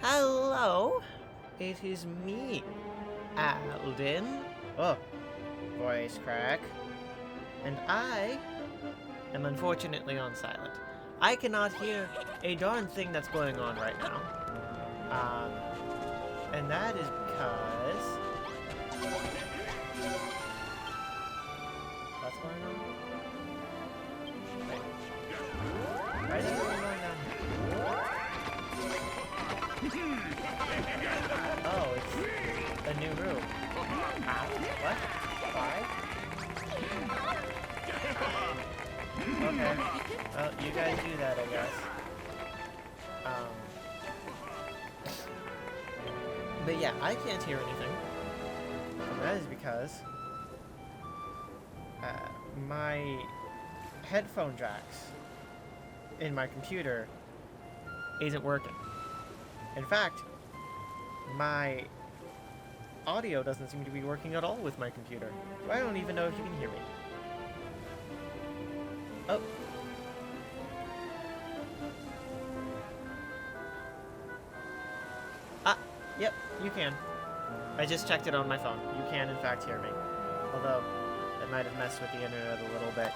Hello, it is me, Alden. Oh, voice crack. And I am unfortunately on silent. I cannot hear a darn thing that's going on right now. And that is because... What's going on? Wait. Why is everyone going down here? Oh, it's a new room. What? Why? Okay. Well, you guys do that, I guess. But yeah, I can't hear anything. And that is because my headphone jacks in my computer isn't working. In fact, my audio doesn't seem to be working at all with my computer. I don't even know if you can hear me. Oh. Ah, yep, you can. I just checked it on my phone. You can, in fact, hear me. Although, that might have messed with the internet a little bit.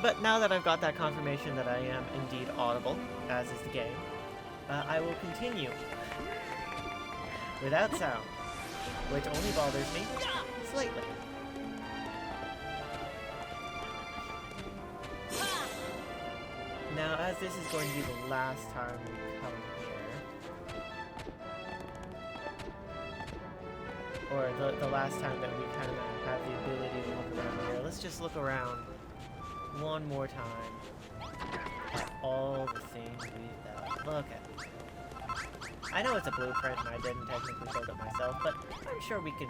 But now that I've got that confirmation that I am indeed audible, as is the game, I will continue without sound, which only bothers me slightly. Now, as this is going to be the last time we come here, or the last time that we kind of have the ability to look around here, let's just look around one more time at all the things we've done. Look at it. I know it's a blueprint and I didn't technically build it myself, but I'm sure we can...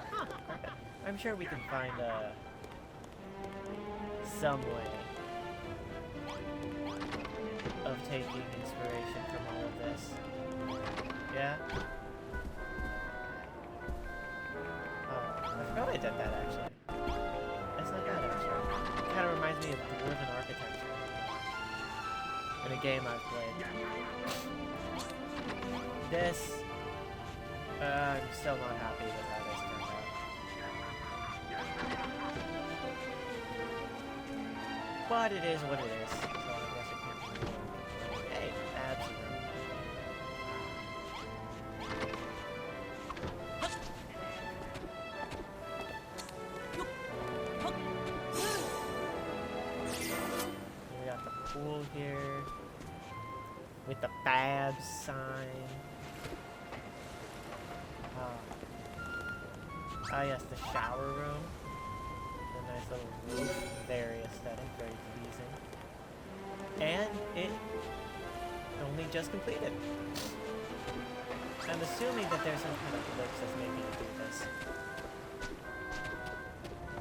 Huh, carpet. I'm sure we can find some way of taking inspiration from all of this. Yeah? Oh, I forgot I did that actually. That's not bad actually. It kind of reminds me of dwarven architecture in a game I've played. This, I'm still not happy with how this turned out. But it is what it is, so I guess I can't really... Hey, abs room. We got the pool here, with the Babs sign. Ah, yes, the shower room. A nice little roof. Very aesthetic, very pleasing. And it only just completed. I'm assuming that there's some kind of glitch that's making me do this.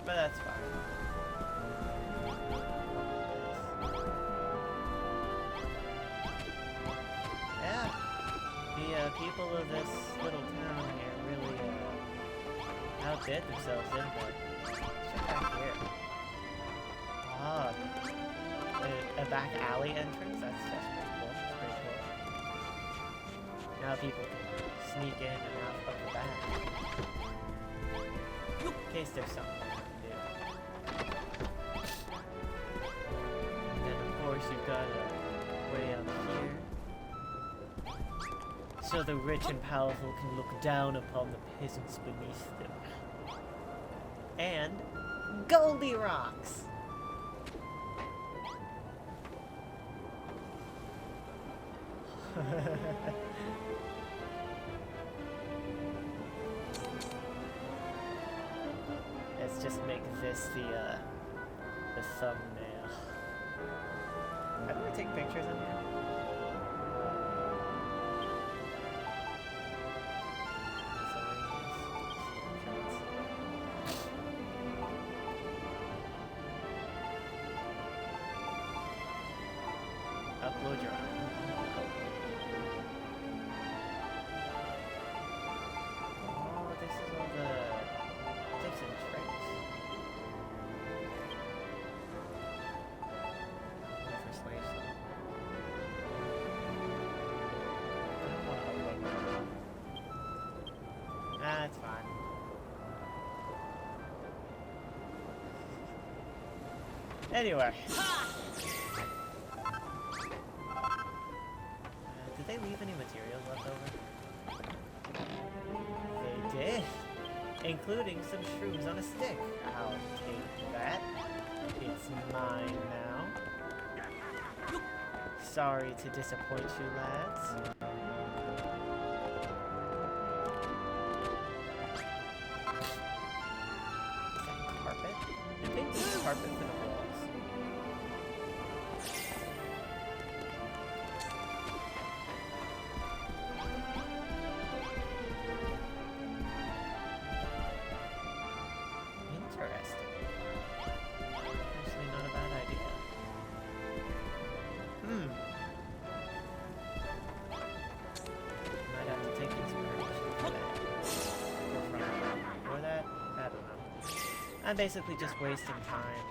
But that's fine. Yeah. The people of this little town here really outdid themselves, didn't they? Check back here. Ah, a back alley entrance? That's pretty cool. That's pretty cool. Now people can sneak in and out from the back. In case there's something they want to do. And then of course you've got a way up here. So the rich and powerful can look down upon the peasants beneath them. And Goldilocks! Let's just make this the thumbnail. How do I take pictures in here? Upload your own. Oh, this is all the tips and tricks. For slaves, though. Anyway. Did they leave any materials left over? They did. Including some shrooms on a stick. I'll take that. It's mine now. Sorry to disappoint you, lads. Is that carpet? Did they use carpet for the walls? Interesting. Actually, not a bad idea. Might have to take inspiration for that. Or from that. Or that? I don't know. I'm basically just wasting time.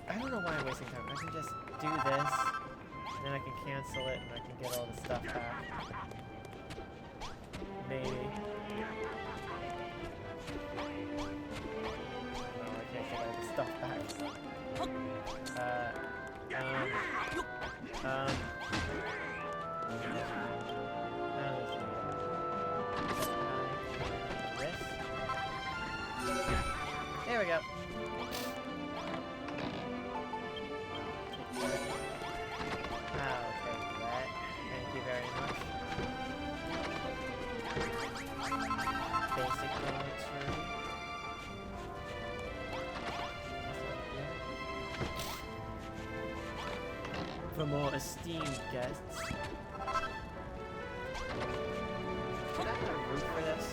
I don't know why I'm wasting time. I can just do this, then I can cancel it, and I can get all the stuff back. Maybe. No, I can't get all the stuff back. This. There we go. I'll take that. Thank you very much. Basic military. For more esteemed guests. Should I have a roof for this?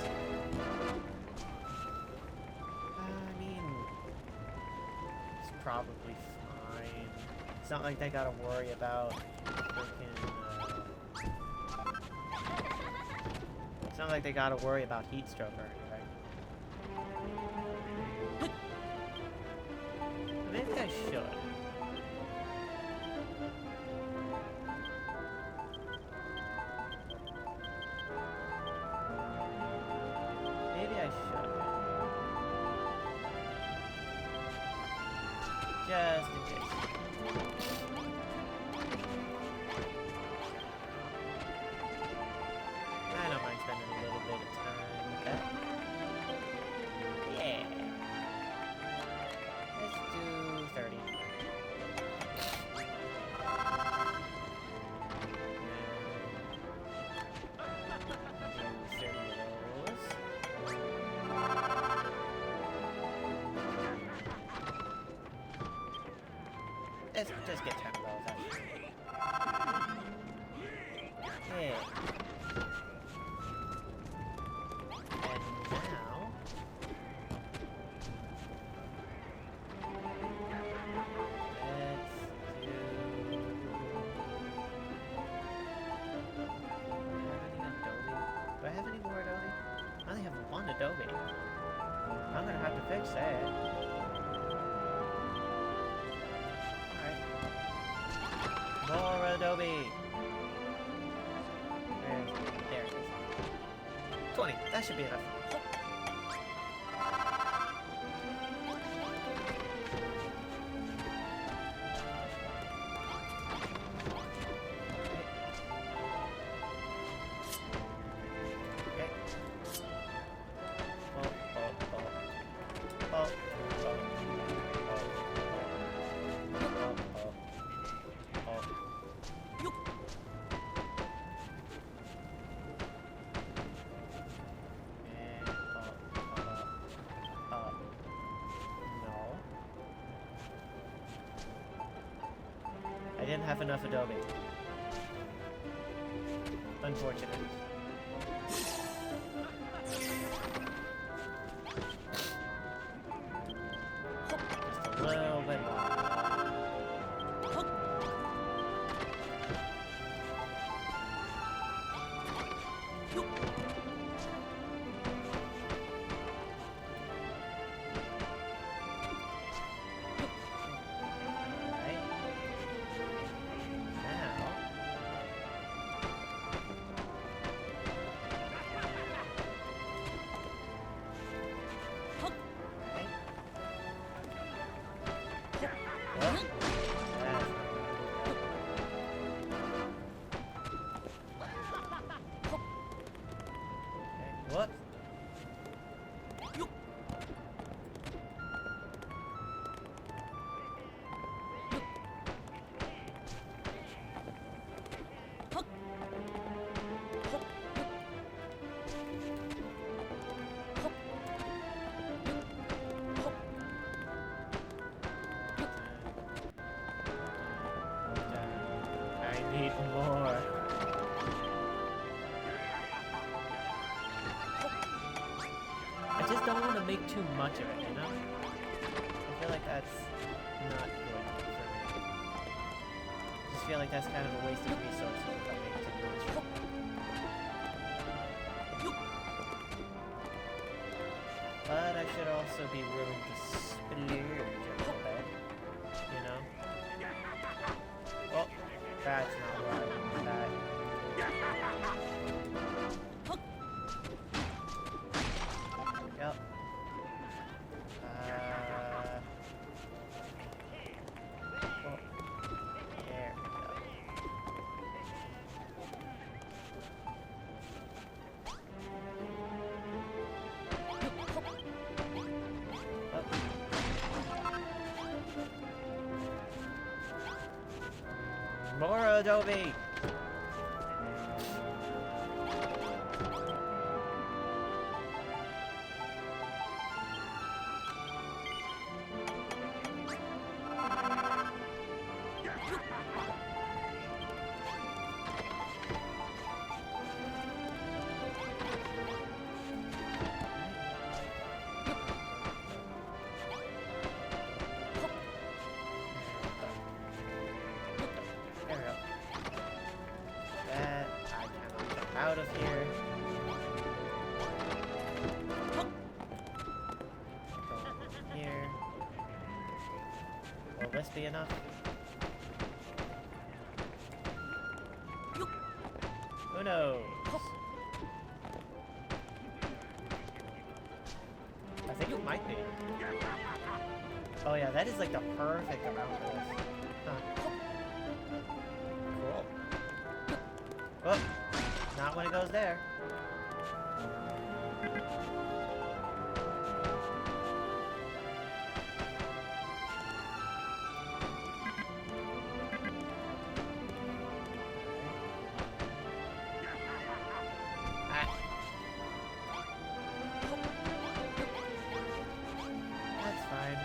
I mean, it's probably fine. It's not like they gotta worry about freaking, it's not like they gotta worry about heat stroke or anything. Maybe I should. Maybe I should. Just in case. I don't mind spending a little bit of time with that. Yeah. Let's do 30. Let's just get 10 of those, actually. Yeah. And now... Do I have any more Adobe? I only have one Adobe. I'm gonna have to fix that. More Adobe! There it is. 20. That should be enough. Okay. I didn't have enough Adobe. Unfortunate. Just a little bit more. What? I need more. I just don't want to make too much of it, you know? I feel like that's not good for me. I just feel like that's kind of a waste of resources if I make too much. But I should also be willing to splurge a little bit, you know? Well, that's not what I want that. Yep. Well, there we go. More adobe! Out of here. Go here. Will this be enough? Who knows? I think it might be. Oh yeah, that is like the perfect amount for this. Huh. Cool. Whoop. Not when it goes there. Ah. That's fine.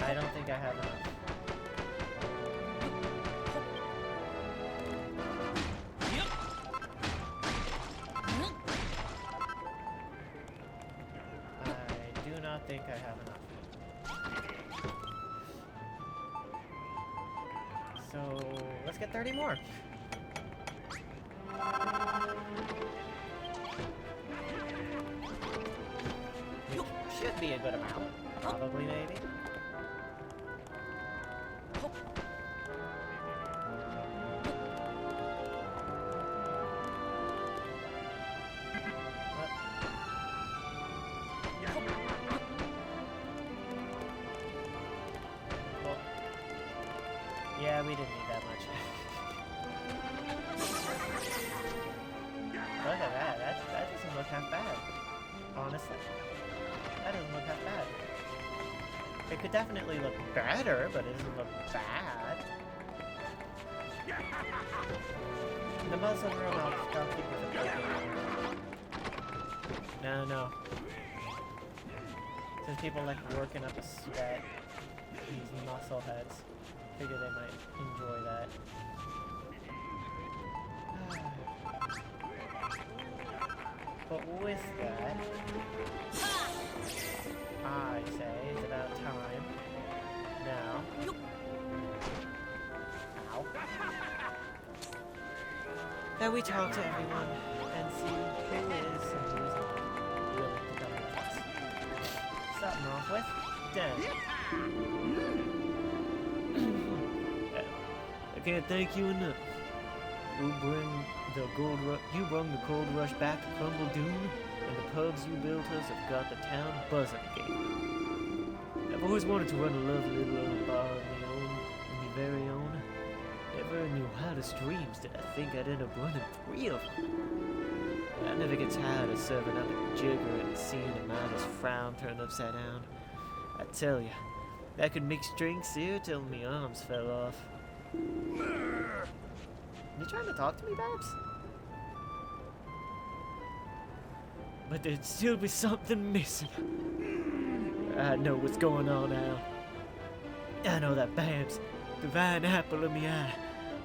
I don't think I have enough. I do not think I have enough. So, let's get 30 more. Which should be a good amount. Probably, maybe. Yeah, we didn't need that much. Look at that. That doesn't look half bad. Honestly. That doesn't look half bad. It could definitely look better, but it doesn't look bad. In the muscle room, I'll keep with the plate. No. Since people like working up a sweat, these muscle heads. Figure they might enjoy that. But with that, I say it's about time now. Ow. That we talk to everyone and see who is and who is not willing to come with us. Starting off with Dan. I can't thank you enough. You bring the gold rush back to Crumble Dune, and the pubs you built us have got the town buzzing again. I've always wanted to run a lovely little bar of my very own. Never in your wildest dreams did I think I'd end up running 3 of them. I never get tired of serving up a jigger and seeing a miner's frown turned upside down. I tell ya, I could mix drinks here till my arms fell off. You trying to talk to me, Babs? But there'd still be something missing. I know what's going on now. I know that Babs, the divine apple of my eye,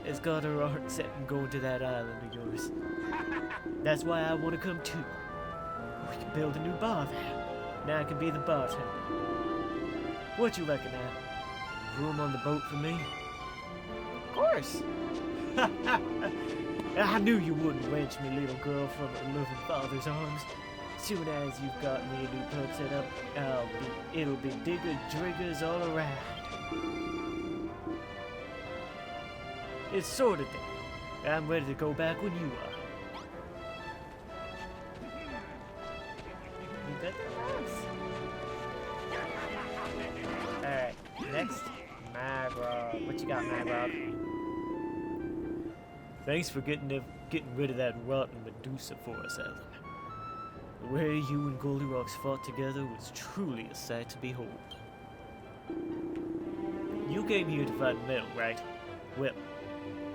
has got her heart set on going to that island of yours. That's why I want to come too. We can build a new bar there. Now I can be the bartender. What you reckon now? Room on the boat for me? Of course. I knew you wouldn't wrench me little girl from her loving father's arms. Soon as you've got me a new pub set up, it'll be digger driggers all around. It's sorted then. I'm ready to go back when you are. You got the Alright, next, Magrog. What you got, Magrog? Thanks for getting rid of that rotten Medusa for us, Ellen. The way you and Goldilocks fought together was truly a sight to behold. You came here to find metal, right? Well,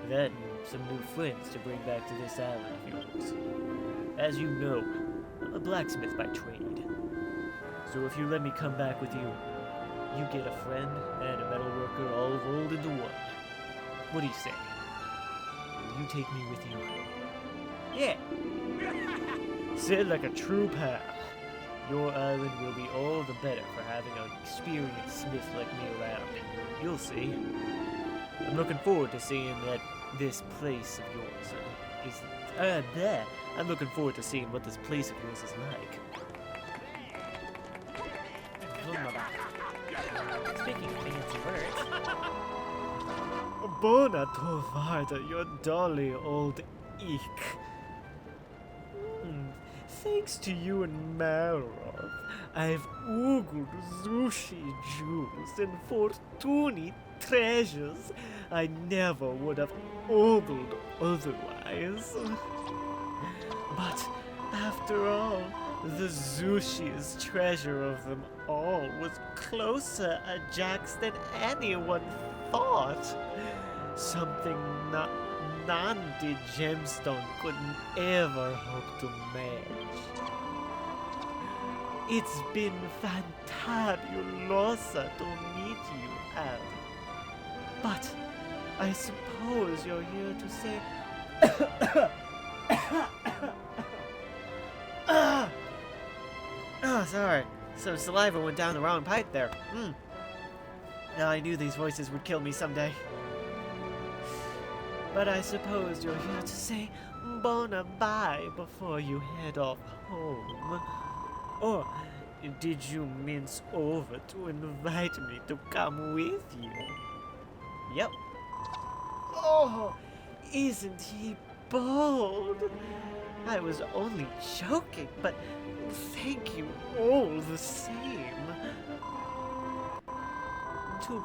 that and some new friends to bring back to this island of yours. As you know, I'm a blacksmith by trade. So if you let me come back with you, you get a friend and a metalworker all rolled into one. What do you say? Will you take me with you? Yeah. Said like a true pal. Your island will be all the better for having an experienced smith like me around. You'll see. I'm looking forward to seeing this place of yours is there. I'm looking forward to seeing what this place of yours is like. Speaking fancy words. Bona trovata, your dolly old eek. Thanks to you and Malroth, I've oogled sushi jewels and fortuni treasures I never would have ogled otherwise. But after all, the Zushi's treasure of them all was closer a Jax than anyone thought. Something Nandi Gemstone couldn't ever hope to match. It's been fantabulosa to meet you, Al. But I suppose you're here to say... Oh, sorry. Some saliva went down the wrong pipe there. Now I knew these voices would kill me someday. But I suppose you're here to say bona bye before you head off home. Or did you mince over to invite me to come with you? Yep. Oh, isn't he bold? I was only joking, but thank you all the same. To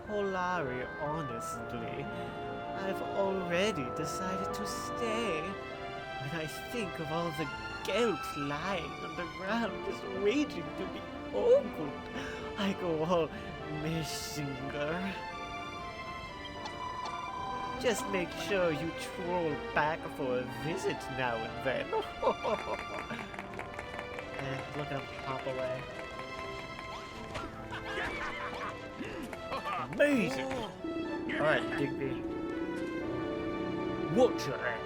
Polari, honestly, I've already decided to stay. When I think of all the gelt lying on the ground just waiting to be ogled, I go all Meshinger. Just make sure you troll back for a visit now and then. Look at him hop away. Amazing! Alright, Digby. Watch your ass.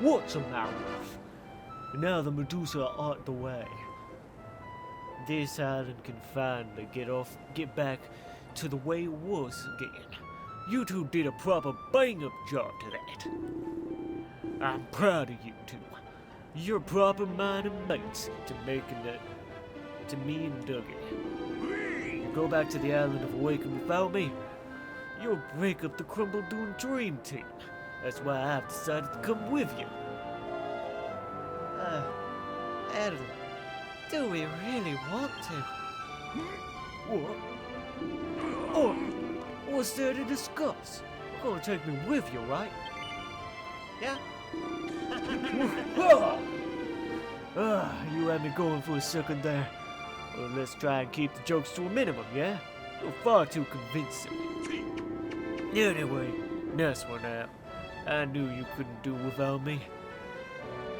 Watch your mouth. Now the Medusa are out the way. This island can finally get back to the way it was again. You two did a proper bang-up job to that. I'm proud of you two. You're proper minded mates to making it to me and Dougie. You go back to the island of Awaken without me, you'll break up the Crumble Dune Dream Team. That's why I've decided to come with you. Adam, do we really want to? What? Oh, what's there to discuss? You're gonna take me with you, right? Yeah? You had me going for a second there. Well, let's try and keep the jokes to a minimum, yeah? You're far too convincing. Anyway, nice one out. I knew you couldn't do without me.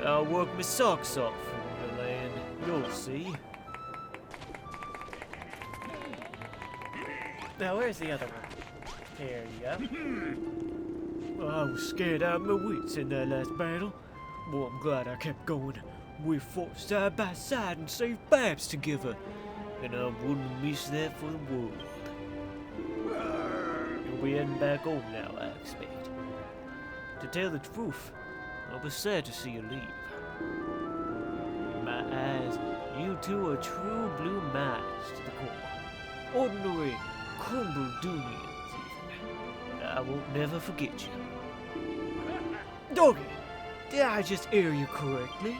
I'll work my socks off in your land. You'll see. Now, where's the other one? Here you go. I was scared out of my wits in that last battle. Well, I'm glad I kept going. We fought side by side and saved Babs together. And I wouldn't miss that for the world. You'll be heading back home now, I expect. To tell the truth, I'll be sad to see you leave. In my eyes, you two are true blue minds to the core. Ordinary Crumbledunians, even. I won't never forget you. Doggy, did I just hear you correctly?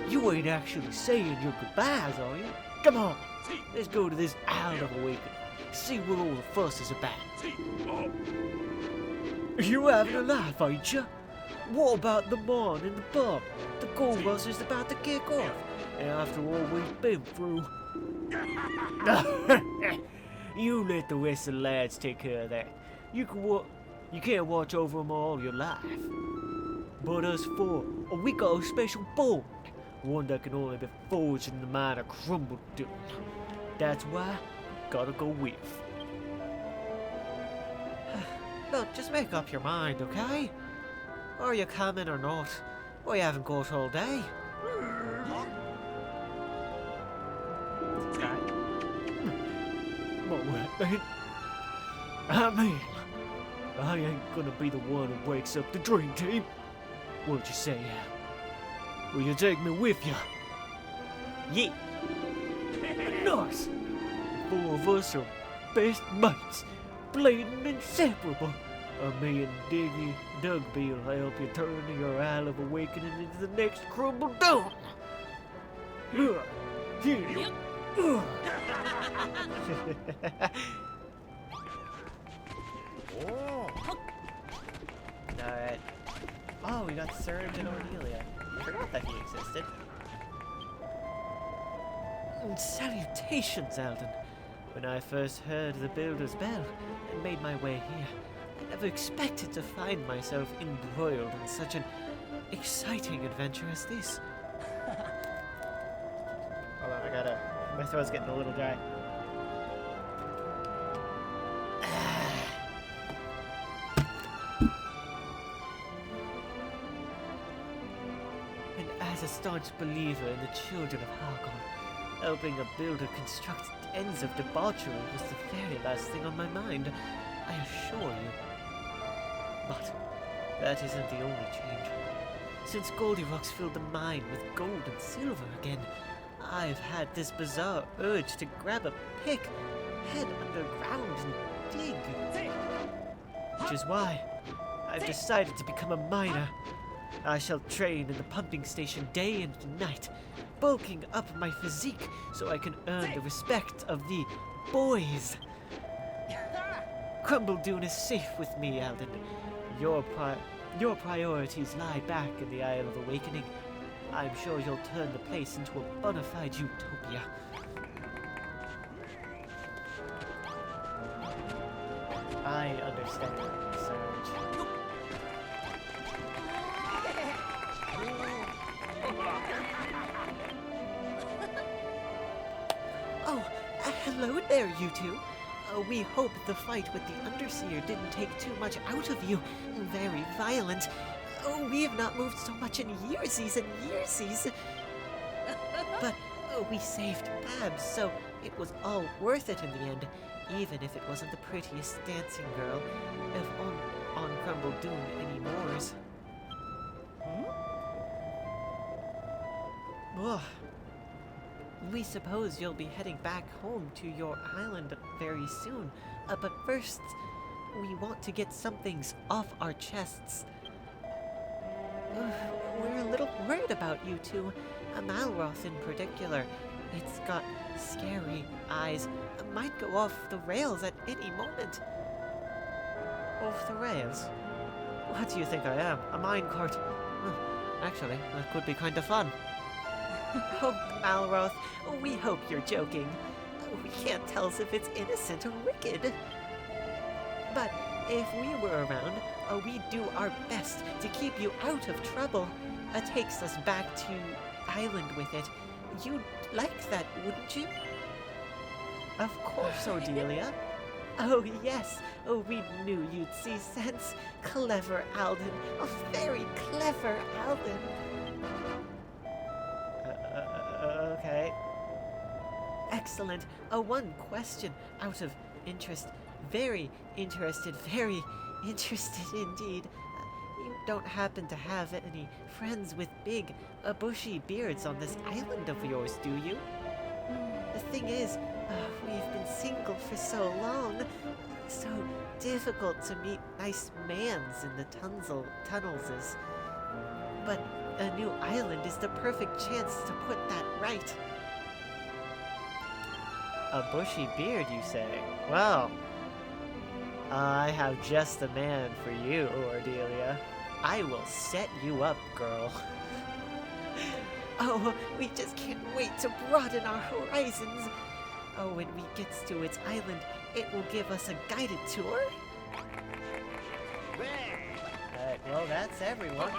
You ain't actually saying your goodbyes, are you? Come on, let's go to this Isle of Awakening. See what all the fuss is about. You having a laugh, ain't you? What about the morn in the pub? The gold rush is about to kick off. And after all we've been through... You let the rest of the lads take care of that. You can't watch over them all your life. But us four, we got a special bond. One that can only be forged in the mind of Crumbledune. That's why gotta go with. Look, just make up your mind, okay? Are you coming or not? We haven't got all day. Okay. Well, I mean, I ain't gonna be the one who wakes up the dream team. What'd you say, Al? Will you take me with you? Yeah. Nice! The four of us are best mates, blatant inseparable. Me and Dugby will help you turn your Isle of Awakening into the next Crumbledune. Alright. Oh, we got Surge and Ordelia. I forgot that he existed. Salutations, Alden. When I first heard the Builder's Bell and made my way here, I never expected to find myself embroiled in such an exciting adventure as this. Hold on, my throat's getting a little dry. And as a staunch believer in the children of Hargon, helping a builder construct ends of debauchery was the very last thing on my mind, I assure you. But that isn't the only change. Since Goldilocks filled the mine with gold and silver again, I've had this bizarre urge to grab a pick, head underground and dig. Which is why I've decided to become a miner. I shall train in the pumping station day and night, bulking up my physique so I can earn the respect of the boys. Crumbledune is safe with me, Alden. Your priorities lie back in the Isle of Awakening. I'm sure you'll turn the place into a bona fide utopia. I understand, Surge. Oh, hello there, you two. We hope the fight with the Underseer didn't take too much out of you. Very violent. Oh, we have not moved so much in yearsies and yearsies. But we saved Babs, so it was all worth it in the end, even if it wasn't the prettiest dancing girl on Crumbledune anymore. Ugh. We suppose you'll be heading back home to your island very soon. But first, we want to get some things off our chests. We're a little worried about you two, Malroth in particular. It's got scary eyes, might go off the rails at any moment. Off the rails? What do you think I am? A minecart? Actually, that could be kind of fun. Oh, Malroth, we hope you're joking. We can't tell if it's innocent or wicked. But if we were around, we'd do our best to keep you out of trouble. Takes us back to Island with it. You'd like that, wouldn't you? Of course, Odelia. Oh, yes. Oh, we knew you'd see sense. Clever Alden. Oh, very clever Alden. Okay. Excellent. One question out of interest. Very interested indeed. You don't happen to have any friends with big, bushy beards on this island of yours, do you? The thing is, we've been single for so long. So difficult to meet nice mans in the tunnels. But a new island is the perfect chance to put that right. A bushy beard, you say? Well, I have just the man for you, Odelia. I will set you up, girl. Oh, we just can't wait to broaden our horizons. Oh, when we get to its island, it will give us a guided tour. Alright, well, that's everyone.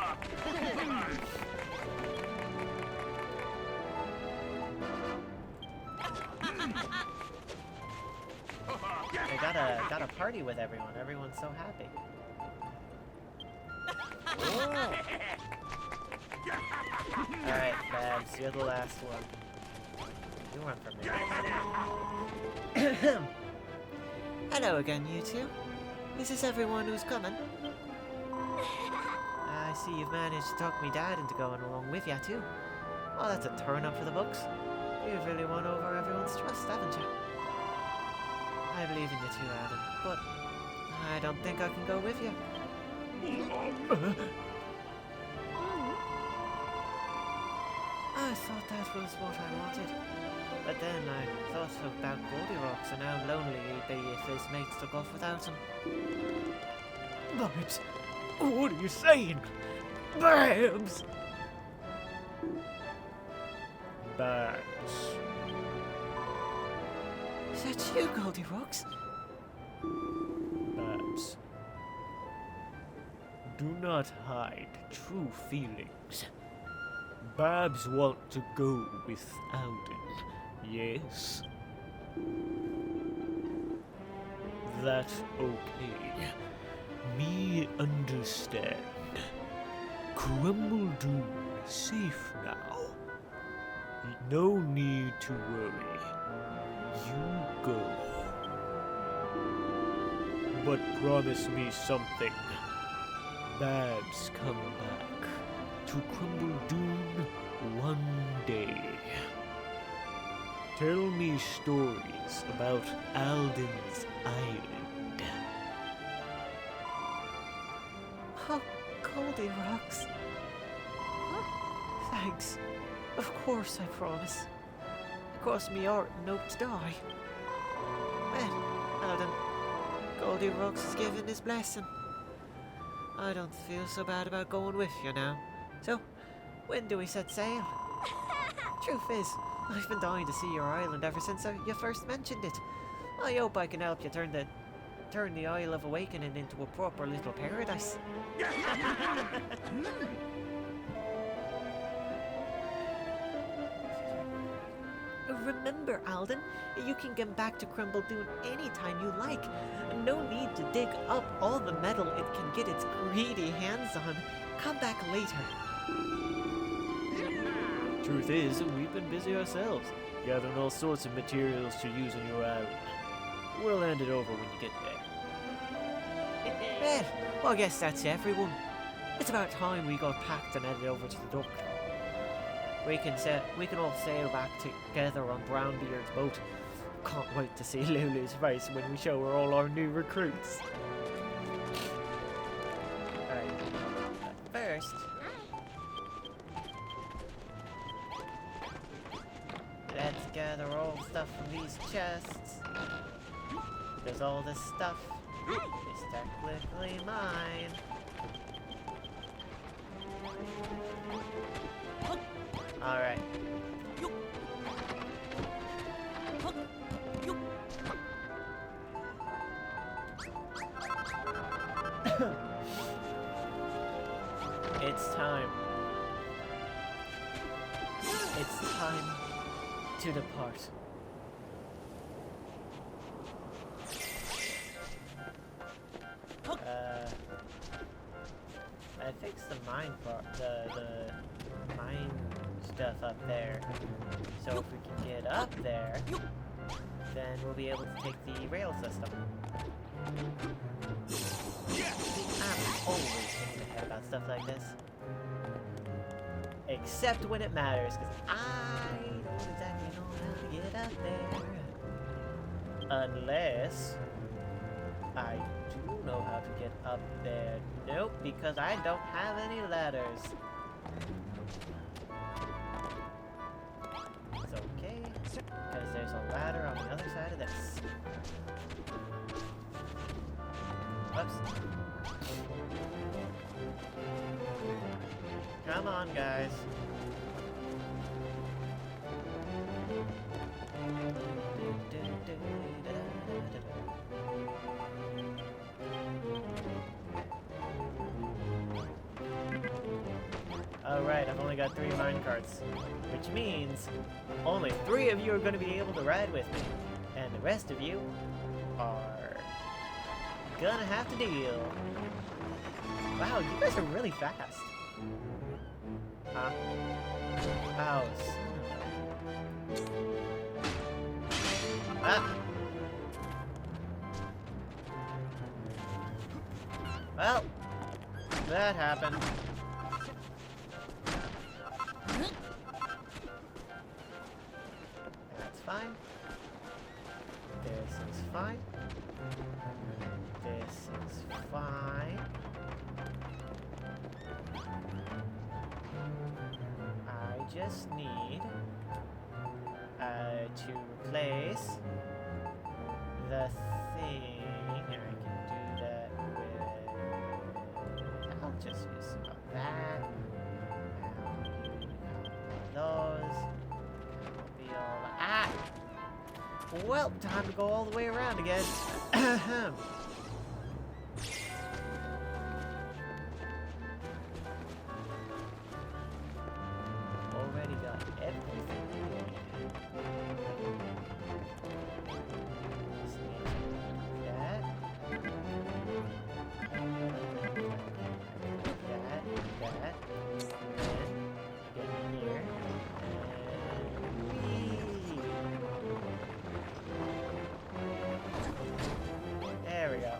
I got a party with everyone. Everyone's so happy. Alright, Babs, you're the last one. You run from me. Hello again, you two. Is this everyone who's coming? I see you've managed to talk me dad into going along with you, too. Well, that's a turn up for the books. You've really won over everyone's trust, haven't you? I believe in you too, Adam, but I don't think I can go with you. I thought that was what I wanted. But then I thought about Goldilocks and how lonely he'd be if his mates took off without him. Babs, what are you saying? Babs! Babs. Is that you, Goldilocks? Babs. Do not hide true feelings. Babs want to go with Alden, yes? That's okay. Me understand. Crumble Doom safe now. No need to worry. You go. But promise me something. Babs come back to Crumble Doom one day. Tell me stories about Alden's Island. Oh, Goldilocks. Thanks. Of course, I promise. Cross me heart and hope to die. Well, Alden, Goldilocks has given his blessing. I don't feel so bad about going with you now. So, when do we set sail? Truth is, I've been dying to see your island ever since you first mentioned it. I hope I can help you turn the Isle of Awakening into a proper little paradise. Remember, Alden, you can get back to Crumbledoon anytime you like. No need to dig up all the metal it can get its greedy hands on. Come back later. Truth is, we've been busy ourselves, gathering all sorts of materials to use on your island. We'll hand it over when you get there. Well, I guess that's everyone. It's about time we got packed and headed over to the dock. We can all sail back together on Brownbeard's boat. Can't wait to see Lulu's face when we show her all our new recruits. gather all the stuff from these chests. Because all this stuff is technically mine. Alright. It's time. It's time to depart. I fixed the mine part, the mine stuff up there. So if we can get up there, then we'll be able to take the rail system. I'm always getting ahead about stuff like this. Except when it matters, because I don't exactly know how to get up there. Unless I do know how to get up there. Nope, because I don't have any ladders. It's okay, because there's a ladder on the other side of this. Whoops. Come on, guys. Alright, I've only got 3 minecarts, which means only 3 of you are going to be able to ride with me, and the rest of you are gonna have to deal. Wow, you guys are really fast. Huh? Oh, ah! Well, that happened. That's fine. This is fine. This is fine. I just need to replace the thing, and I can do that with. I'll just use some of that. Those. That'll be all. Ah! Well, time to go all the way around again. Already got everything. Just need that. That. And get in here. And there we go.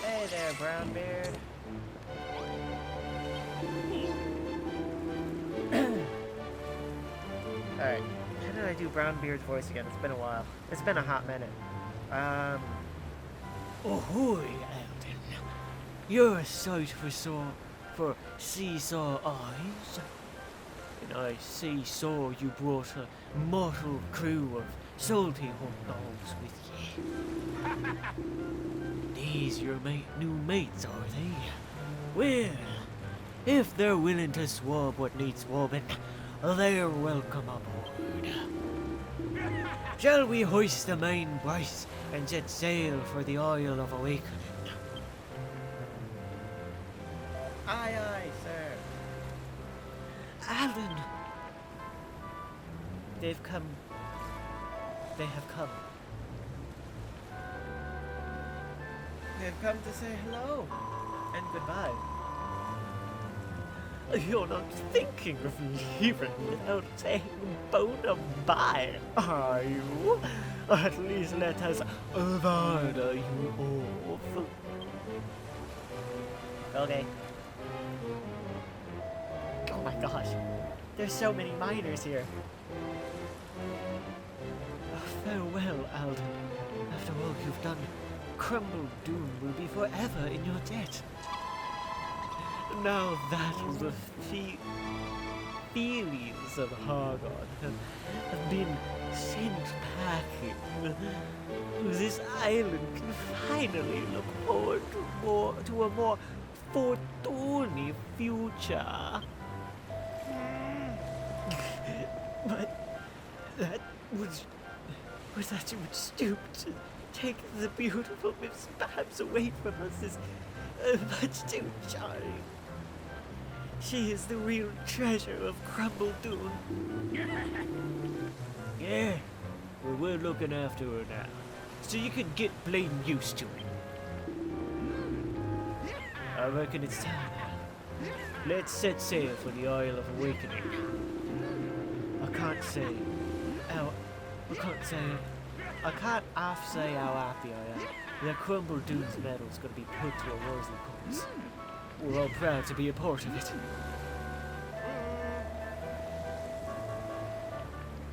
Hey there, Brownbeard. Alright, how did I do Brownbeard's voice again? It's been a while. It's been a hot minute. Ahoy, Alden. You're a sight for seesaw eyes. And I saw you brought a mortal crew of salty hot dogs with you. These your new mates, are they? Well, if they're willing to swab what needs swabbing, they're welcome aboard. Shall we hoist the main brace and set sail for the Isle of Awakening? Aye, aye, sir. Alden! They've come. They have come. They've come to say hello and goodbye. You're not thinking of leaving without saying bona bye, are you? At least let us order you off. Okay. Oh my gosh. There's so many miners here. Farewell, Alden. After all you've done, Crumble Doom will be forever in your debt. Now that the feelings of Hargon have been sent packing, this island can finally look forward to a more fortuny future. But that was that you would stoop to take the beautiful Miss Babs away from us is much too jarring. She is the real treasure of Crumble Doom. Yeah, well, we're looking after her now, so you can get plain used to it. I reckon it's time now. Let's set sail for the Isle of Awakening. I can't half say how happy I am that Crumble Doom's medal's gonna be put to a worthy cause. We're all proud to be a part of it.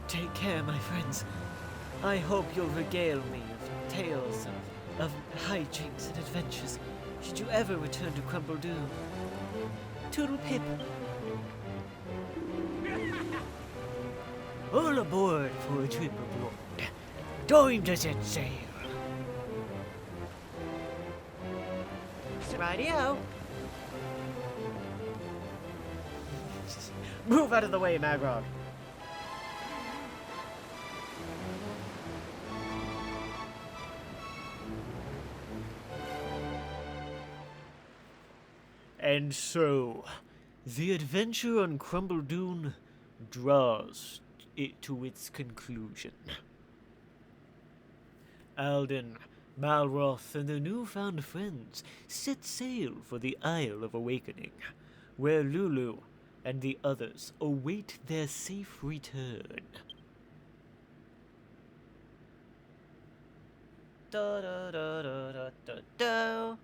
Take care, my friends. I hope you'll regale me of tales of hijinks and adventures should you ever return to Crumble Doom. Toodle pip. All aboard for a trip abroad. Time to set sail. Rightio. Move out of the way, Magrog. And so, the adventure on Crumble Doom draws it to its conclusion. Alden, Malroth, and their newfound friends set sail for the Isle of Awakening, where Lulu and the others await their safe return. Da da da da da da da.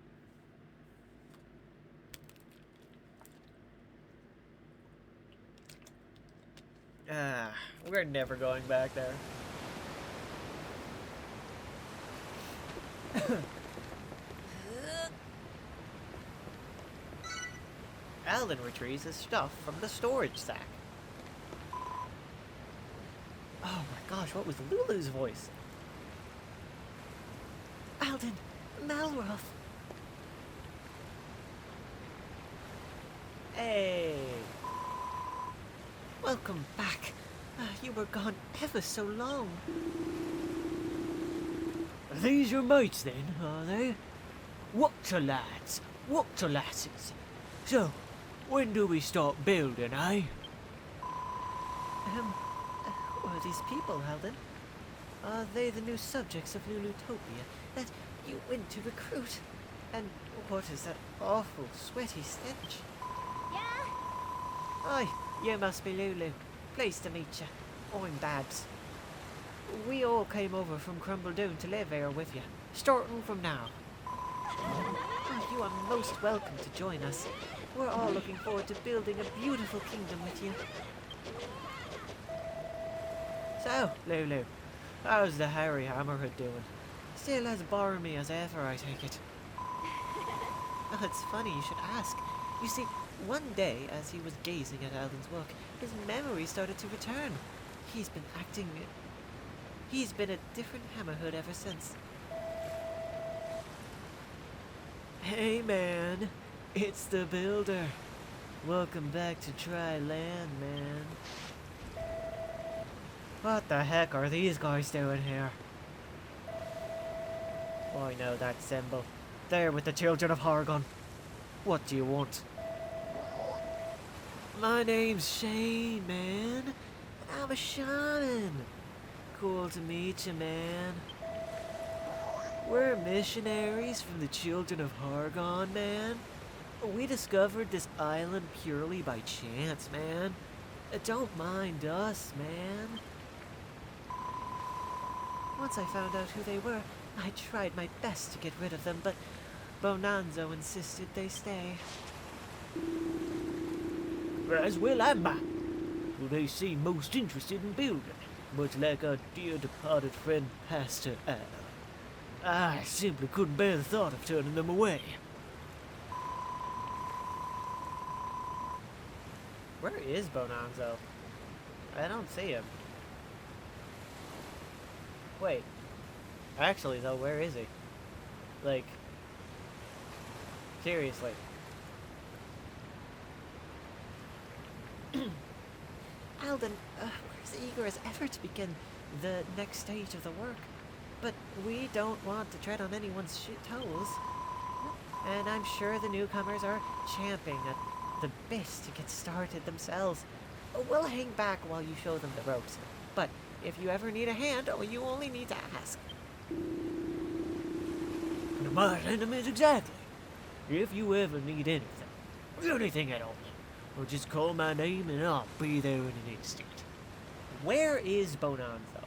We're never going back there. Alden retrieves his stuff from the storage sack. Oh my gosh, what was Lulu's voice? Alden, Malroth. Hey! Welcome back. You were gone ever so long. These your mates then, are they? What to lads? What to lasses? So, when do we start building, eh? Who are these people, Alden? Are they the new subjects of Lulutopia that you went to recruit? And what is that awful, sweaty stench? Yeah? Hi, you must be Lulu. Pleased to meet you. I'm Babs. We all came over from Crumble Doom to live here with you, starting from now. Oh, you are most welcome to join us. We're all looking forward to building a beautiful kingdom with you. So, Lulu, how's the Harry Hammerhead doing? Still as barmy as ever, I take it. Oh, it's funny you should ask. You see, one day, as he was gazing at Alden's work, his memory started to return. He's been a different Hammerhead ever since. Hey man, it's the Builder. Welcome back to Dry Land, man. What the heck are these guys doing here? Oh, I know that symbol. There with the children of Hargon. What do you want? My name's Shane, man. I'm a shaman. Cool to meet you, man. We're missionaries from the children of Hargon, man. We discovered this island purely by chance, man. Don't mind us, man. Once I found out who they were, I tried my best to get rid of them, but Bonanzo insisted they stay. As well am I. Well, they seem most interested in building, much like our dear departed friend Pastor Al. I simply couldn't bear the thought of turning them away. Where is Bonanzo? I don't see him. Wait. Actually, though, where is he? Like, seriously. Alden, we're as eager as ever to begin the next stage of the work, but we don't want to tread on anyone's toes. And I'm sure the newcomers are champing at the bit to get started themselves. We'll hang back while you show them the ropes, but if you ever need a hand, you only need to ask. My sentiments exactly. If you ever need anything at all, or just call my name and I'll be there in an instant. Where is Bonanzo?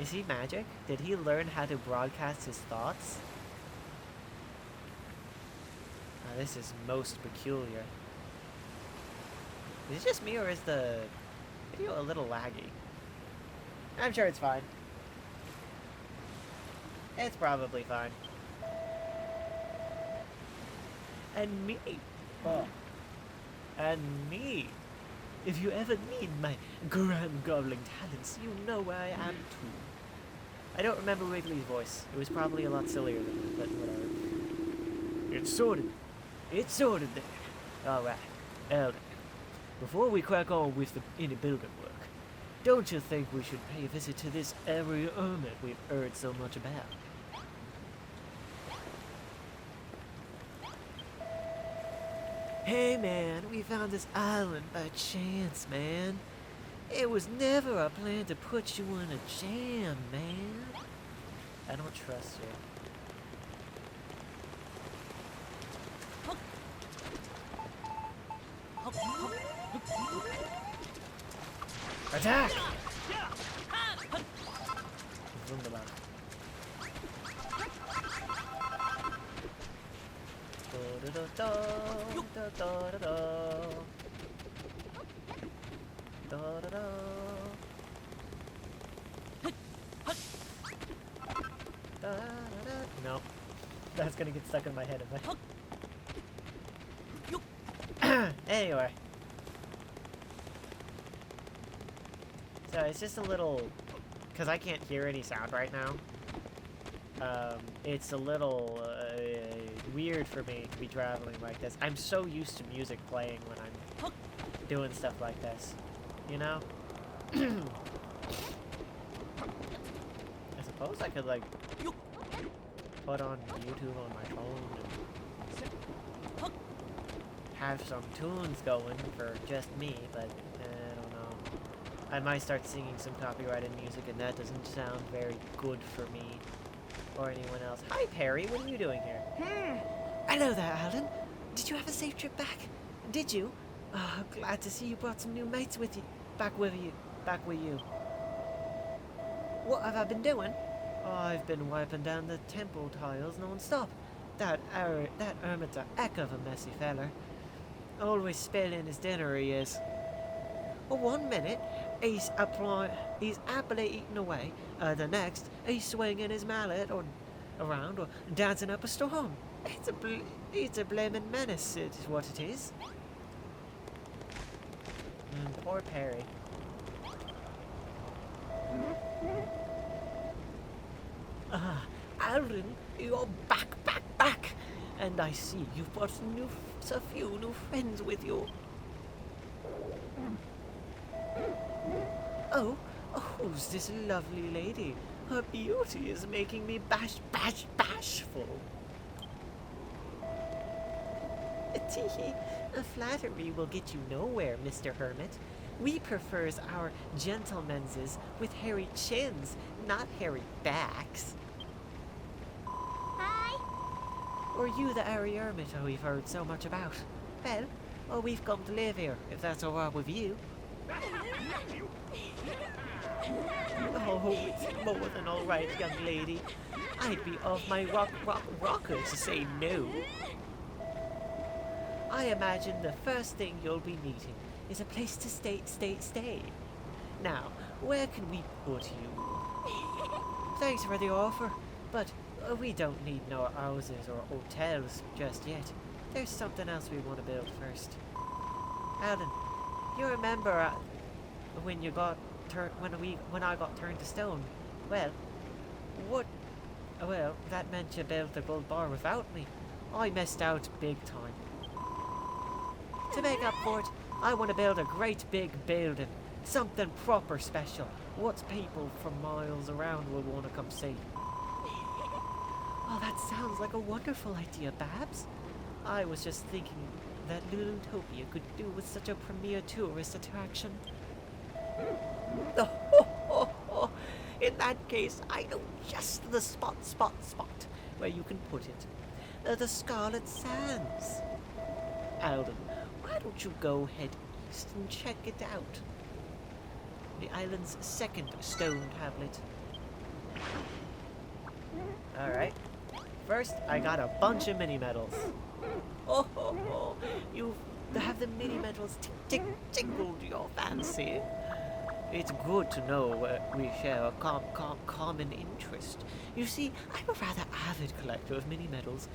Is he magic? Did he learn how to broadcast his thoughts? This is most peculiar. Is it just me, or is the video a little laggy? I'm sure it's fine. It's probably fine. And me. Oh. And me. If you ever need my grand gobbling talents, you know where I am too. I don't remember Wiggly's voice. It was probably a lot sillier than that, but whatever. It's sorted there. Alright, Elden, before we crack on with the inner building work, don't you think we should pay a visit to this area hermit we've heard so much about? Hey man, we found this island by chance, man. It was never our plan to put you in a jam, man. I don't trust you. Attack! Wunderbar. No, that's gonna get stuck in my head if I. Anyway. So it's just a little, because I can't hear any sound right now. It's a little weird for me to be traveling like this. I'm so used to music playing when I'm doing stuff like this, you know? I suppose I could, like, put on YouTube on my phone and have some tunes going for just me, but I don't know. I might start singing some copyrighted music, and that doesn't sound very good for me or anyone else. Hi, Perry. What are you doing here? Hello there, Alden. Did you have a safe trip back? Did you? Oh, glad to see you brought some new mates with you. Back with you. What have I been doing? Oh, I've been wiping down the temple tiles non-stop. That hermit's a heck of a messy feller. Always spilling his dinner, he is. Well, 1 minute, he's happily eating away. The next, he's swinging his mallet around or dancing up a storm. It's a blaming menace, is what it is. Poor Perry. Alden, you're back. And I see you've brought a few new friends with you. Oh, who's this lovely lady? Her beauty is making me bashful. Teehee, flattery will get you nowhere, Mr. Hermit. We prefers our gentlemen's with hairy chins, not hairy backs. Hi. Or you the hairy hermit we've heard so much about? Well, we've come to live here, if that's all right with you. Oh, it's more than all right, young lady. I'd be off my rocker to say no. I imagine the first thing you'll be meeting is a place to stay. Now, where can we put you? Thanks for the offer, but we don't need no houses or hotels just yet. There's something else we want to build first. Alden, you remember when you got when I got turned to stone? Well, that meant you built the gold bar without me. I missed out big time. To make up for it, I want to build a great big building. Something proper special. What people from miles around will want to come see. Oh, that sounds like a wonderful idea, Babs. I was just thinking that little utopia could do with such a premier tourist attraction. Oh, in that case, I know just the spot where you can put it. The Scarlet Sands. Alden, Why don't you go head east and check it out? the island's second stone tablet. Alright. First, I got a bunch of mini medals. You have the mini medals tickled your fancy. It's good to know we share a common interest. You see, I'm a rather avid collector of mini medals.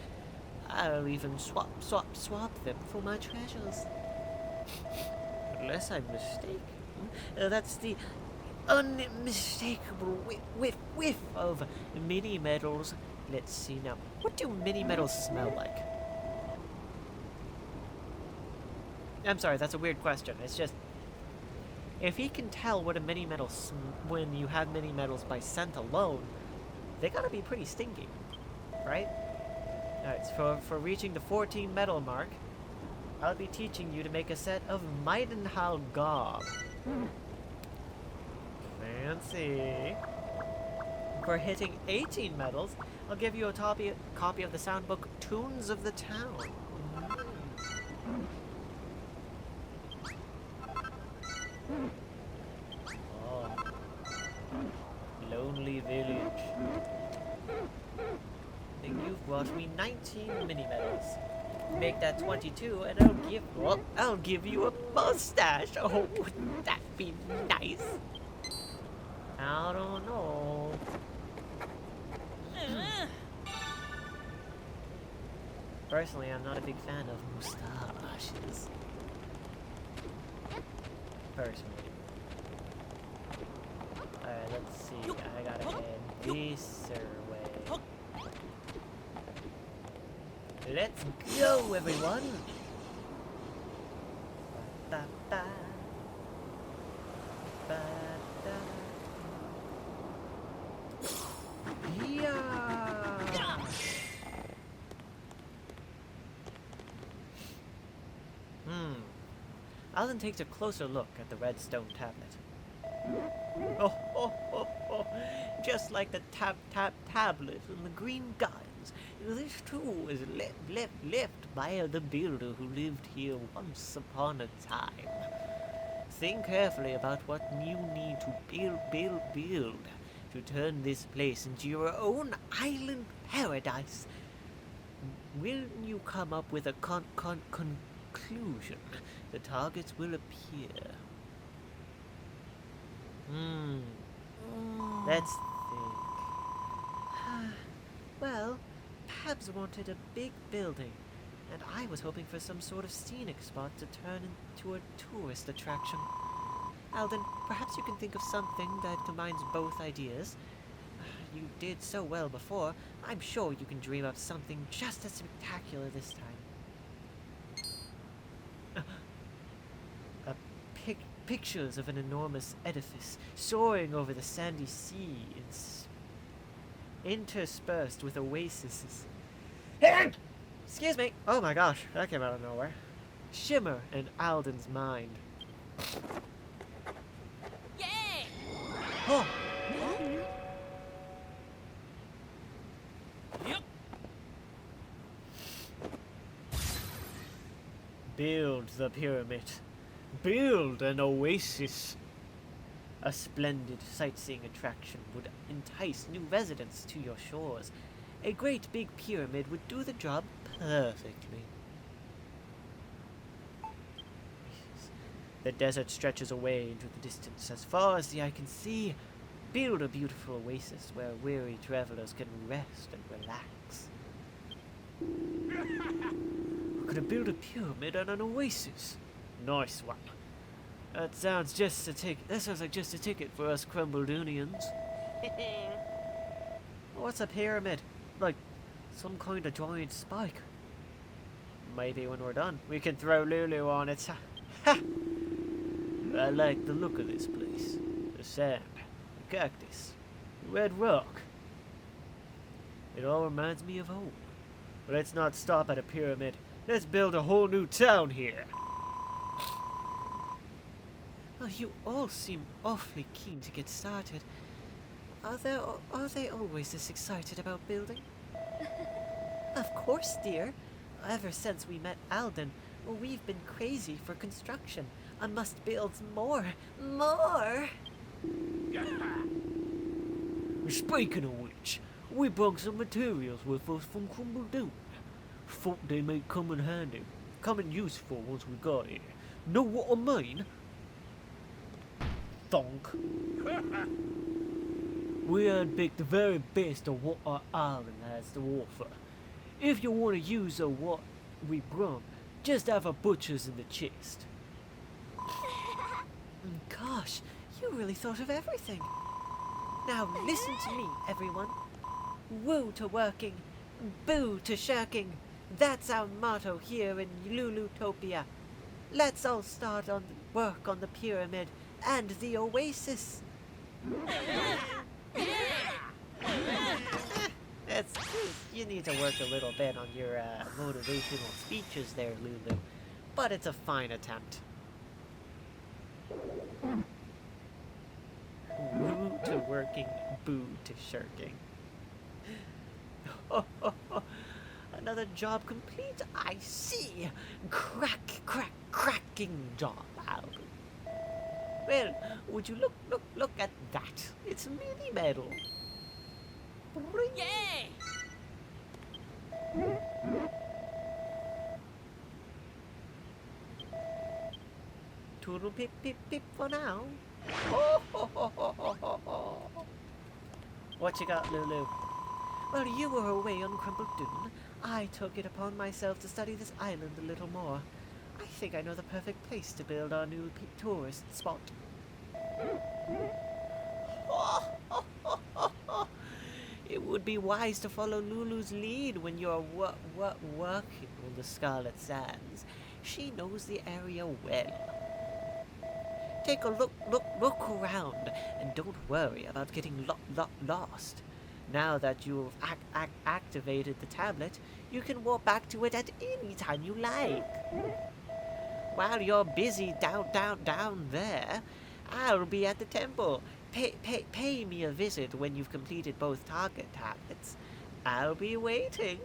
I'll even swap them for my treasures. Unless I'm mistaken, that's the unmistakable whiff of mini medals. Let's see now. What do mini medals smell like? I'm sorry, that's a weird question. It's just, if he can tell what a mini medal when you have mini medals by scent alone, they gotta be pretty stinky, right? Alright, so for reaching the 14 medal mark, I'll be teaching you to make a set of Maidenhal Gob. Fancy. For hitting 18 medals, I'll give you a copy of the soundbook Tunes of the Town. Oh. Lonely village. Then you've brought me 19 mini medals. Make that 22 and I'll give you a mustache. Oh, wouldn't that be nice? I don't know. Personally, I'm not a big fan of mustaches. Personally. Alright, let's see. I gotta head this way. Let's go, everyone! Ba, ba, ba, da. Yeah! Alden takes a closer look at the red stone tablet. Oh, just like the tablet in the Green Gardens, this too is left by the builder who lived here once upon a time. Think carefully about what you need to build to turn this place into your own island paradise. When you come up with a conclusion, the targets will appear. Let's think. Well, Babs wanted a big building, and I was hoping for some sort of scenic spot to turn into a tourist attraction. Alden, perhaps you can think of something that combines both ideas. You did so well before. I'm sure you can dream up something just as spectacular this time. Pictures of an enormous edifice soaring over the sandy sea, interspersed with oases. Excuse me. Oh my gosh, that came out of nowhere. Shimmer in Alden's mind. Yay! Oh. Yep. Build the pyramid. Build an oasis. A splendid sightseeing attraction would entice new residents to your shores. A great big pyramid would do the job perfectly. The desert stretches away into the distance as far as the eye can see. Build a beautiful oasis where weary travelers can rest and relax. We're gonna build a pyramid and an oasis. Nice one. That sounds like just a ticket for us Crumbledunians. What's a pyramid? Like some kind of giant spike. Maybe when we're done, we can throw Lulu on it. Ha! I like the look of this place. The sand, the cactus, the red rock. It all reminds me of home. But let's not stop at a pyramid. Let's build a whole new town here. Well, you all seem awfully keen to get started. Are they always this excited about building? Of course, dear. Ever since we met Alden, we've been crazy for construction. I must build more. Speaking of which, we brought some materials with us from Crumbledune. Thought they might come in handy, come in useful once we got here. Know what I mean? Thonk. We handpicked the very best of what our island has to offer. If you want to use what we brought, just have a butcher's in the chest. Gosh, you really thought of everything. Now listen to me, everyone. Woo to working, boo to shirking. That's our motto here in Lulutopia. Let's all start on work on the pyramid and the oasis. You need to work a little bit on your motivational speeches there, Lulu. But it's a fine attempt. Woo to working, boo to shirking. Another job complete, I see. Cracking job, Alden. Well, would you look at that? It's mini metal. Yay! Toodle pip pip pip for now. What you got, Lulu? While you were away on Crumbledune, I took it upon myself to study this island a little more. I think I know the perfect place to build our new tourist spot. It would be wise to follow Lulu's lead when you're working on the Scarlet Sands. She knows the area well. Take a look around, and don't worry about getting lost. Now that you've activated the tablet, you can walk back to it at any time you like. While you're busy down there, I'll be at the temple. Pay me a visit when you've completed both target tablets. I'll be waiting.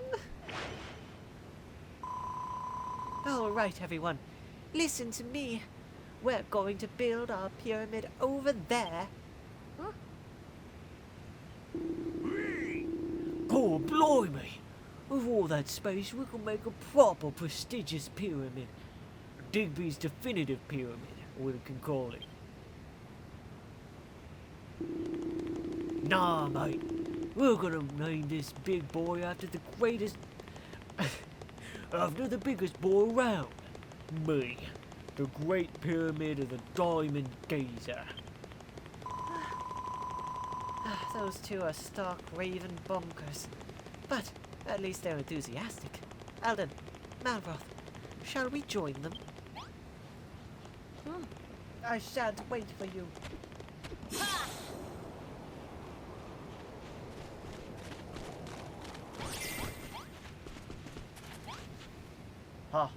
All right, everyone. Listen to me. We're going to build our pyramid over there. Oh, blimey! With all that space, we can make a proper prestigious pyramid. Digby's definitive pyramid, we can call it. Nah, mate. We're gonna name this big boy after the greatest... after the biggest boy around. Me. The Great Pyramid of the Diamond Gazer. Those two are stark raven bunkers. But at least they're enthusiastic. Alden, Malroth, shall we join them? I shan't wait for you. Huh.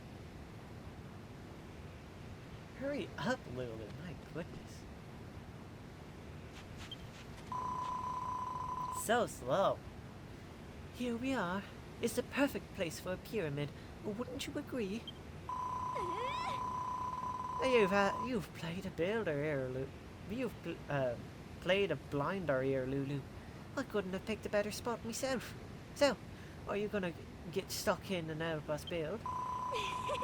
Hurry up, Lulu. My goodness. So slow. Here we are. It's the perfect place for a pyramid. Wouldn't you agree? You've played a builder here, Lulu. You've played a blinder here, Lulu. I couldn't have picked a better spot myself. So, are you gonna get stuck in and help us build?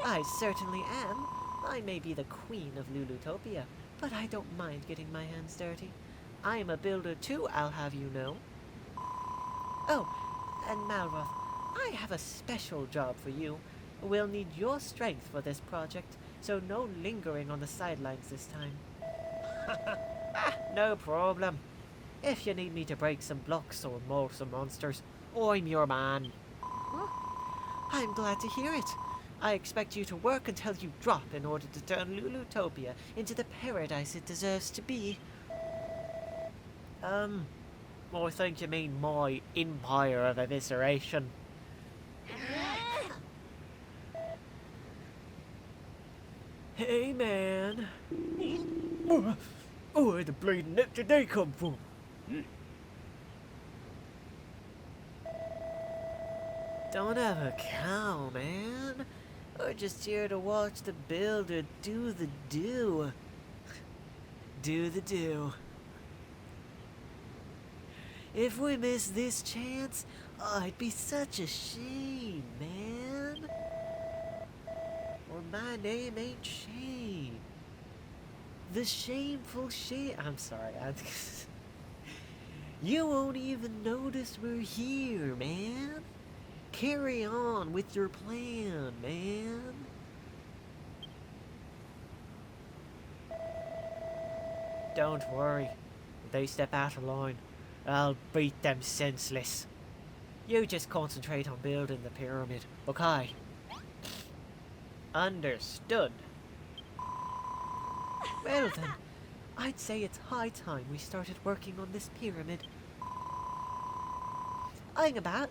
I certainly am. I may be the queen of Lulutopia, but I don't mind getting my hands dirty. I'm a builder too, I'll have you know. Oh, and Malroth, I have a special job for you. We'll need your strength for this project, so no lingering on the sidelines this time. No problem. If you need me to break some blocks or maul some monsters, I'm your man. I'm glad to hear it. I expect you to work until you drop in order to turn Lulutopia into the paradise it deserves to be. I think you mean my empire of evisceration. Hey, man. Where the bleeding neck did they come from? Don't have a cow, man. We're just here to watch the builder do the do. Do the do. If we miss this chance, oh, it'd be such a shame, man. Or my name ain't Shane. The shameful Shane. I'm sorry. You won't even notice we're here, man. Carry on with your plan, man. Don't worry. If they step out of line, I'll beat them senseless. You just concentrate on building the pyramid, okay? Understood. Well then, I'd say it's high time we started working on this pyramid. Hang about.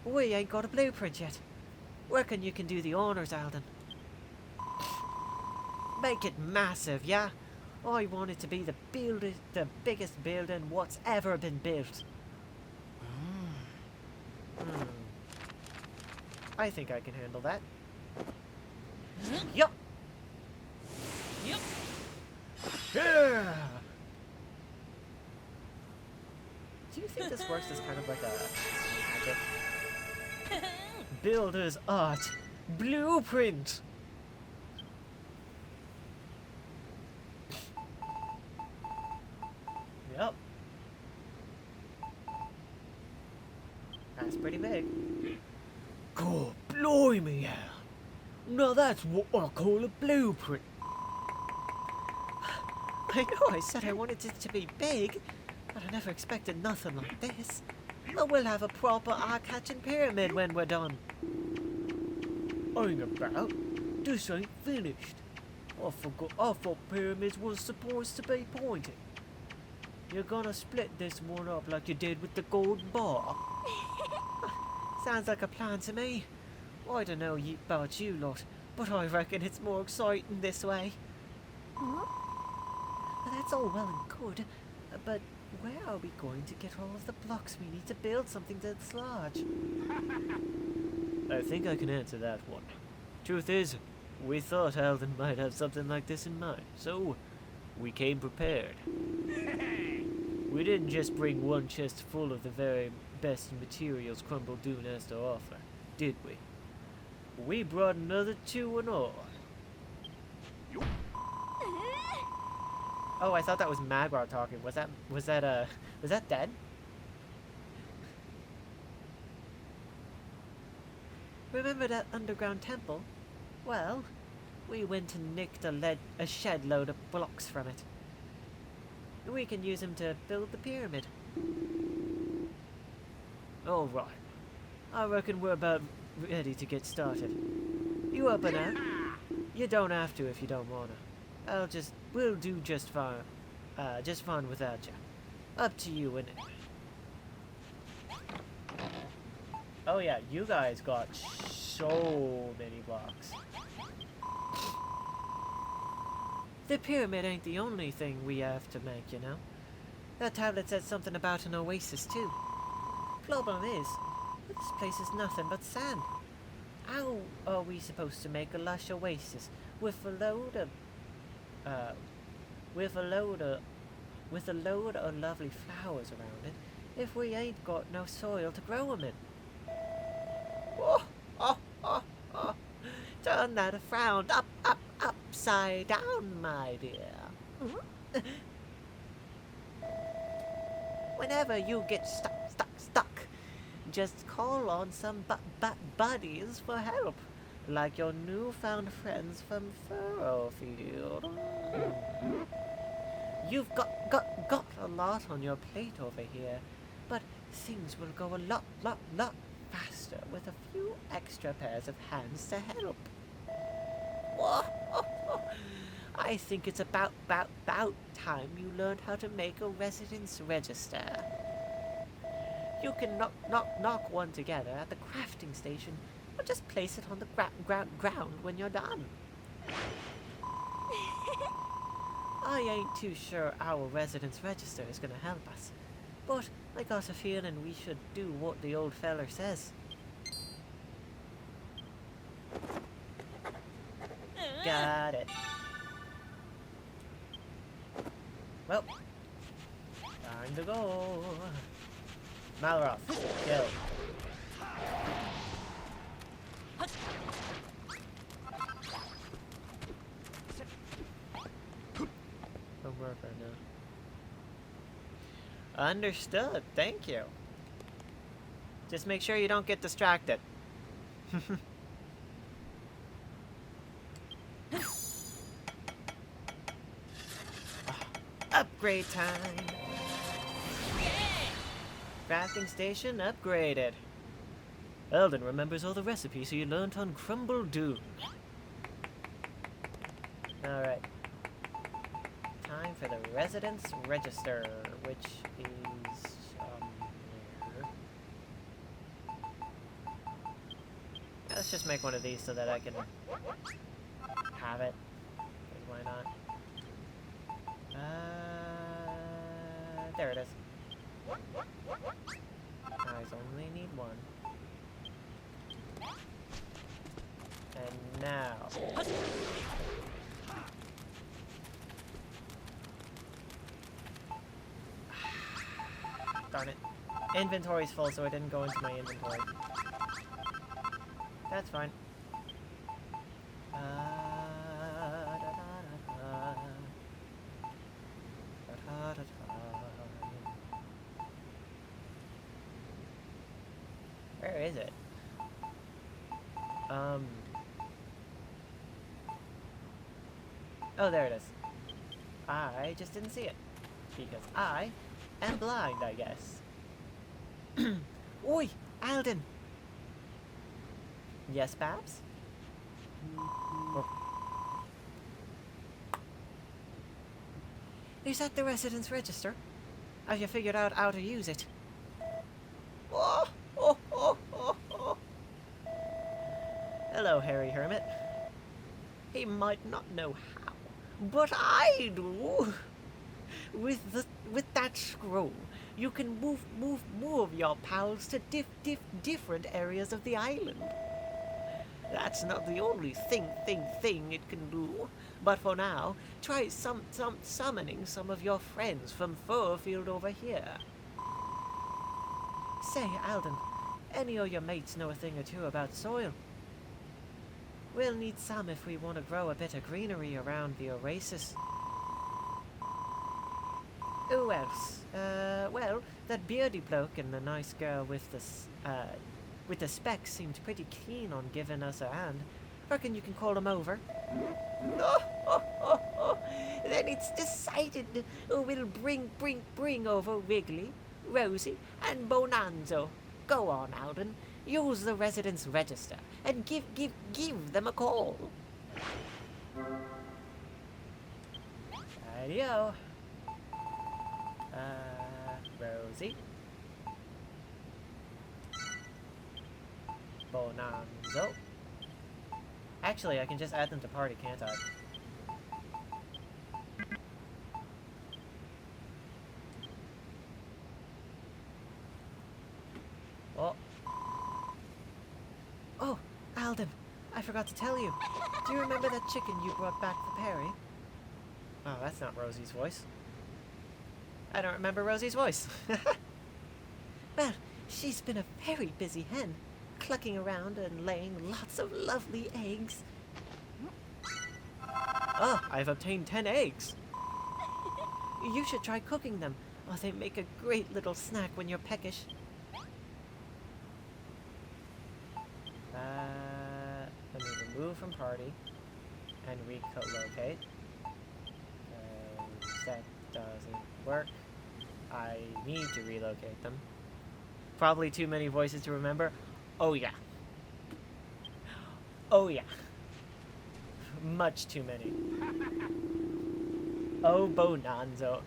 We ain't got a blueprint yet. Reckon you can do the honors, Alden. Make it massive, yeah? I want it to be the biggest building what's ever been built. I think I can handle that. Yup. Yeah. Do you think this works as kind of like a magic? Builder's art blueprint. Yep. That's pretty big. God, blimey, yeah. Now that's what I call a blueprint. I know I said I wanted it to be big, but I never expected nothing like this. But we'll have a proper eye-catching pyramid when we're done. Hang about. This ain't finished. I thought pyramids was supposed to be pointy. You're gonna split this one up like you did with the golden bar? Sounds like a plan to me. I don't know about you lot, but I reckon it's more exciting this way. That's all well and good, but where are we going to get all of the blocks we need to build something that's large? I think I can answer that one. Truth is, we thought Alden might have something like this in mind, so we came prepared. We didn't just bring one chest full of the very best materials Crumble Dune has to offer, did we? We brought another 2 and all. Oh, I thought that was Magrar talking. Was that dead? Remember that underground temple? Well, we went and nicked a shed load of blocks from it. We can use them to build the pyramid. All right. I reckon we're about ready to get started. You up and out? You don't have to if you don't wanna. We'll do just fine without you. Up to you, innit? Oh yeah, you guys got so many blocks. The pyramid ain't the only thing we have to make, you know. That tablet said something about an oasis too. Problem is, this place is nothing but sand. How are we supposed to make a lush oasis with a load of lovely flowers around it if we ain't got no soil to grow 'em in? Turn that a frown up, upside down, my dear. Whenever you get stuck, just call on some buddies for help, like your newfound friends from Furrowfield. You've got a lot on your plate over here, but things will go a lot faster with a few extra pairs of hands to help. Whoa, I think it's about time you learned how to make a residence register. You can knock one together at the crafting station, or just place it on the ground when you're done. I ain't too sure our residence register is gonna help us, but I got a feeling we should do what the old feller says. Got it. Well, time to go. Malroth, kill. Don't work right now. Understood. Thank you. Just make sure you don't get distracted. Upgrade time. Crafting station upgraded. Eldon remembers all the recipes he learned on Crumble Doom. Alright. Time for the residence register, which is here. Let's just make one of these so that I can have it. 'Cause why not? There it is. I only need one. And now. Darn it. Inventory's full, so it didn't go into my inventory. That's fine. Where is it? Oh, there it is. I just didn't see it. Because I am blind, I guess. Oi, Alden! Yes, Babs? Oh. Is that the residence register? Have you figured out how to use it? Oh. Hello, Harry Hermit. He might not know how, but I do. With that scroll, you can move your pals to different areas of the island. That's not the only thing it can do. But for now, try summoning some of your friends from Furfield over here. Say, Alden, any of your mates know a thing or two about soil? We'll need some if we want to grow a bit of greenery around the oasis. Who else? Well, that beardy bloke and the nice girl with the specs seemed pretty keen on giving us a hand. Reckon you can call them over? Then it's decided. We'll bring over Wrigley, Rosie, and Bonanzo. Go on, Alden. Use the residence register and give them a call. Rightio. Rosie. Bonanzo. Actually, I can just add them to party, can't I? Oh. Oh, Alden, I forgot to tell you. Do you remember that chicken you brought back for Perry? Oh, that's not Rosie's voice. I don't remember Rosie's voice. Well, she's been a very busy hen, clucking around and laying lots of lovely eggs. Ah, I've obtained 10 eggs. You should try cooking them. Oh, they make a great little snack when you're peckish. Let me remove from party and relocate. That doesn't work. I need to relocate them. Probably too many voices to remember. Oh yeah. Oh yeah. Much too many. Oh, Bonanzo.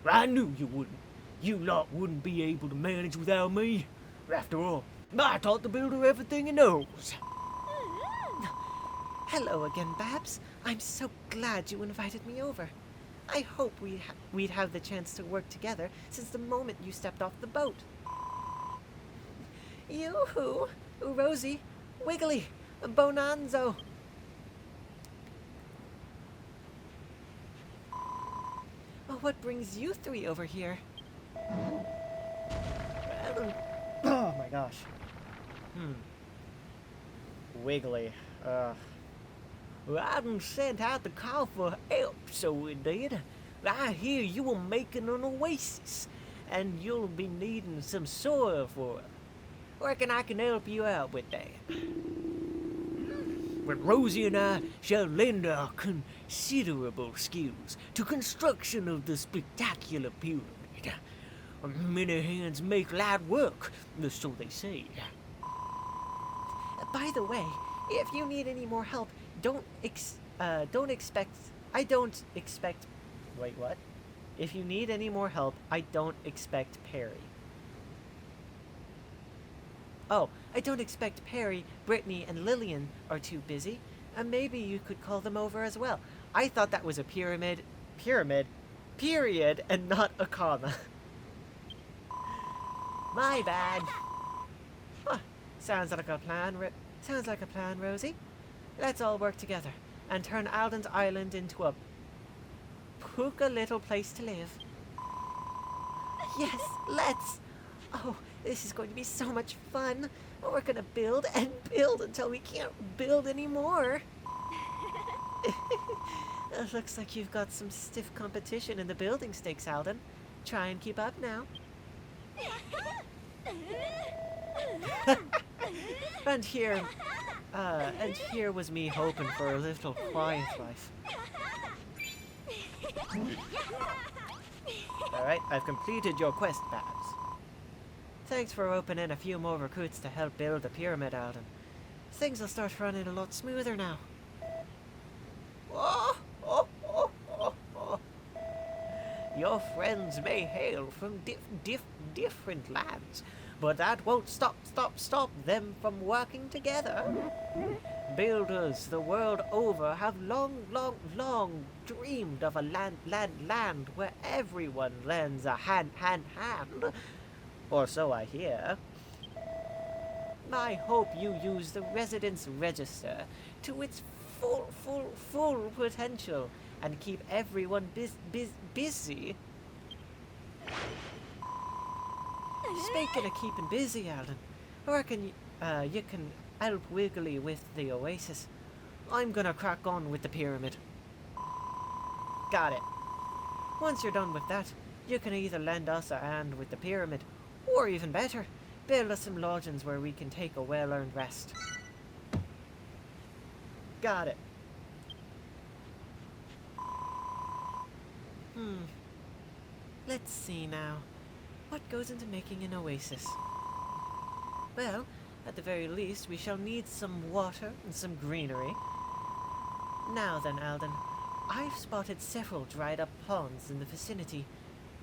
I knew you wouldn't. You lot wouldn't be able to manage without me. After all, I taught the builder everything he knows. Hello again, Babs. I'm so glad you invited me over. I hope we'd have the chance to work together since the moment you stepped off the boat. Yoo-hoo! Rosie, Wiggly, Bonanzo. Oh, what brings you three over here? Oh my gosh. Wiggly. Well, I done sent out the call for help, so it did. I hear you were making an oasis, and you'll be needing some soil for it. Reckon I can help you out with that. But Rosie and I shall lend our considerable skills to construction of the spectacular pyramid. Many hands make light work, so they say. By the way, if you need any more help, don't expect. Wait, what? If you need any more help, I don't expect Perry. Oh, I don't expect Perry, Brittany, and Lillian are too busy. Maybe you could call them over as well. I thought that was a pyramid, period, and not a comma. My bad. Huh. Sounds like a plan, Rosie. Let's all work together and turn Alden's Island into a puka little place to live. Yes, let's. Oh, this is going to be so much fun. We're gonna build and build until we can't build anymore. It looks like you've got some stiff competition in the building stakes, Alden. Try and keep up now. And here was me hoping for a little quiet life. Alright, I've completed your quest, Babs. Thanks for opening a few more recruits to help build the pyramid, Alden. Things will start running a lot smoother now. Your friends may hail from different lands, but that won't stop them from working together. Builders the world over have long dreamed of a land where everyone lends a hand. Or so I hear. I hope you use the residence register to its full potential and keep everyone busy. Speaking of keeping busy, Alden, I reckon you can help Wiggly with the oasis. I'm gonna crack on with the pyramid. Got it. Once you're done with that, you can either lend us a hand with the pyramid, or even better, build us some lodgings where we can take a well-earned rest. Got it. Let's see now. What goes into making an oasis? Well, at the very least, we shall need some water and some greenery. Now then, Alden, I've spotted several dried-up ponds in the vicinity.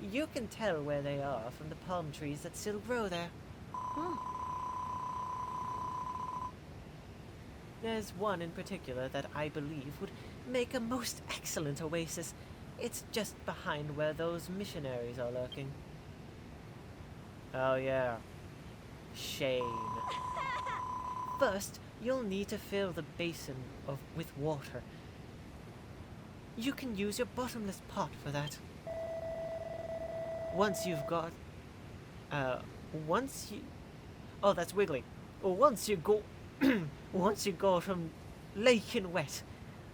You can tell where they are from the palm trees that still grow there. There's one in particular that I believe would make a most excellent oasis. It's just behind where those missionaries are lurking. Oh yeah, Shane. First, you'll need to fill the basin with water. You can use your bottomless pot for that. Once you've got... Oh, that's Wiggly. Once Once you go from lake and wet,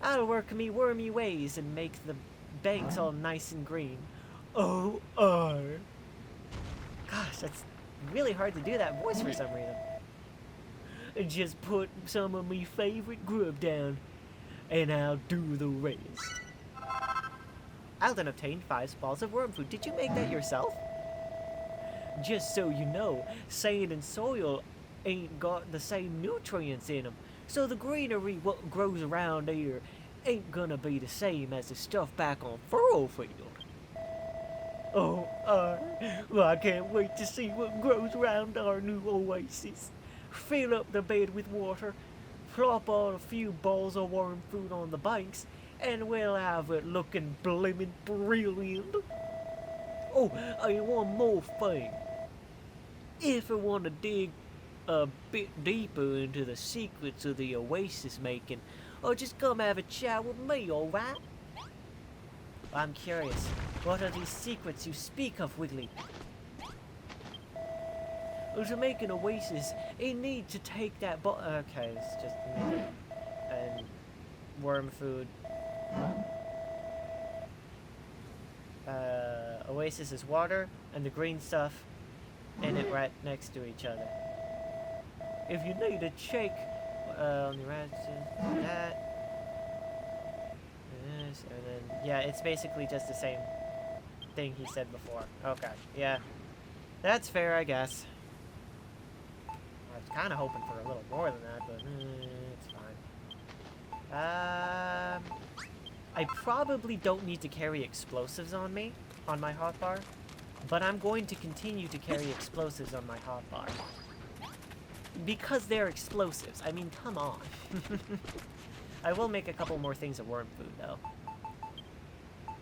I'll work me wormy ways and make the banks all nice and green. Oh. Gosh, that's really hard to do that voice for some reason. Just put some of me favorite grub down, and I'll do the rest. Alden obtained 5 balls of worm food. Did you make that yourself? Just so you know, sand and soil ain't got the same nutrients in them, so the greenery what grows around here ain't gonna be the same as the stuff back on furrow field. Oh, well, I can't wait to see what grows around our new oasis. Fill up the bed with water, plop on a few balls of worm food on the banks, and we'll have it looking blimmin' brilliant. Oh, and one more thing. If you want to dig a bit deeper into the secrets of the oasis making, or just come have a chat with me, alright? I'm curious, what are these secrets you speak of, Wiggly? Well, to make an oasis, you need to take that okay, it's just and worm food. Oasis is water, and the green stuff in it right next to each other. If you need a check on the right, that. This, and then, yeah, it's basically just the same thing he said before. Okay, yeah. That's fair, I guess. I was kind of hoping for a little more than that, but it's fine. I probably don't need to carry explosives on me, on my hotbar, but I'm going to continue to carry explosives on my hotbar. Because they're explosives. I mean, come on. I will make a couple more things of worm food, though.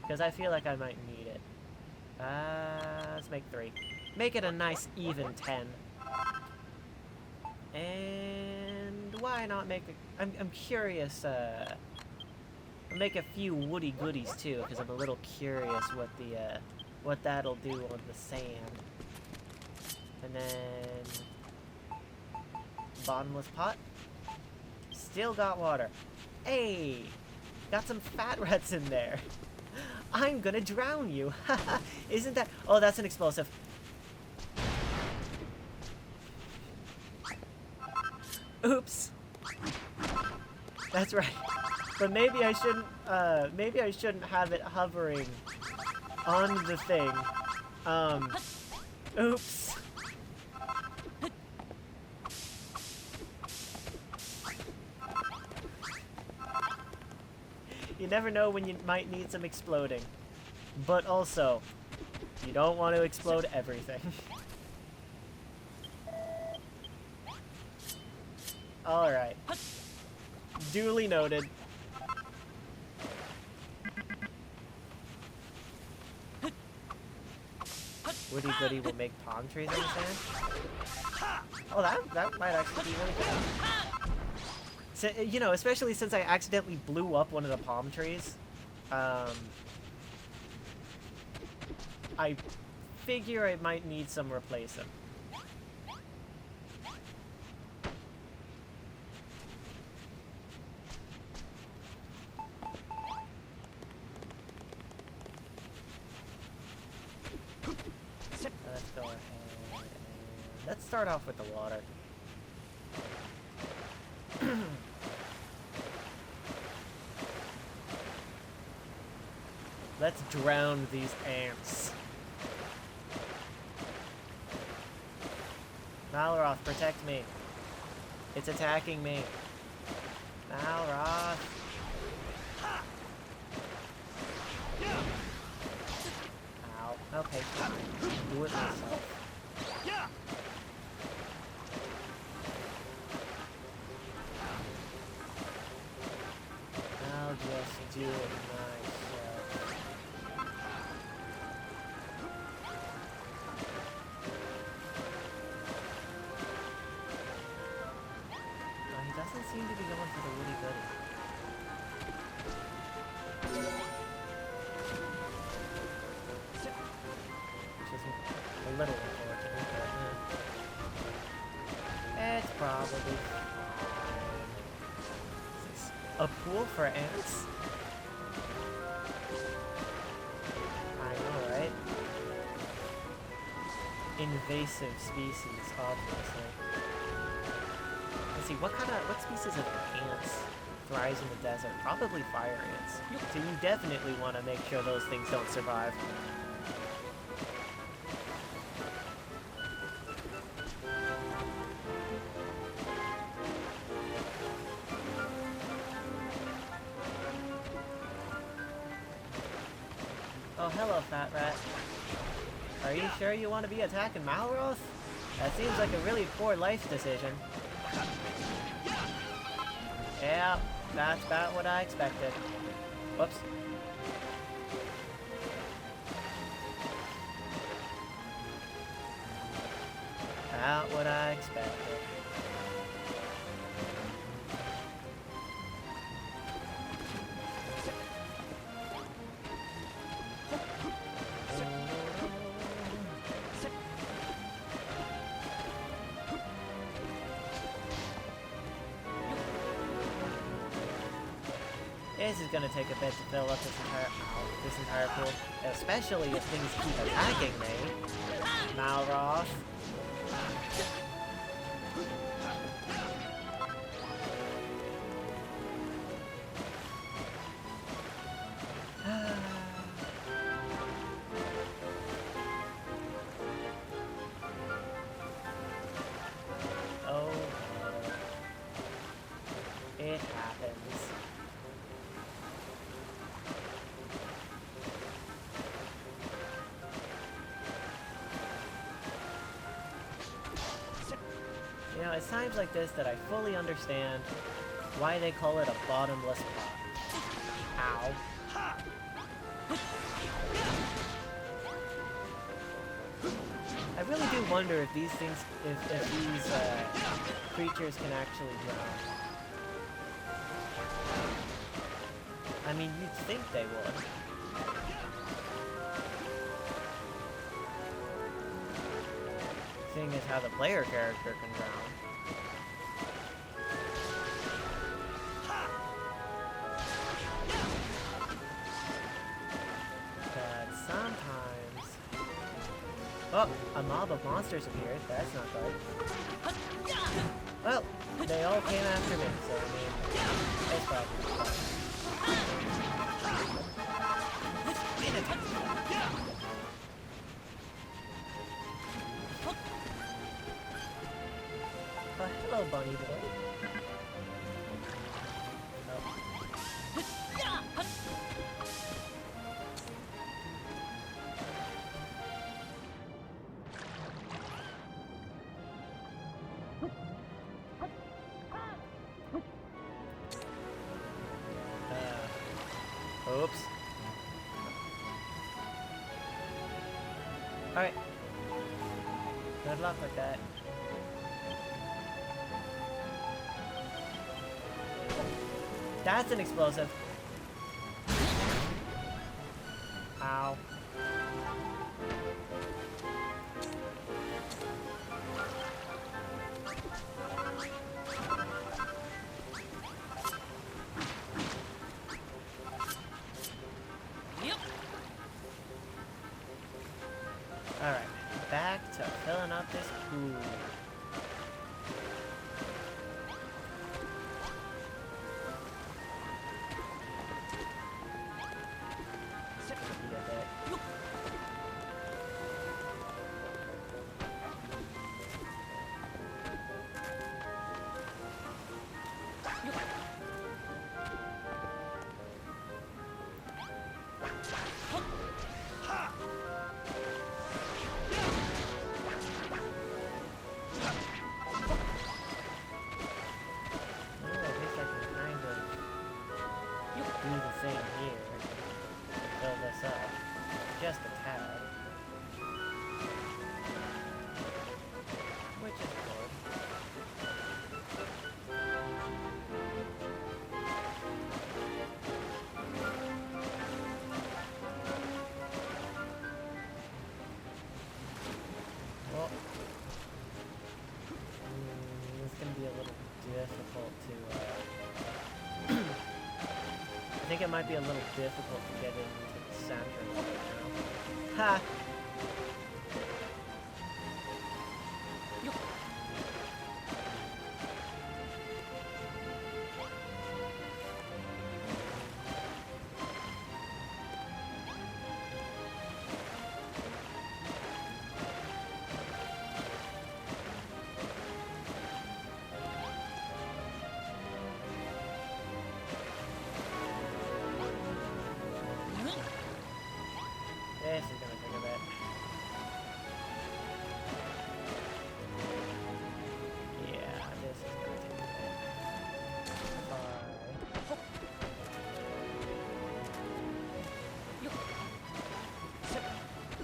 Because I feel like I might need it. Let's make 3. Make it a nice even 10. And why not make a... I'm curious, I'll make a few woody goodies, too, because I'm a little curious what that'll do on the sand. And then... bottomless pot. Still got water. Hey! Got some fat rats in there. I'm gonna drown you. Isn't that... oh, that's an explosive. Oops. That's right. But maybe I shouldn't have it hovering on the thing. Oops. You never know when you might need some exploding. But also, you don't want to explode everything. Alright. Duly noted. Woody Goody will make palm trees in the sand? Oh, that might actually be really good. So, you know, especially since I accidentally blew up one of the palm trees. I figure I might need some replacing. Let's go ahead and let's start off with the water. Let's drown these ants. Malroth, protect me. It's attacking me. Malroth. Ow. Okay, fine. Do it myself. I'll just do it myself. Oh, he doesn't seem to be going for the woody goody. Which is a little unfortunate, but it's probably fine. A pool for ants? I know, right? Invasive species, obviously. Let's see, what species of ants thrives in the desert? Probably fire ants. So you definitely want to make sure those things don't survive. Oh, hello, Fat Rat. Are you sure you want to be attacking Malroth? That seems like a really poor life decision. Yeah, that's about what I expected. Whoops. About what I expected. This is gonna take a bit to fill up this entire pool, especially if things keep attacking me. Malroth. Oh, it happens. You know, it's times like this that I fully understand why they call it a bottomless pot. Ow. I really do wonder if these things, if these creatures can actually drown. I mean, you'd think they would. Seeing as how the player character can drown. But sometimes... Oh, a mob of monsters appeared. That's not good. Well, they all came after me, so I mean, it's probably fine. Hello, bunny boy. Oops. Alright. Good luck with that. That's an explosive. Ow. Alright, back to filling up this pool. Just a tad. Which is good. Well, it's gonna be a little difficult to think it might be a little difficult to get into the center right now. Ha! This is gonna take a bit. Yeah, this is gonna take a bit.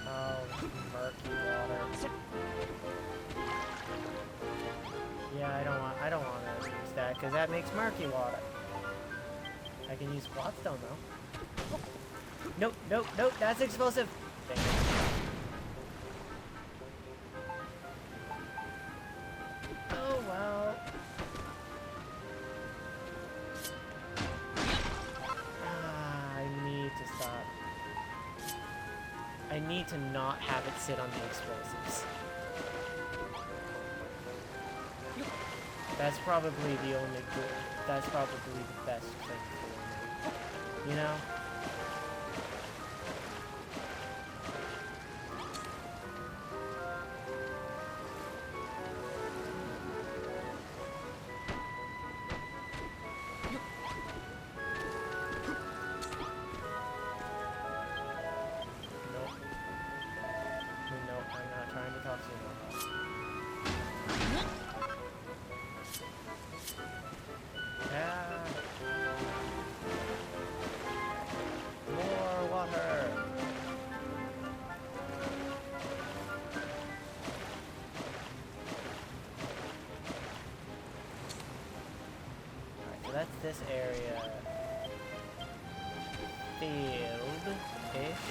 Oh, murky water. Yeah, I don't want to use that because that makes murky water. I can use Bloodstone though. Nope, nope, nope, that's explosive. Dang it. Oh, well. I need to stop. I need to not have it sit on the explosives. That's probably the only good, that's probably the best thing for me. You know? That's this area. Field-ish.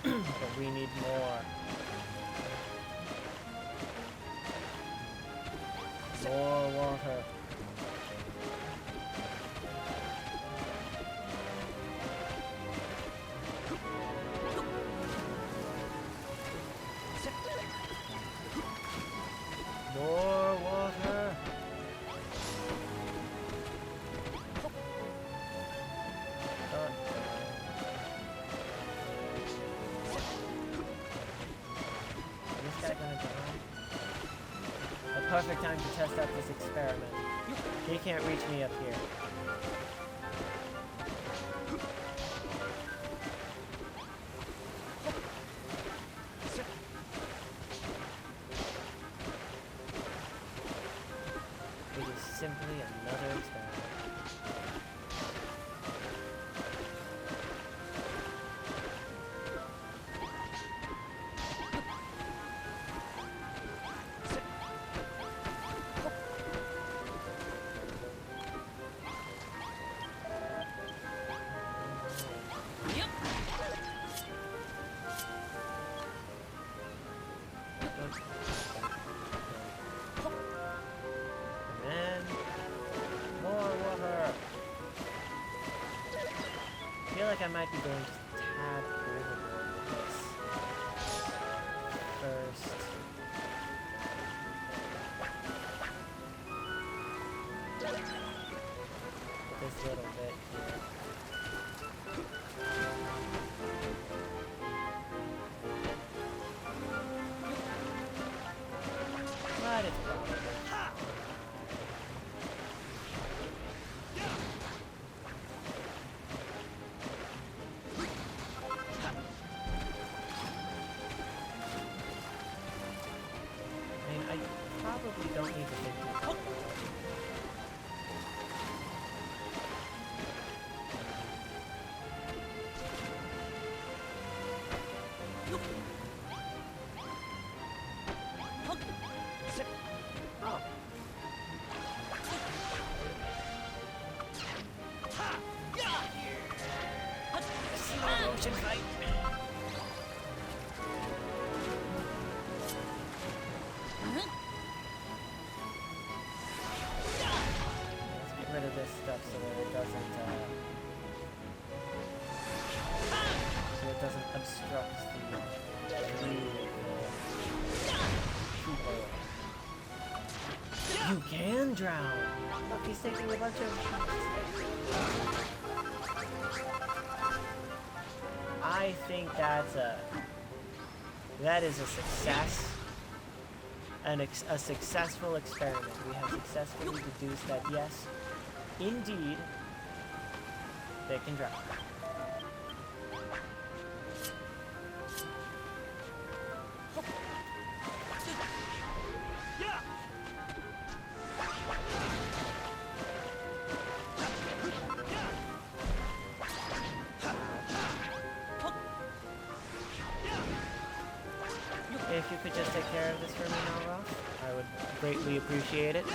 But we need more. More water. More water. Is this guy gonna drown? The perfect time to test out this experiment. He can't reach me up here. It is simply another experiment. And then more water. I feel like I might be going just a tad overboard with this. First. This little bit here. But it's probably. I mean, I probably don't need to think too much. kitchen fight. Let's get rid of this stuff so that it doesn't, obstruct the view of people. You can drown! Look, he's taking a bunch of... I think that is a success. A successful experiment. We have successfully deduced that yes, indeed, they can drown. If you could just take care of this for me now, Ross, I would greatly appreciate it. I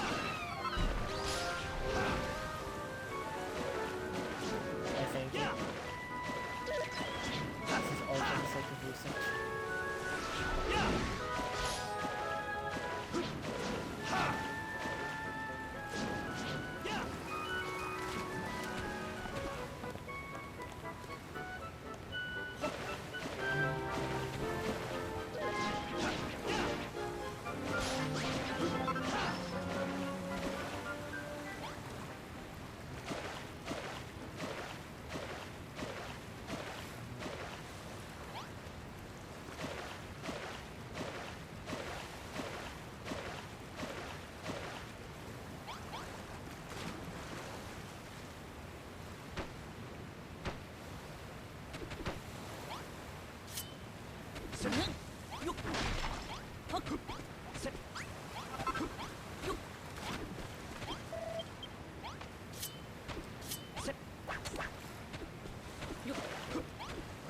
thank you. This is all for the sake of research.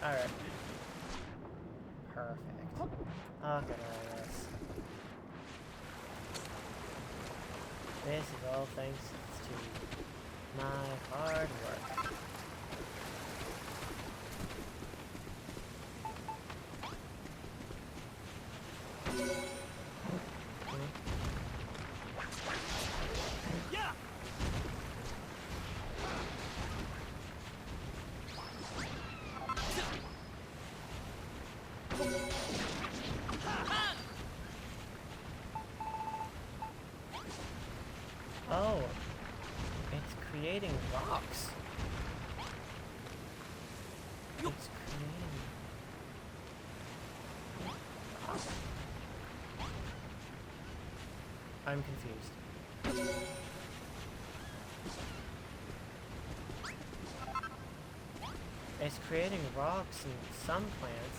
Alright. Perfect. I'll get all this. This is all thanks to my hard work. Oh, it's creating rocks. It's creating rocks. I'm confused. It's creating rocks in some plants.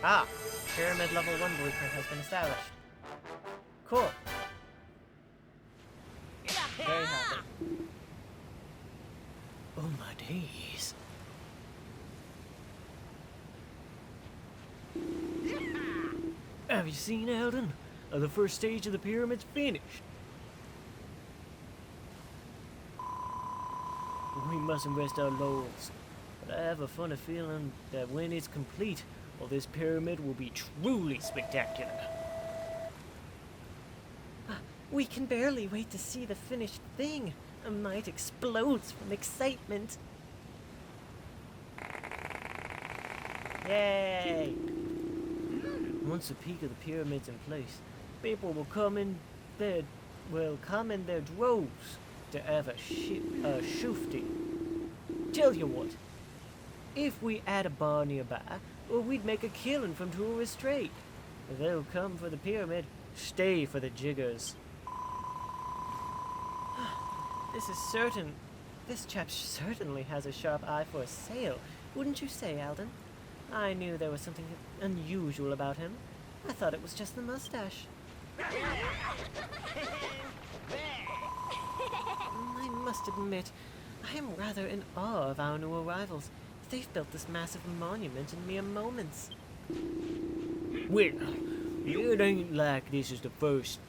Ah! Pyramid level 1 blueprint has been established. Cool. Very happy. Oh my days. Have you seen, Eldon? The first stage of the pyramid's finished. We mustn't rest our laurels, but I have a funny feeling that when it's complete, well, this pyramid will be truly spectacular. We can barely wait to see the finished thing. A might explodes from excitement. Yay! Once the peak of the pyramid's in place, people will come in their droves to have a shufti. Tell you what, if we had a bar nearby, well, we'd make a killing from tourist trade. If they'll come for the pyramid, stay for the jiggers. This chap certainly has a sharp eye for a sale, wouldn't you say, Alden? I knew there was something unusual about him. I thought it was just the mustache. I must admit, I am rather in awe of our new arrivals. They've built this massive monument in mere moments. Well, It ain't like this is the first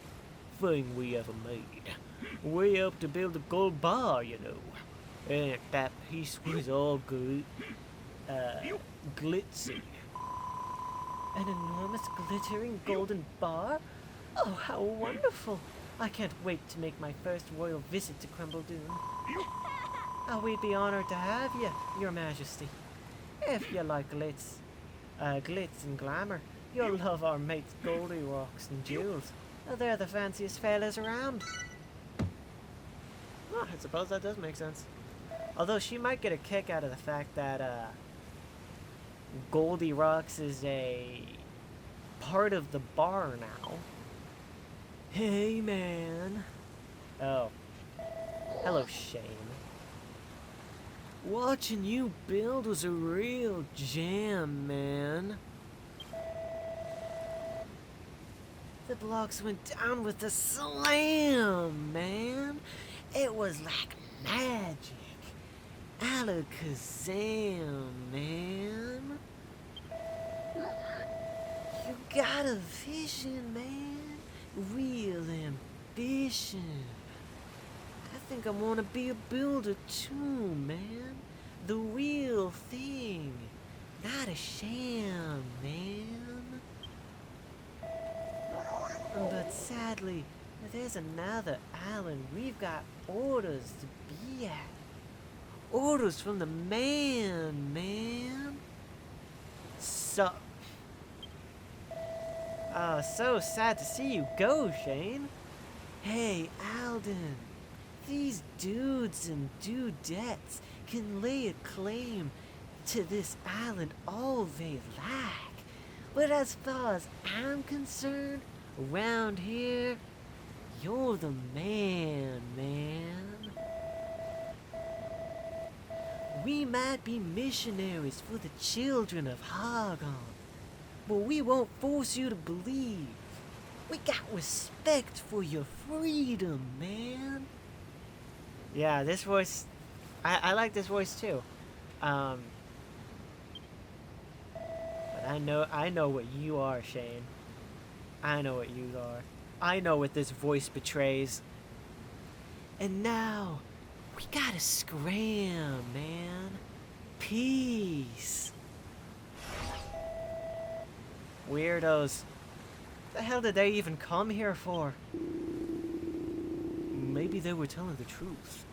thing we ever made. We helped to build a gold bar, you know. And that piece was all glitzy. An enormous glittering golden bar? Oh, how wonderful! I can't wait to make my first royal visit to Crumble Dune. Oh, we'd be honored to have you, Your Majesty. If you like glitz and glamour, you'll love our mates Goldilocks and Jules. Oh, they're the fanciest fellas around. Oh, I suppose that does make sense. Although she might get a kick out of the fact that Goldie Rocks is a part of the bar now. Hey, man. Oh. Hello, Shane. Watching you build was a real jam, man. The blocks went down with a slam, man. It was like magic. Alakazam, man. You got a vision, man. Real ambition. I think I want to be a builder too, man. The real thing. Not a sham, man. But sadly, there's another island we've got orders to be at. Orders from the man. So sad to see you go, Shane. Hey, Alden. These dudes and dudettes can lay a claim to this island all they like. But as far as I'm concerned, around here, you're the man. We might be missionaries for the children of Hargon, but we won't force you to believe. We got respect for your freedom, man. Yeah, this voice, I like this voice too. But I know what you are, Shane. I know what you are. I know what this voice betrays. And now, we gotta scram, man. Peace. Weirdos. What the hell did they even come here for? Maybe they were telling the truth.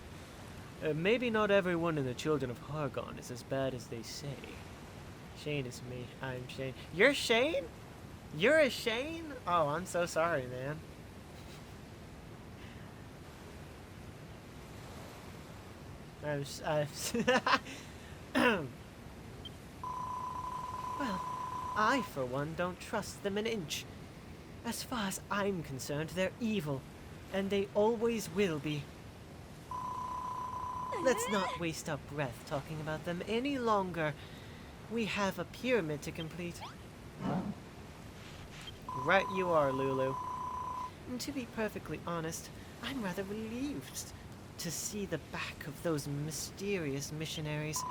Maybe not everyone in the Children of Hargon is as bad as they say. Shane is me. I'm Shane. You're Shane? You're a Shane? Oh, I'm so sorry, man. Well, I, for one, don't trust them an inch. As far as I'm concerned, they're evil, and they always will be. Let's not waste our breath talking about them any longer. We have a pyramid to complete. Right you are, Lulu. And to be perfectly honest, I'm rather relieved to see the back of those mysterious missionaries.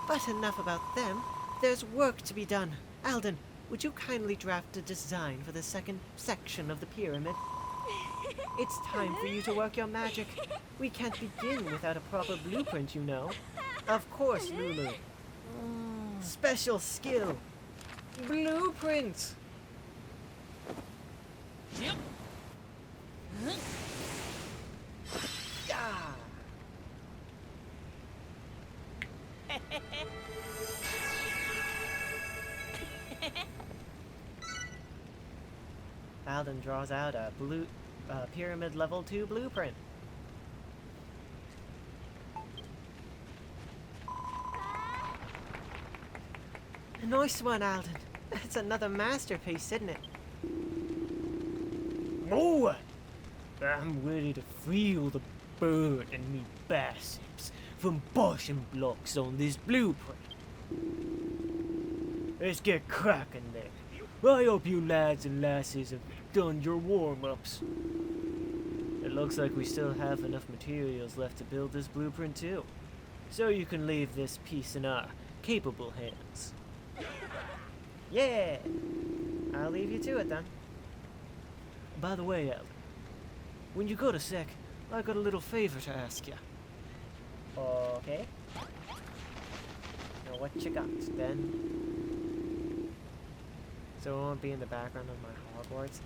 But enough about them. There's work to be done. Alden, would you kindly draft a design for the second section of the pyramid? It's time for you to work your magic. We can't begin without a proper blueprint, you know. Of course, Lulu. Special skill. Blueprint. Yep. Yeah. Alden draws out a pyramid level 2 blueprint. Nice one, Alden. That's another masterpiece, isn't it? Oh! I'm ready to feel the burn in me biceps from pushing blocks on this blueprint. Let's get cracking then. I hope you lads and lasses have done your warm-ups. It looks like we still have enough materials left to build this blueprint too. So you can leave this piece in our capable hands. Yeah. I'll leave you to it then. By the way, Elden, when you go to sec, I got a little favor to ask you. Okay. Now what you got then? So it won't be in the background of my Hogwarts.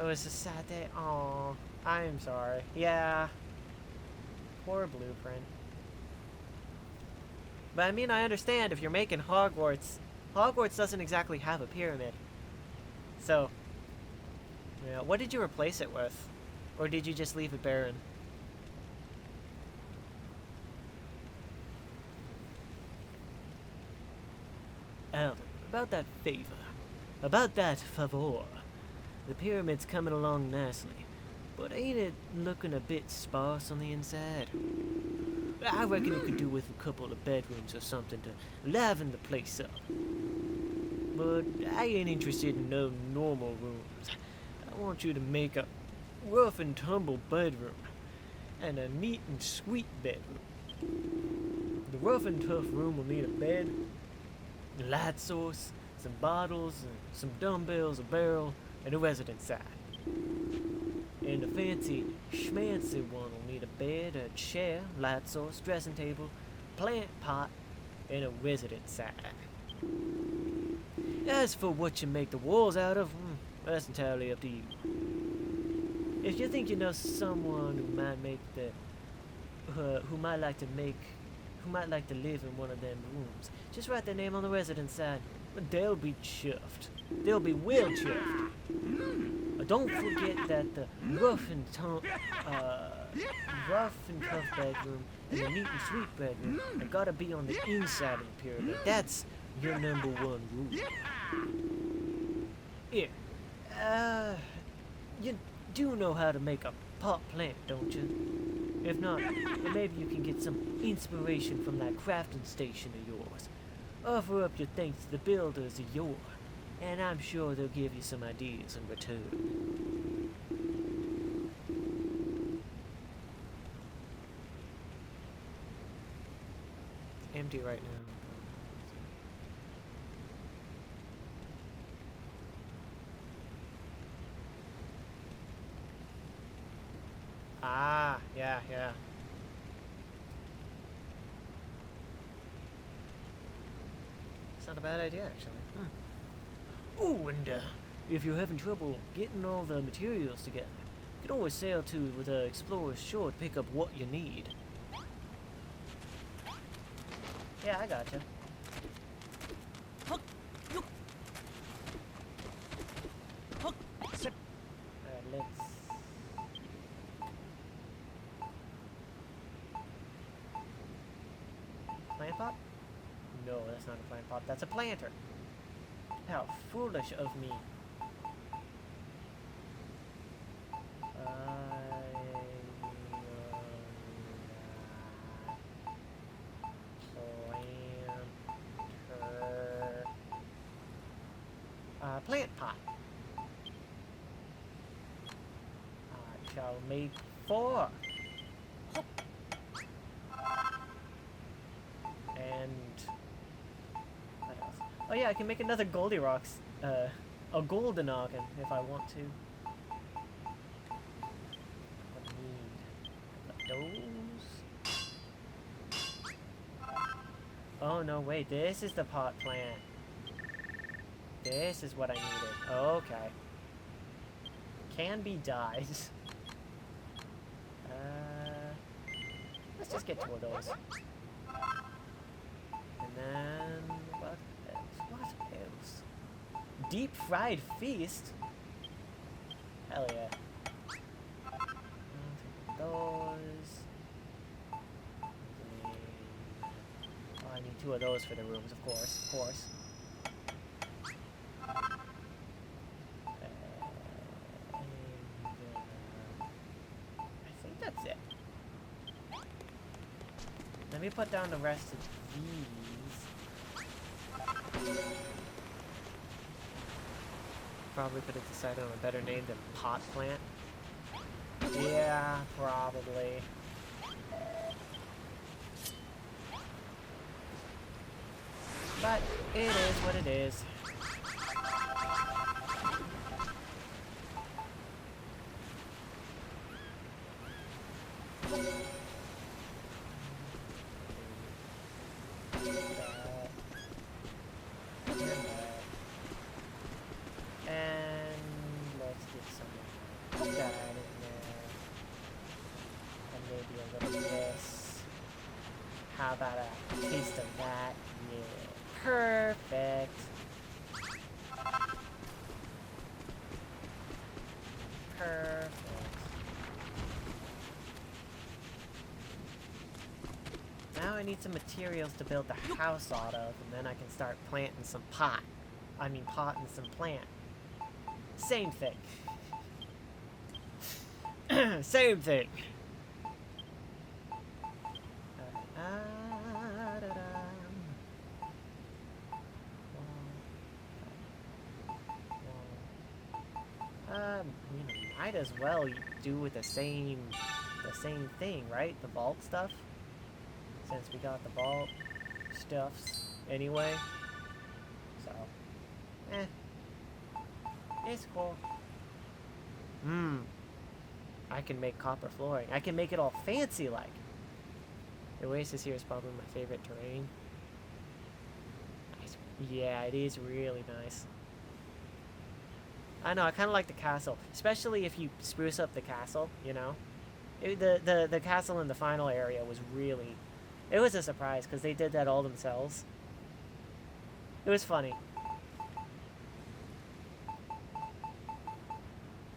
Oh, it's a sad day. Oh, I'm sorry. Yeah. Poor Blueprint. But I mean, I understand if you're making Hogwarts. Hogwarts doesn't exactly have a pyramid. So, yeah, what did you replace it with? Or did you just leave it barren? Elden, about that favor. About that favor. The pyramid's coming along nicely, but ain't it looking a bit sparse on the inside? I reckon it could do with a couple of bedrooms or something to liven the place up. But I ain't interested in no normal rooms. I want you to make a rough and tumble bedroom and a neat and sweet bedroom. The rough and tough room will need a bed, a light source, some bottles, some dumbbells, a barrel, and a resident side. And the fancy, schmancy one will need a bed, a chair, light source, dressing table, plant pot, and a resident side. As for what you make the walls out of, that's entirely up to you. If you think you know someone who might make who might like to live in one of them rooms, just write their name on the resident side. They'll be chuffed. They'll be well chuffed. Don't forget that the rough and tough bedroom and the neat and sweet bedroom have got to be on the inside of the pyramid. That's your number one rule. Here, you do know how to make a pot plant, don't you? If not, then maybe you can get some inspiration from that crafting station of yours. Offer up your thanks to the builders of yore, and I'm sure they'll give you some ideas in return. Empty right now. Ah, yeah. It's not a bad idea, actually. Oh, and if you're having trouble getting all the materials together, you can always sail to the Explorer's Shore to pick up what you need. Yeah, I gotcha. Alright, let's... Plant pot? No, that's not a plant pot. That's a planter. How foolish of me. Plant pot. I shall make 4. And what else? Oh yeah, I can make another Goldilocks, a golden noggin if I want to. I need those. Oh no, wait, this is the pot plant. This is what I needed. Okay. Can be dyed. Let's just get 2 of those. And then what else? What else? Deep fried feast? Hell yeah. I'll take those. Oh, I need 2 of those for the rooms, of course. I think that's it. Let me put down the rest of these. Probably could have decided on a better name than pot plant. Yeah, probably. But it is what it is. need some materials to build the house out of, and then I can start planting some pot. I mean, potting some plant. Same thing. Same thing. Might as well do with the same thing, right? The vault stuff. Since we got the vault stuffs anyway. So, it's cool. I can make copper flooring. I can make it all fancy like. The oasis here is probably my favorite terrain. Nice. Yeah, it is really nice. I know, I kind of like the castle, especially if you spruce up the castle, you know? The castle in the final area was really... It was a surprise, because they did that all themselves. It was funny.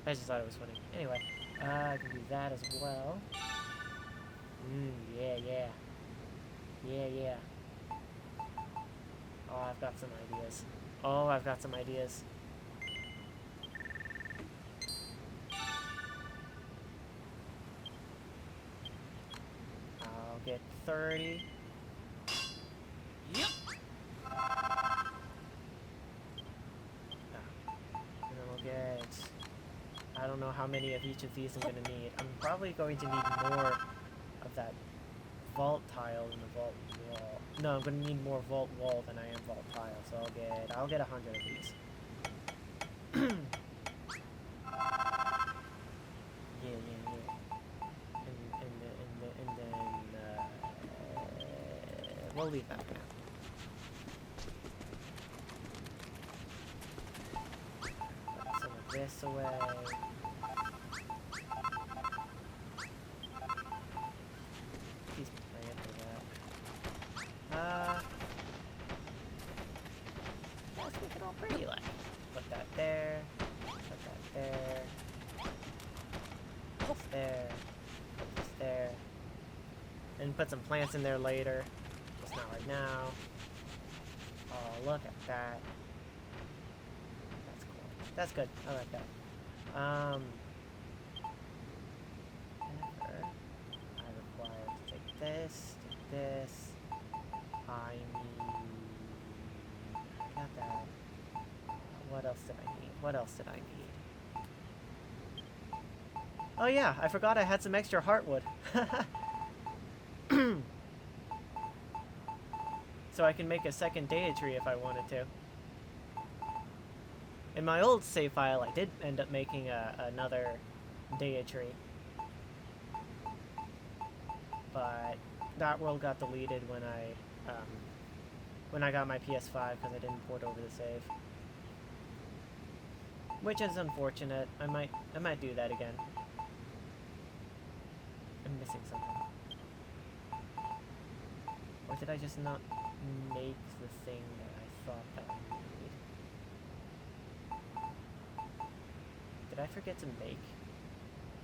I just thought it was funny. Anyway, I can do that as well. Yeah. Oh, I've got some ideas. I'll get 30. Yep. And then we'll get... I don't know how many of each of these I'm going to need. I'm probably going to need more of that vault tile in the vault wall. No, I'm going to need more vault wall than I am vault tile. So I'll get 100 of these. Yeah. And then we'll leave that for now. Put some of this away. He's playing for that. Let's make it all pretty like. Put that there. Put that there. Put this there. Put this there. And put some plants in there later. Just not right now. Oh, look at that. That's cool. That's good. I like that. Whenever I require to take this, take this. I got that. What else did I need? Oh yeah, I forgot I had some extra heartwood. So I can make a second data tree if I wanted to. In my old save file, I did end up making another data tree. But that world got deleted when I got my PS5 because I didn't port over the save. Which is unfortunate. I might do that again. I'm missing something. Or did I just not make the thing that I thought that I needed? Did I forget to make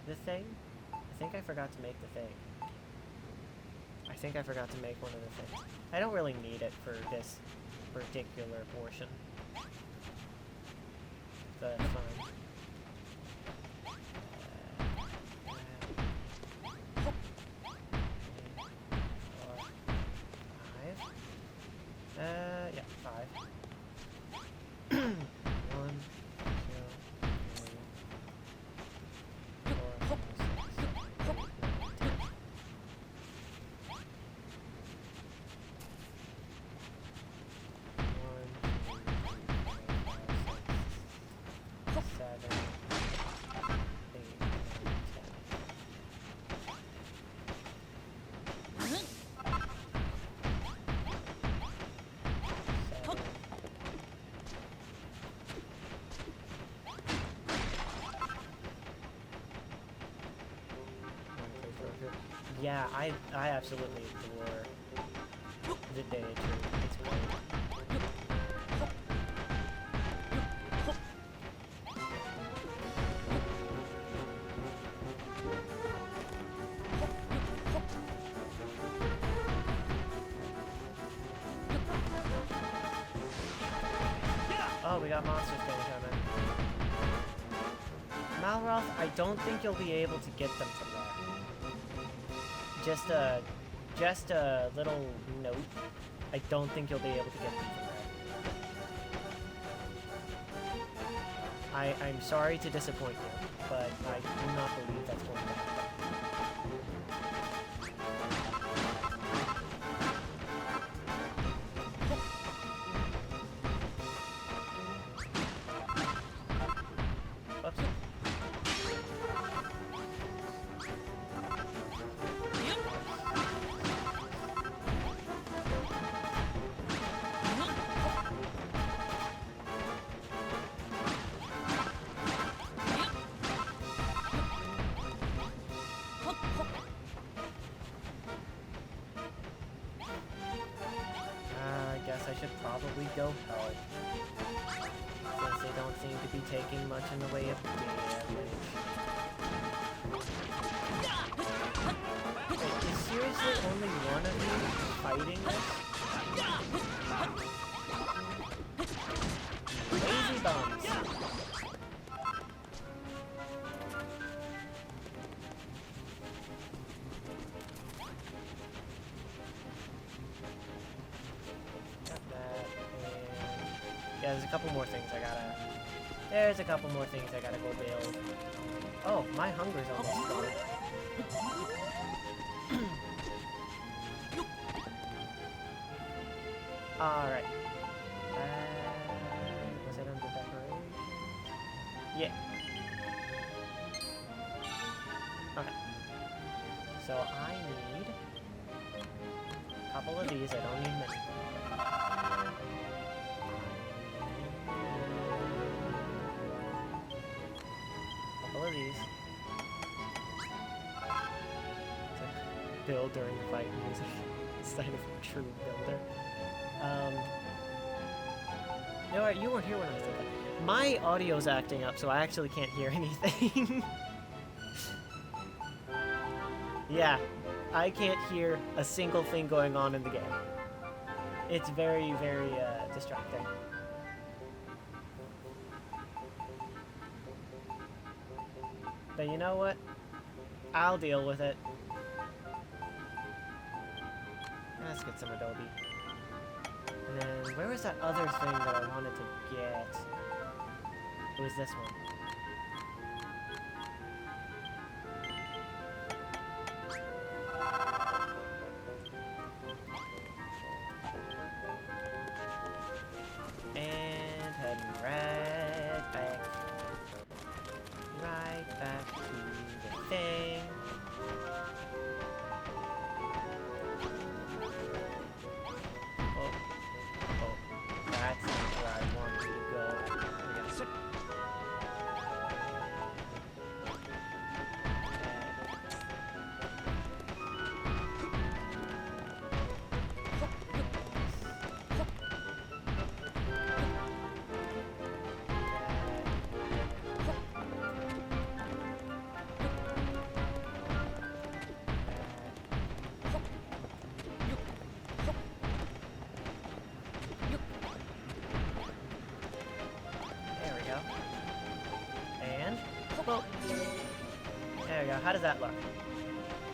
the thing? I think I forgot to make the thing. I think I forgot to make one of the things. I don't really need it for this particular portion. But that's fine. Yeah, 5. 1, 2, 3, 4, 5, 6, 7, 8, 9, 10. 1, 2, 3, 4, 5, 6, 7, 8, 9, 10. Yeah, I absolutely adore the day tree. It's great. got monster spin coming. Malroth, I don't think you'll be able to get them from there. Just a little note. I don't think you'll be able to get them from there. I'm sorry to disappoint you, but I do not believe that's going to happen. I should probably go help, since they don't seem to be taking much in the way of damage. Wait, is seriously only one of you fighting this? Lazy bums. Yeah, there's a couple more things I gotta... There's a couple more things I gotta go build. Oh, my hunger's almost gone. Alright. Was it under decorations? Yeah. Okay. So I need a couple of these. I don't need many. Of these to build during the fight music instead of a true builder. No, you weren't here when I said that. My audio's acting up, so I actually can't hear anything. Yeah, I can't hear a single thing going on in the game. It's very, very distracting. But you know what? I'll deal with it. Let's get some adobe. And then, where was that other thing that I wanted to get? It was this one. And heading right back. Right back to the thing. Oh, that's not where I want you to go. We gotta sit. Well, there we go. How does that look?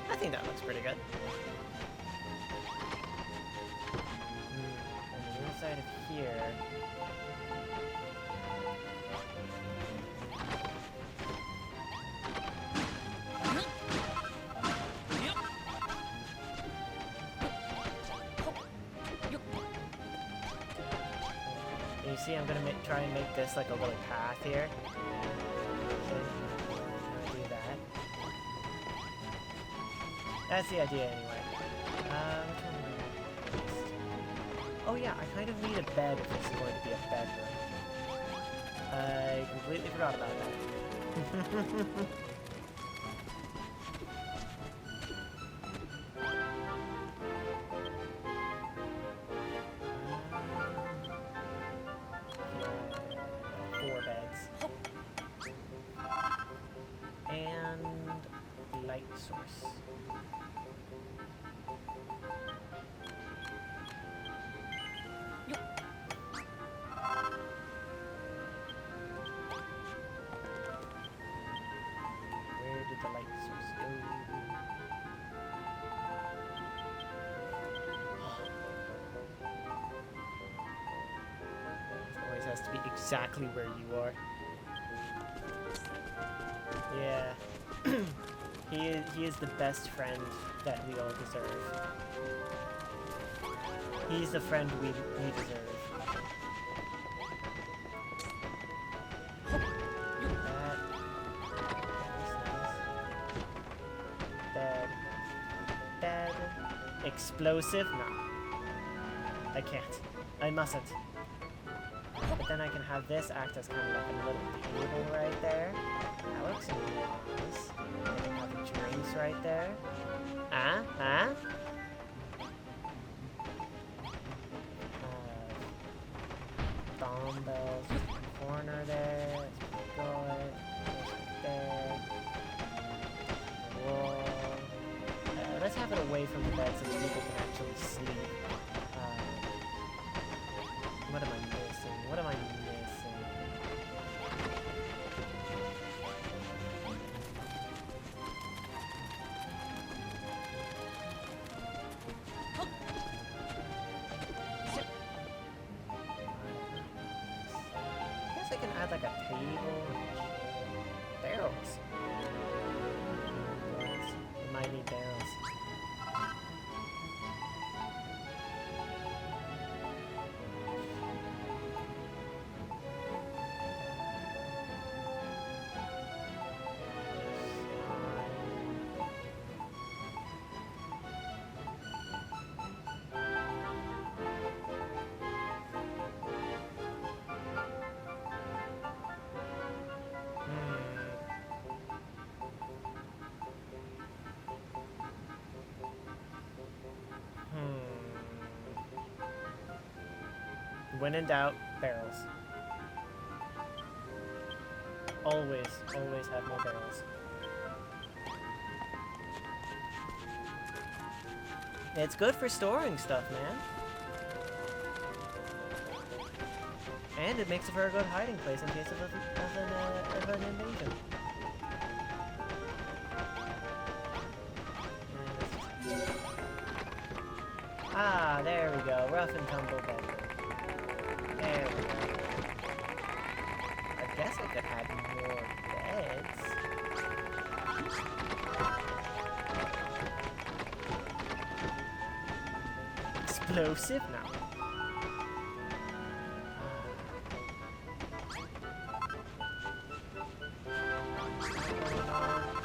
I think that looks pretty good. On the inside of here... And you see I'm gonna try and make this like a little path here. That's the idea, anyway. Which one am I gonna use? Oh yeah, I kind of need a bed if this is going to be a bedroom. I completely forgot about that. Four beds. And light source. has to be exactly where you are. Yeah. He is the best friend that we all deserve. He's the friend we deserve. That was nice. Dead. Explosive? No. I can't. I mustn't. But then I can have this act as kind of like a little table right there. That looks nice. I can have drinks right there. Dumbbells in the corner there. That's good. There. Whoa. Let's have it away from the bed so that people can actually sleep. What am I missing? What am I missing? I guess I can add like a table. Barrels. Barrels. We might need barrels. When in doubt, barrels. Always have more barrels. It's good for storing stuff, man. And it makes it for a good hiding place in case of an invasion. Ah, there we go. Rough and tumble bedroom. There we go. I guess I could add more beds. Explosive now.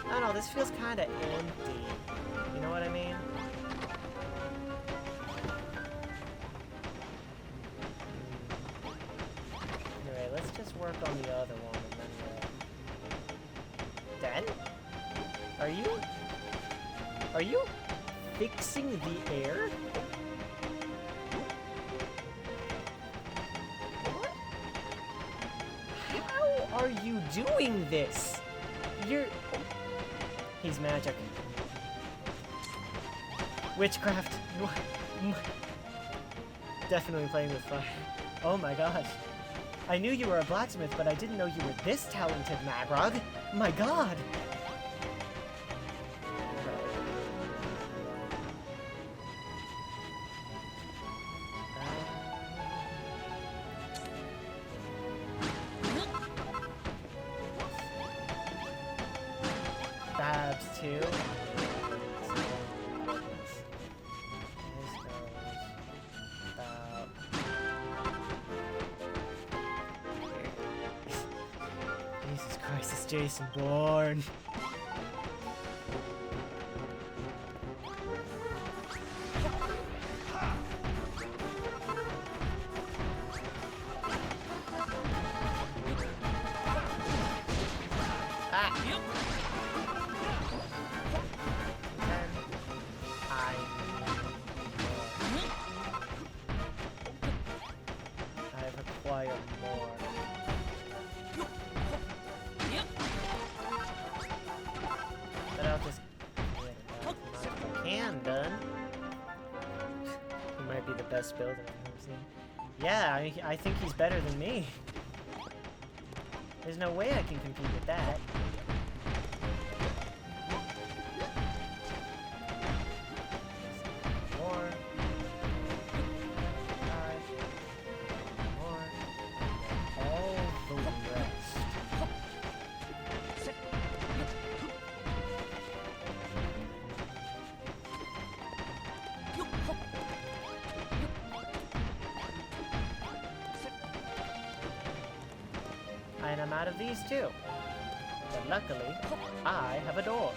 I don't know, this feels kind of empty. You know what I mean? Work on the other one and then Dan? Are you fixing the air? What? How are you doing this? He's magic. Witchcraft. Definitely playing with fire. Oh my gosh. I knew you were a blacksmith, but I didn't know you were this talented, Magrog. My god! Babs, too. Jason Bourne. I've acquired more. Done. He might be the best builder I've ever seen. Yeah, I think he's better than me. There's no way I can compete with that. More. 5. More. And I'm out of these too. But luckily, I have a door.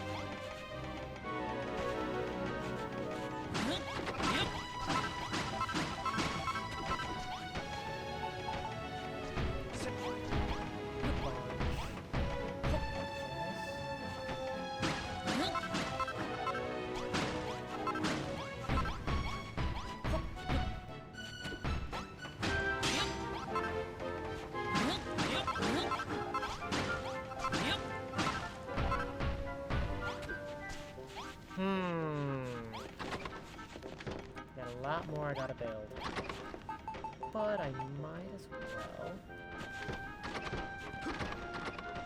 Got a lot more I gotta build. But I might as well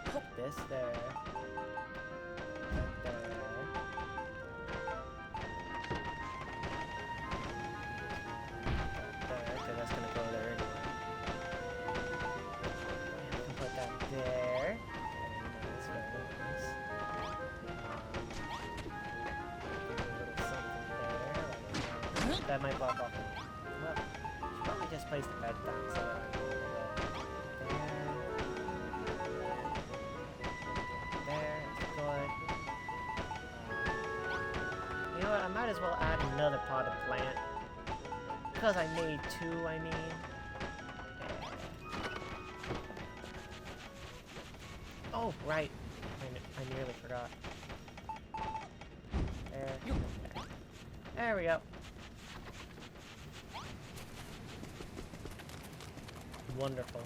put this there. That there. That there, because that's gonna go there anyway. I can put that there. That's very nice. That might block off. Well, should probably just place the bed down so that there, that's good. You know what? I might as well add another potted plant because I made two. I mean, oh right, I nearly forgot. There we go. Wonderful.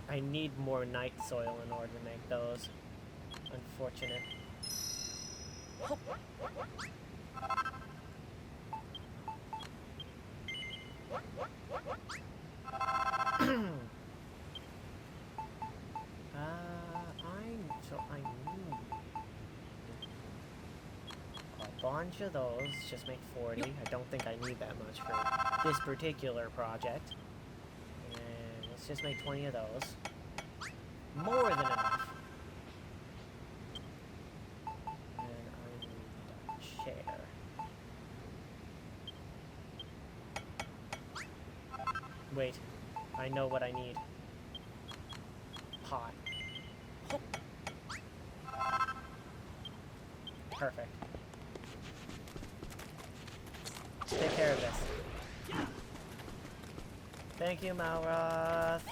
I need more night soil in order to make those. Unfortunate. I need a bunch of those. Just make 40. I don't think I need that much for this particular project. And let's just make 20 of those. More than enough. And I need a chair. Wait, I know what I need. Pot. Perfect. Take care of this. Thank you, Malroth.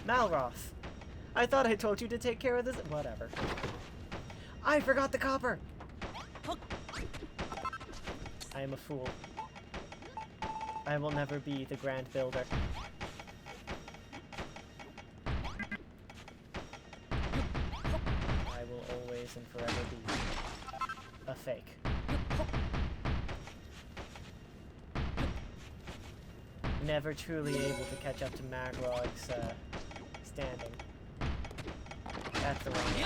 Malroth! I thought I told you to take care of this. Whatever. I forgot the copper! I am a fool. I will never be the grand builder. I will always and forever be a fake. Never truly able to catch up to Magrog's standing. That's the one.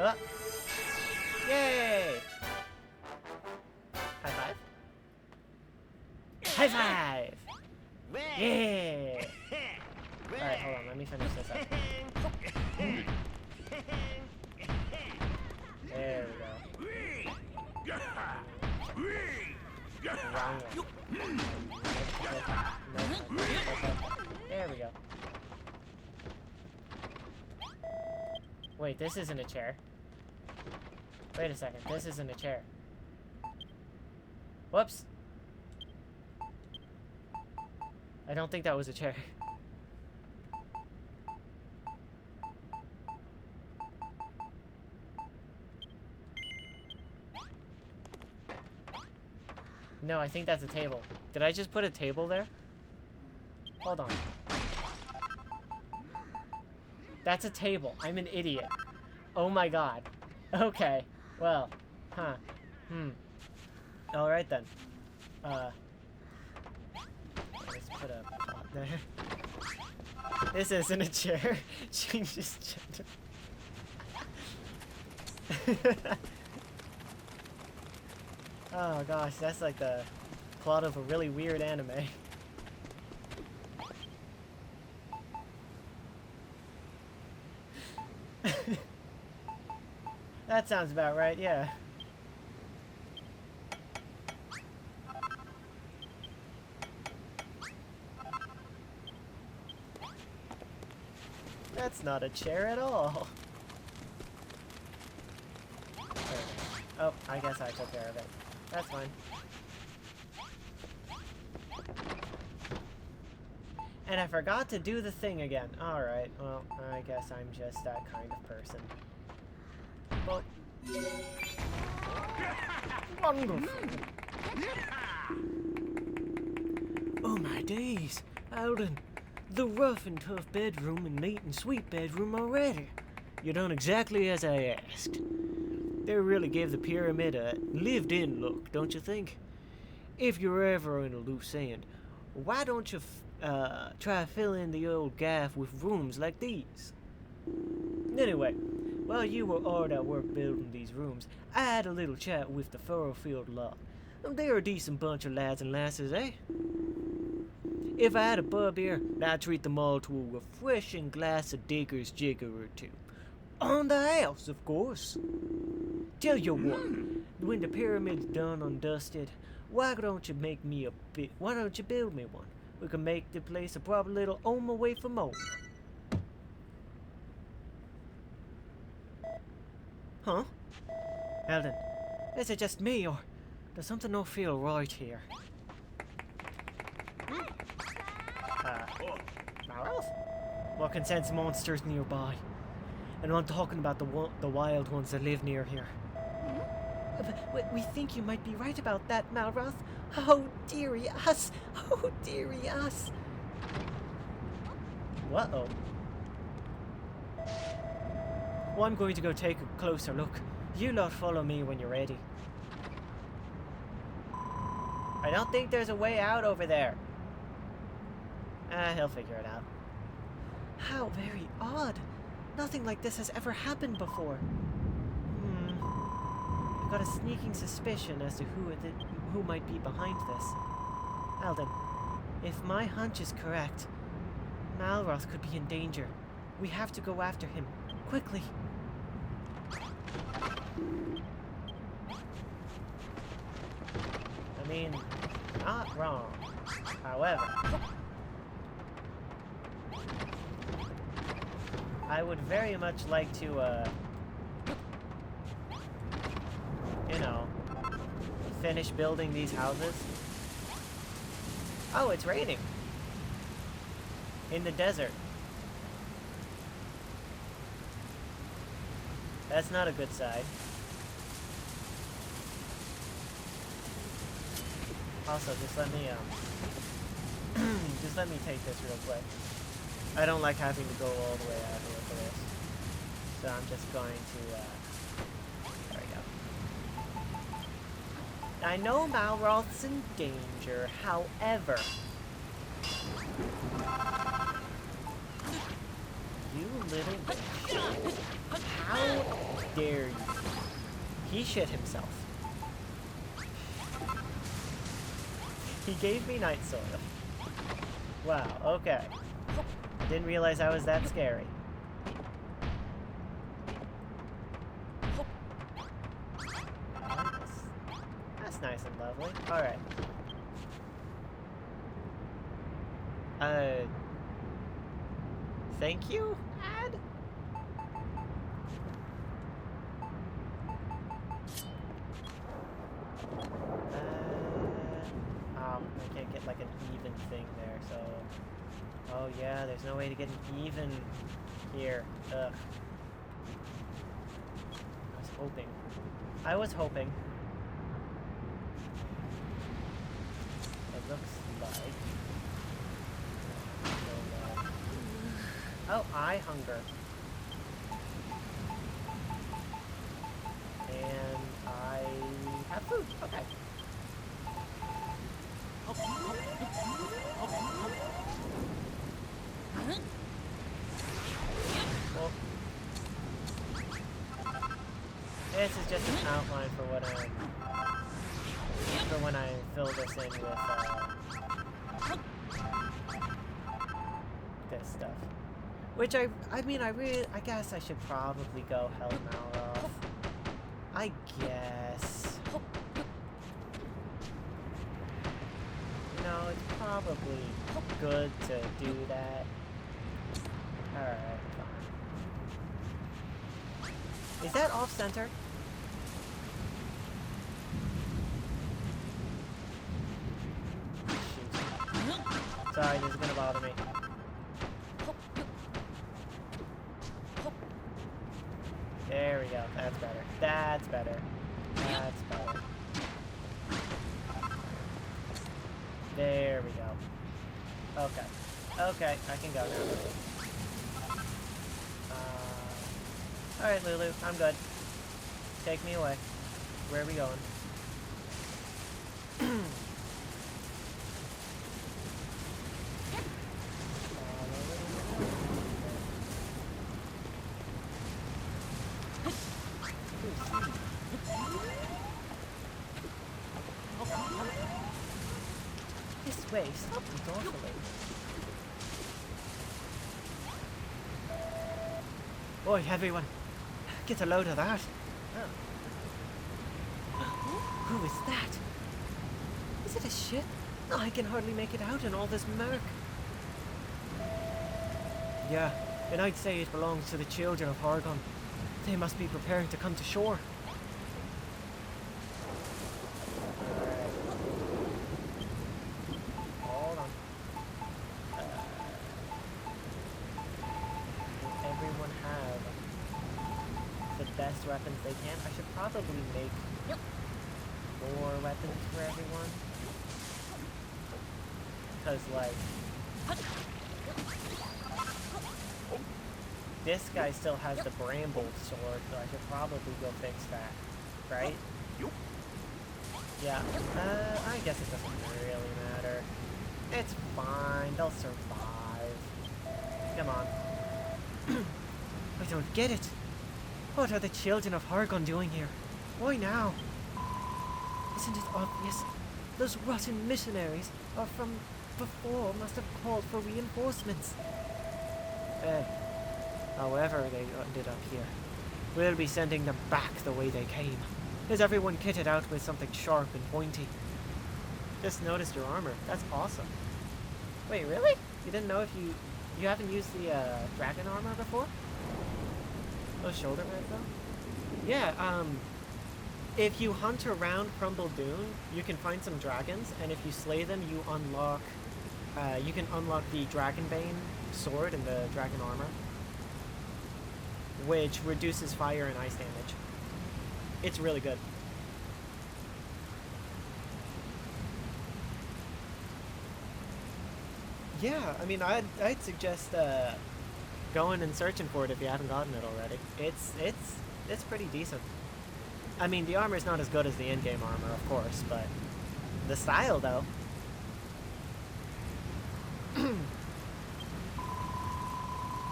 Oh. Yay! High five? High five! Yeah! Alright, hold on, let me finish this up. There we go. Wrong way. There we go. Wait, this isn't a chair. Wait a second, this isn't a chair. Whoops. I don't think that was a chair. No, I think that's a table. Did I just put a table there? Hold on. That's a table. I'm an idiot. Oh my god. Okay. Well. Huh. Alright then. Let's put a pot there. This isn't a chair. Change this gender. Oh gosh, that's like the plot of a really weird anime. That sounds about right, yeah. That's not a chair at all. Oh, I guess I took care of it. That's fine. And I forgot to do the thing again. Alright, well, I guess I'm just that kind of person. Well, wonderful. Oh my days, Alden. The rough and tough bedroom and neat and sweet bedroom already. You done exactly as I asked. They really gave the pyramid a lived-in look, don't you think? If you're ever in a loose end, why don't you try filling the old gaff with rooms like these? Anyway, while you were hard at work building these rooms, I had a little chat with the Furrowfield lot. They're a decent bunch of lads and lasses, eh? If I had a pub here, I'd treat them all to a refreshing glass of Digger's Jigger or two. On the house, of course. Tell you what, when the pyramid's done and dusted, why don't you build me one? We can make the place a proper little home away from home. Huh? Alden, is it just me, or does something not feel right here? Malroth? Well, can sense monsters nearby. And I'm talking about the wild ones that live near here. We think you might be right about that, Malroth. Oh, dearie us. Oh, dearie us. Whoa. Well, I'm going to go take a closer look. You lot follow me when you're ready. I don't think there's a way out over there. He'll figure it out. How very odd. Nothing like this has ever happened before. I've got a sneaking suspicion as to who might be behind this. Alden, if my hunch is correct, Malroth could be in danger. We have to go after him. Quickly. I mean, not wrong. However, I would very much like to, you know, finish building these houses. Oh, it's raining. In the desert. That's not a good sign. Also, just let me, just let me take this real quick. I don't like having to go all the way out here for this. So I'm just going to, there we go. I know Malroth's in danger, however... You little bitch. How dare you? He shit himself. He gave me Night Sword. Wow, okay. Didn't realize I was that scary. That's nice and lovely. Alright. Thank you, Ad? Oh, I can't get like an even thing there, so... Oh yeah, there's no way to get an even here. Ugh. I was hoping. It looks like... Oh, I hunger. And I have food. Okay. Well, this is just an outline for what I'm for when I fill this in with this stuff. Which I mean, I guess I should probably go Hell Malroth. I guess. You know, it's probably good to do that. Alright, fine. Is that off-center? Sorry, this is gonna bother me. There we go. That's better. That's better. That's better. There we go. Okay. Okay, I can go now. Alright, Lulu. I'm good. Take me away. Where are we going? This way, stop thoughtfully. Boy, everyone, get a load of that. Oh. Who is that? Is it a ship? Oh, I can hardly make it out in all this murk. Yeah, and I'd say it belongs to the children of Hargon. They must be preparing to come to shore. Hold on. Does everyone have the best weapons they can? I should probably make more weapons for everyone. Because, like, this guy still has the bramble sword, so I should probably go fix that, right? Yeah, I guess it doesn't really matter. It's fine, they'll survive. Come on. I don't get it. What are the children of Hargon doing here? Why now? Isn't it obvious? Those rotten missionaries are from before must have called for reinforcements. However they ended up here, we'll be sending them back the way they came. Is everyone kitted out with something sharp and pointy? Just noticed your armor. That's awesome. Wait, really? You didn't know if you haven't used the dragon armor before? Those shoulder pads though? Yeah, if you hunt around Crumble Dune, you can find some dragons, and if you slay them, you unlock you can unlock the Dragonbane sword and the dragon armor, which reduces fire and ice damage. It's really good. Yeah, I mean, I'd suggest going and searching for it if you haven't gotten it already. It's pretty decent. I mean, the armor is not as good as the in-game armor, of course, but the style, though.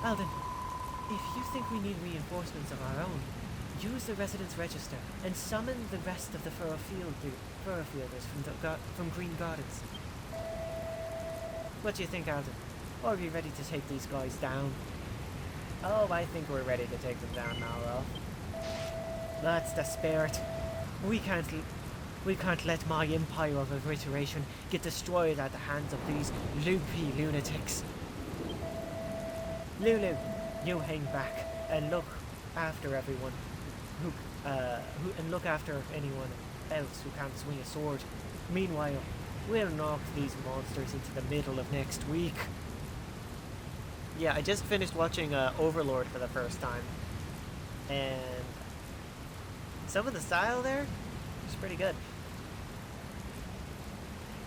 Alden, if you think we need reinforcements of our own, use the residence register and summon the rest of the Furfielders from Green Gardens. What do you think, Alden? Are we ready to take these guys down? Oh, I think we're ready to take them down now, Ralph. That's the spirit. We can't let my empire of obliteration get destroyed at the hands of these loopy lunatics. Lulu, you hang back and look after everyone and look after anyone else who can't swing a sword. Meanwhile, we'll knock these monsters into the middle of next week. Yeah, I just finished watching Overlord for the first time, and some of the style there is pretty good.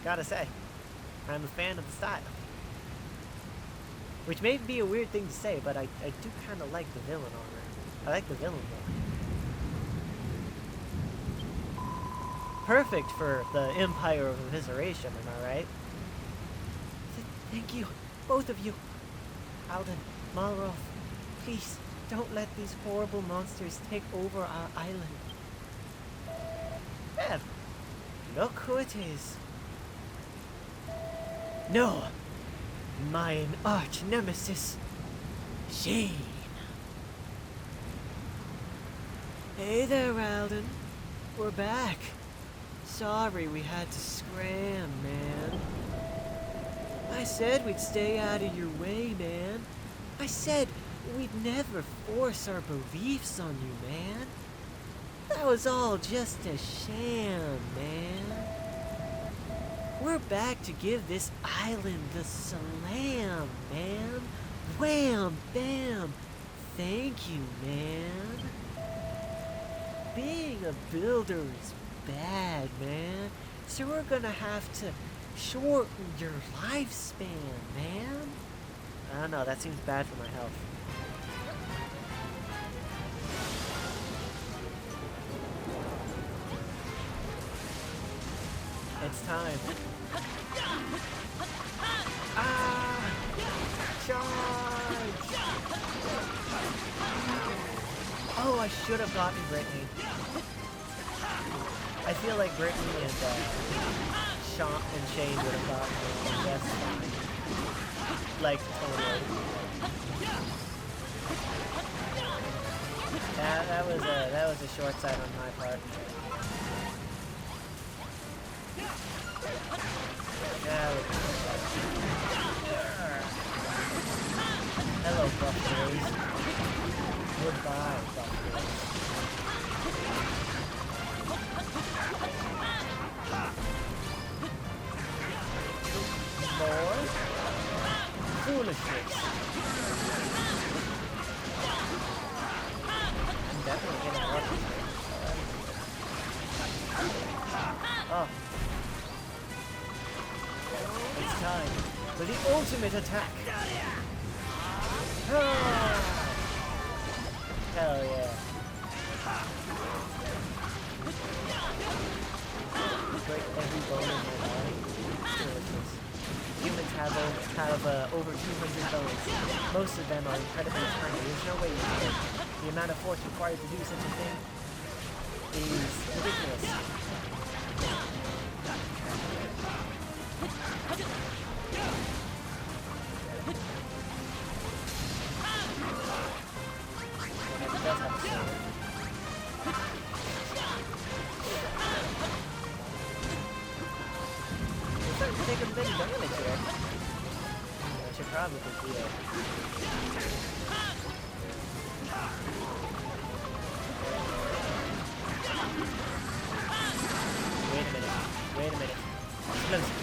Gotta say, I'm a fan of the style. Which may be a weird thing to say, but I do kind of like the villain armor. I like the villain more. Perfect for the Empire of Evisceration, am I right? Thank you, both of you. Alden, Malroth, please don't let these horrible monsters take over our island. Bev, Look who it is. No! Mine arch nemesis, Shane. Hey there, Alden. We're back. Sorry we had to scram, man. I said we'd stay out of your way, man. I said we'd never force our beliefs on you, man. That was all just a sham, man. We're back to give this island the slam, man. Wham, bam. Thank you, man. Being a builder is bad, man. So we're gonna have to shorten your lifespan, man. I don't know, that seems bad for my health. It's time. Ah! Charge! Oh, I should have gotten Brittany. I feel like Brittany and Sean and Shane would have gotten me. That's fine. Like, totally. That was a short sight on my part. Hello, buff boys. Goodbye, buff boys. More foolishness. I'm definitely getting lucky. Oh. It's time for the ultimate attack. Ah! Hell yeah. Break every bone in my body. Delicious. Humans have over 200 bones. Most of them are incredibly tiny. There's no way you can. The amount of force required to do such a thing is ridiculous. Taking a bit of damage here. I should probably do it. Wait a minute. Explosive.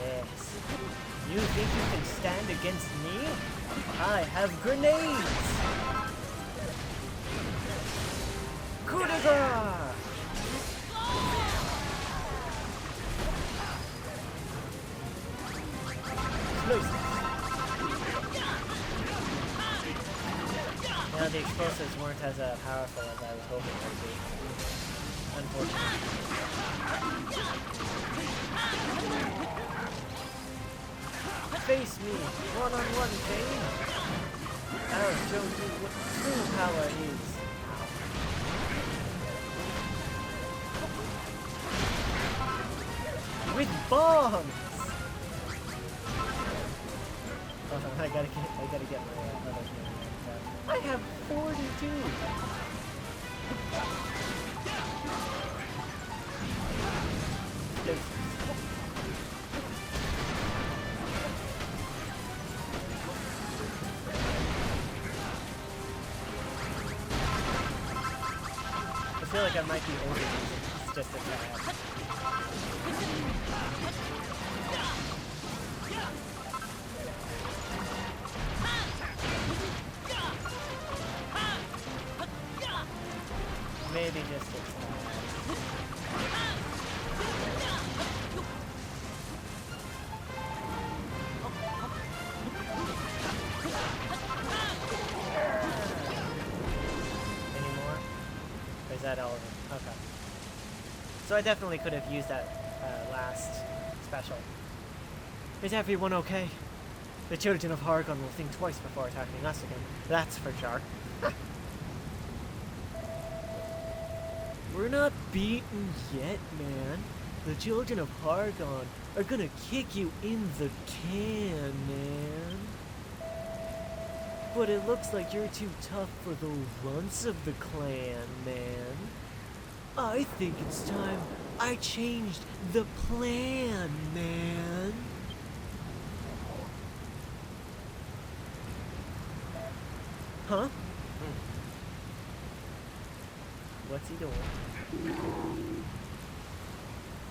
Yes. You think you can stand against me? I have grenades! Coup de grace! You know, the explosives weren't as powerful as I was hoping they would be. Unfortunately. Face me, one-on-one, Shane. I'll show you what true power is. With bombs! Hold on, I gotta get my other thing. I have 42! I feel like I might be overusing this just a tad. Maybe just a Any more? Or is that all of them? Okay. So I definitely could have used that last special. Is everyone okay? The children of Hargon will think twice before attacking us again. That's for sure. We're not beaten yet, man. The children of Hargon are gonna kick you in the can, man. But it looks like you're too tough for the runts of the clan, man. I think it's time I changed the plan, man. Huh? What's he doing?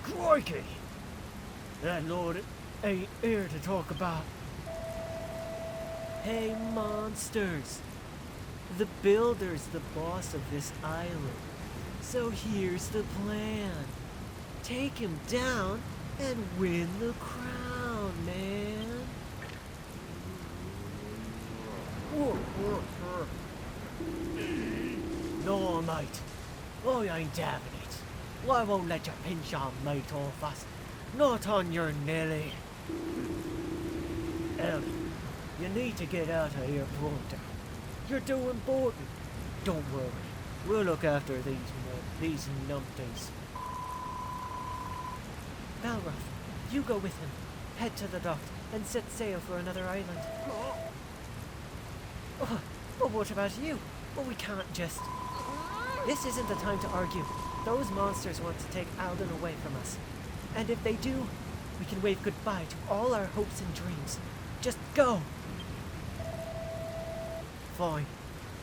Crikey! That lord ain't here to talk about. Hey, monsters! The builder's the boss of this island. So here's the plan. Take him down and win the crown, man. No, mate. I ain't having it. I won't let you pinch your mate off us. Not on your Nelly. Ellie, you need to get out of here pronto. You're too important. Don't worry. We'll look after these numpties. Balroth, you go with him. Head to the dock and set sail for another island. Oh, but what about you? Well, we can't just... This isn't the time to argue. Those monsters want to take Alden away from us. And if they do, we can wave goodbye to all our hopes and dreams. Just go! Fine.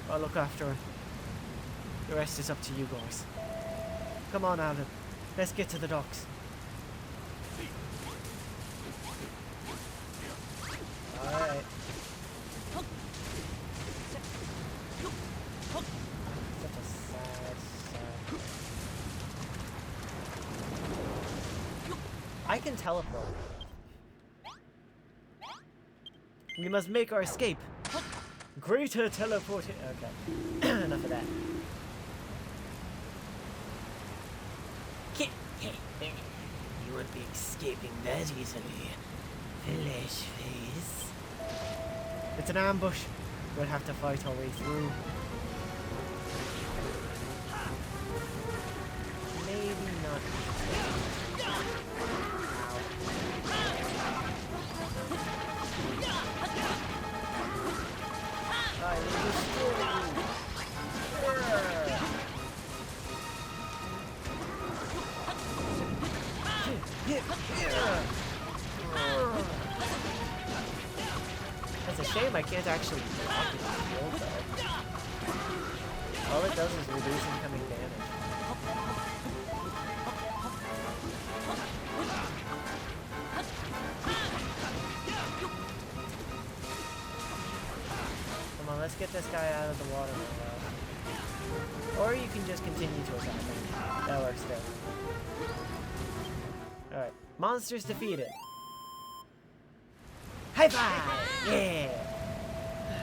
I'll look after him. The rest is up to you guys. Come on, Alden. Let's get to the docks. Alright. Such a sad. I can teleport. We must make our escape. Greater teleportation. Okay. Enough of that. You won't be escaping that easily, flesh face. It's an ambush. We'll have to fight our way through. Maybe not. It's a shame I can't actually block his shield though. All it does is reduce incoming damage. Come on, let's get this guy out of the water for now. Or you can just continue to attack him. That works too. Alright. Monsters defeated. High five! Yeah!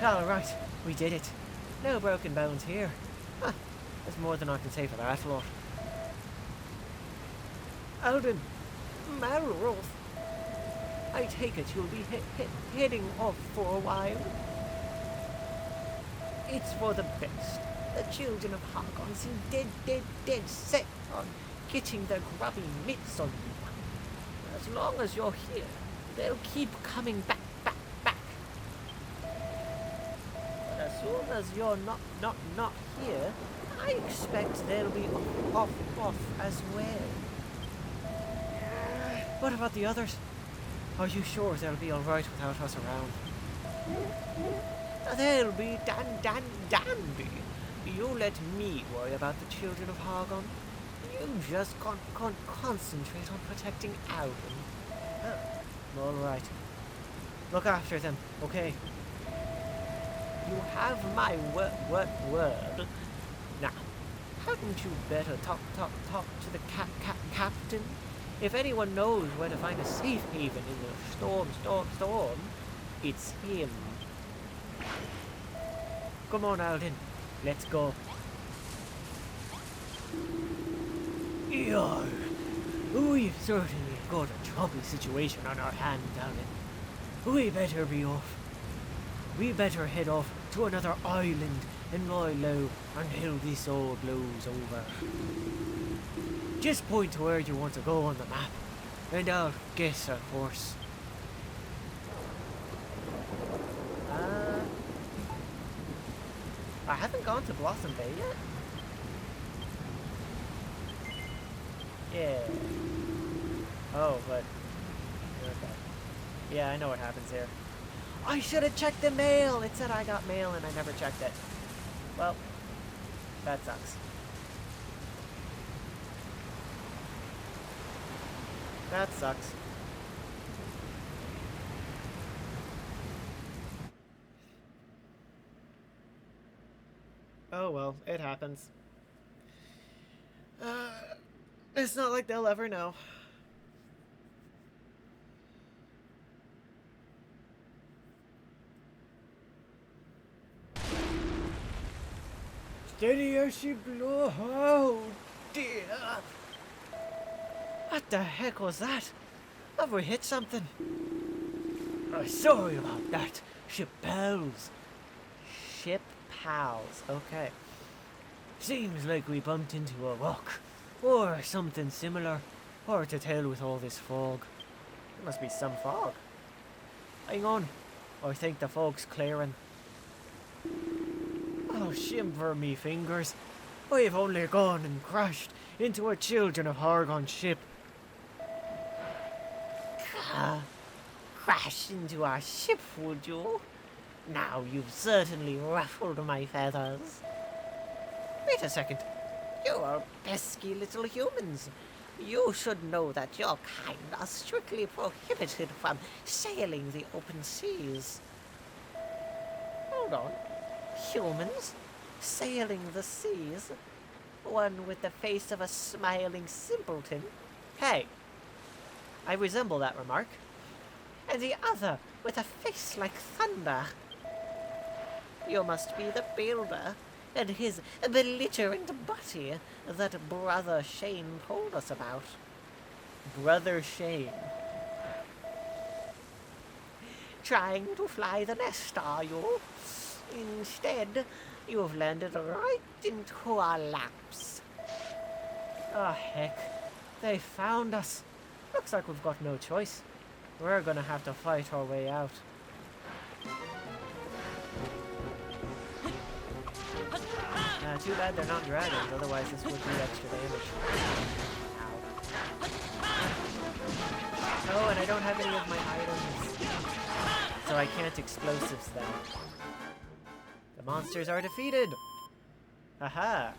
Alright, we did it. No broken bones here. Huh. That's more than I can say for that lot. Alden, Malroth, I take it you'll be heading off for a while. It's for the best. The children of Hargon seem dead set on getting their grubby mitts on you. As long as you're here, they'll keep coming back. But as soon as you're not here, I expect they'll be off as well. What about the others? Are you sure they'll be alright without us around? They'll be dandy. You let me worry about the children of Hargon. You just concentrate on protecting Alden. Alright. Look after them, okay? You have my word. Now, hadn't you better talk to the captain? If anyone knows where to find a safe haven in the storm, it's him. Come on, Alden. Let's go. Yeah, we've certainly got a troubled situation on our hands, Alden. We better be off. We better head off to another island and lie low until this all blows over. Just point to where you want to go on the map, and I'll get a horse. I haven't gone to Blossom Bay yet. Yeah. Oh, but... Okay. Yeah, I know what happens here. I should have checked the mail! It said I got mail and I never checked it. Well, that sucks. That sucks. Oh well, it happens. It's not like they'll ever know. Steady as you blow. Oh dear. What the heck was that? Have we hit something? Sorry about that. Ship pals. Ship pals, okay. Seems like we bumped into a rock. Or something similar. Hard to tell with all this fog. There must be some fog. Hang on. I think the fog's clearing. Oh, shiver me fingers. I've only gone and crashed into a Children of Hargon ship. Crash into our ship, would you? Now you've certainly ruffled my feathers. Wait a second. You are pesky little humans. You should know that your kind are strictly prohibited from sailing the open seas. Hold on. Humans? Sailing the seas? One with the face of a smiling simpleton? Hey! I resemble that remark. And the other with a face like thunder. You must be the builder and his belligerent buddy that Brother Shane told us about. Brother Shane. Trying to fly the nest, are you? Instead, you've landed right into our laps. Oh, heck. They found us. Looks like we've got no choice. We're gonna have to fight our way out. Too bad they're not dragons, otherwise this would do extra damage. Ow. Oh, and I don't have any of my items, so I can't explosives them. The monsters are defeated! Haha!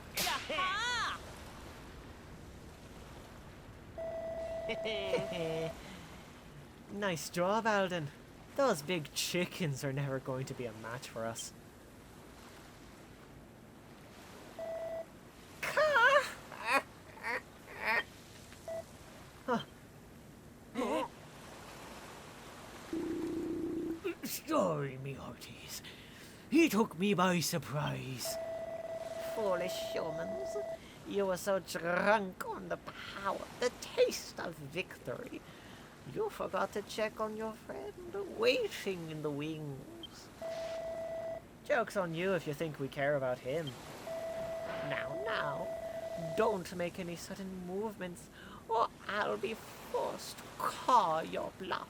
Nice job, Alden. Those big chickens are never going to be a match for us. Huh. Sorry, me hearties. He took me by surprise. Foolish humans. You were so drunk on the power, the taste of victory. You forgot to check on your friend, waiting in the wings. Joke's on you if you think we care about him. Now, don't make any sudden movements, or I'll be forced to call your bluff.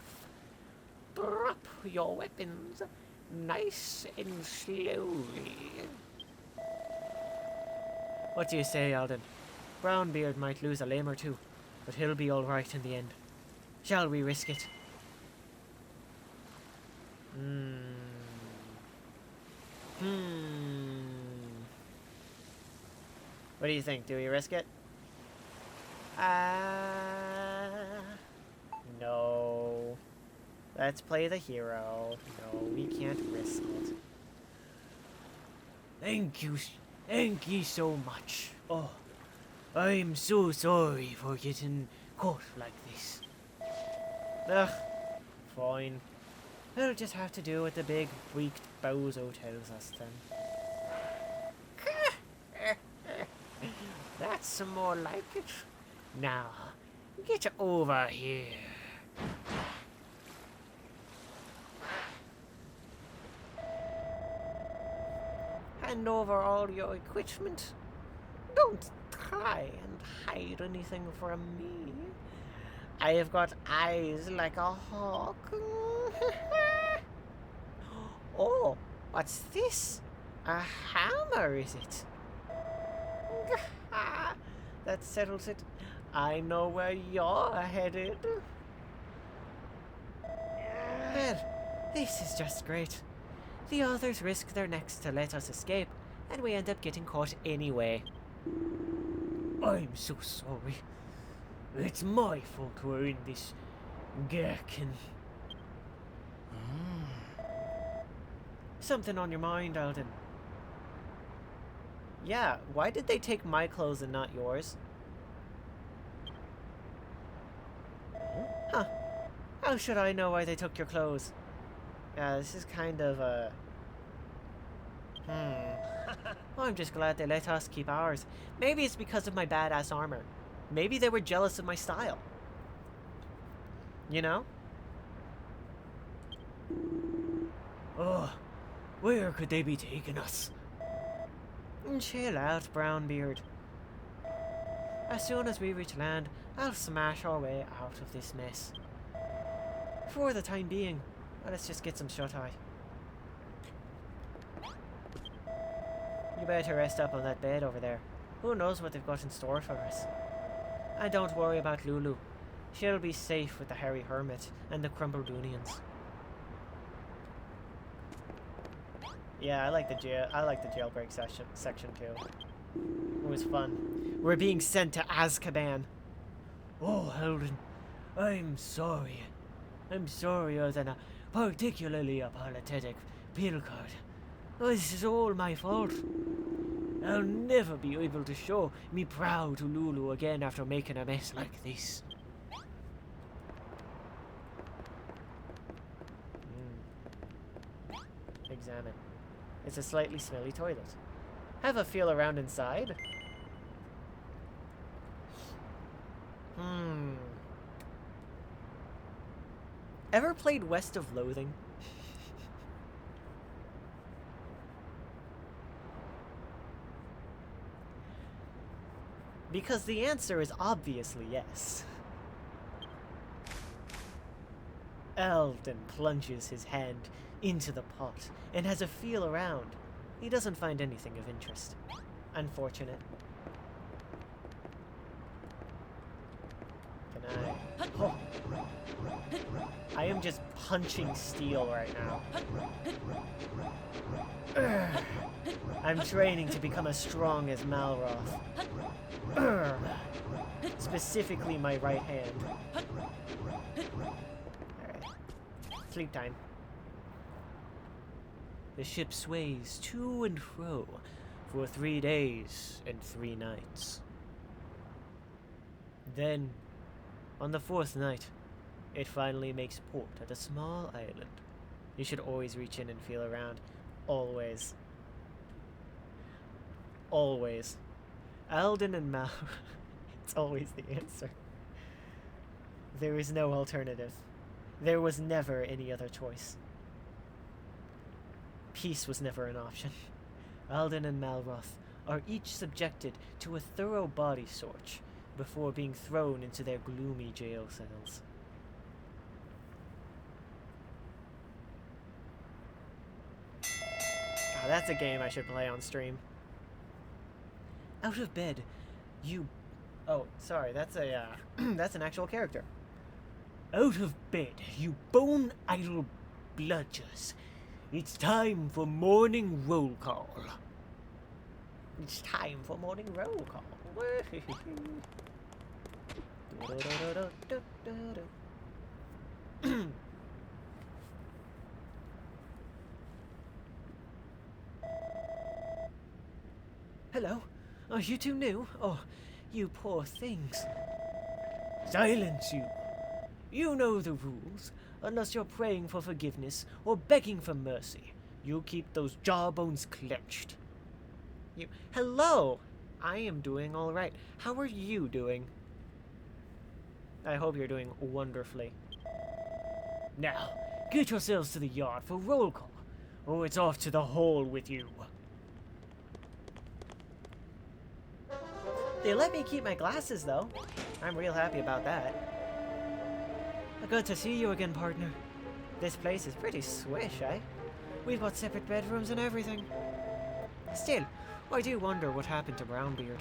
Drop your weapons, nice and slowly. What do you say, Alden? Brownbeard might lose a limb or two, but he'll be alright in the end. Shall we risk it? What do you think? Do we risk it? No. Let's play the hero. No, we can't risk it. Thank you so much. Oh, I'm so sorry for getting caught like this. Ugh, fine. We'll just have to do what the big freaked bozo tells us then. That's more like it. Now, get over here. Hand over all your equipment. Don't try try and hide anything from me. I have got eyes like a hawk. Oh, what's this? A hammer, is it? That settles it. I know where you're headed. Well, this is just great. The others risk their necks to let us escape, and we end up getting caught anyway. I'm so sorry. It's my fault we're in this gherkin. Something on your mind, Alden? Yeah, why did they take my clothes and not yours? Huh. How should I know why they took your clothes? Yeah, this is kind of a... I'm just glad they let us keep ours. Maybe it's because of my badass armor. Maybe they were jealous of my style. You know? Oh, where could they be taking us? Chill out, Brownbeard. As soon as we reach land, I'll smash our way out of this mess. For the time being, let's just get some shut-eye. You better rest up on that bed over there. Who knows what they've got in store for us. And don't worry about Lulu. She'll be safe with the Hairy Hermit and the Crumbledoonians. Yeah, I like the jailbreak section too. It was fun. We're being sent to Azkaban. Oh, Alden, I'm sorry. I'm sorrier than a particularly apologetic Pilcard. This is all my fault. I'll never be able to show me proud to Lulu again after making a mess like this. Examine. It's a slightly smelly toilet. Have a feel around inside. Ever played West of Loathing? Because the answer is obviously yes. Alden plunges his hand into the pot and has a feel around. He doesn't find anything of interest. Unfortunate. Can I? Oh. I am just punching steel right now. Urgh. I'm training to become as strong as Malroth. Urgh. Specifically my right hand. Alright. Sleep time. The ship sways to and fro for 3 days and 3 nights. Then, on the 4th night, it finally makes port at a small island. You should always reach in and feel around. Always. Always. Alden and Mal. It's always the answer. There is no alternative. There was never any other choice. Peace was never an option. Alden and Malroth are each subjected to a thorough body search before being thrown into their gloomy jail cells. God, that's a game I should play on stream. Out of bed, you... Oh, sorry, that's a, that's an actual character. Out of bed, you bone-idle bludgers. It's time for morning roll call. It's time for morning roll call. Hello? Are you two new? Oh, you poor things. Silence, you. You know the rules. Unless you're praying for forgiveness or begging for mercy, you keep those jawbones clenched. You... Hello! I am doing all right. How are you doing? I hope you're doing wonderfully. Now, get yourselves to the yard for roll call, or it's off to the hole with you. They let me keep my glasses, though. I'm real happy about that. Good to see you again, partner. This place is pretty swish, eh? We've got separate bedrooms and everything. Still, I do wonder what happened to Brownbeard.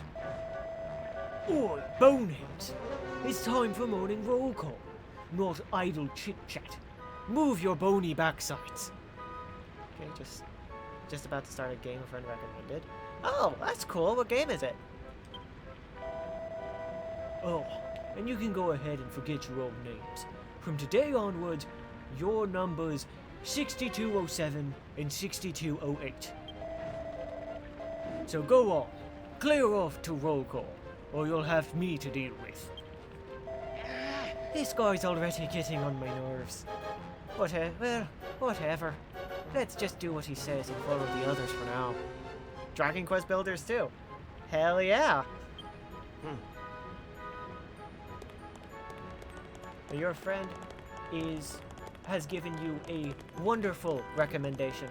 Oi, boneheads! It's time for morning roll call, not idle chit-chat. Move your bony backsides. Okay, just about to start a game a friend recommended. Oh, that's cool. What game is it? Oh, and you can go ahead and forget your own names. From today onwards, your numbers 6207 and 6208. So go on, clear off to roll call, or you'll have me to deal with. This guy's already getting on my nerves. But, well, whatever. Let's just do what he says and follow the others for now. Dragon Quest Builders too. Hell yeah. Your friend has given you a wonderful recommendation.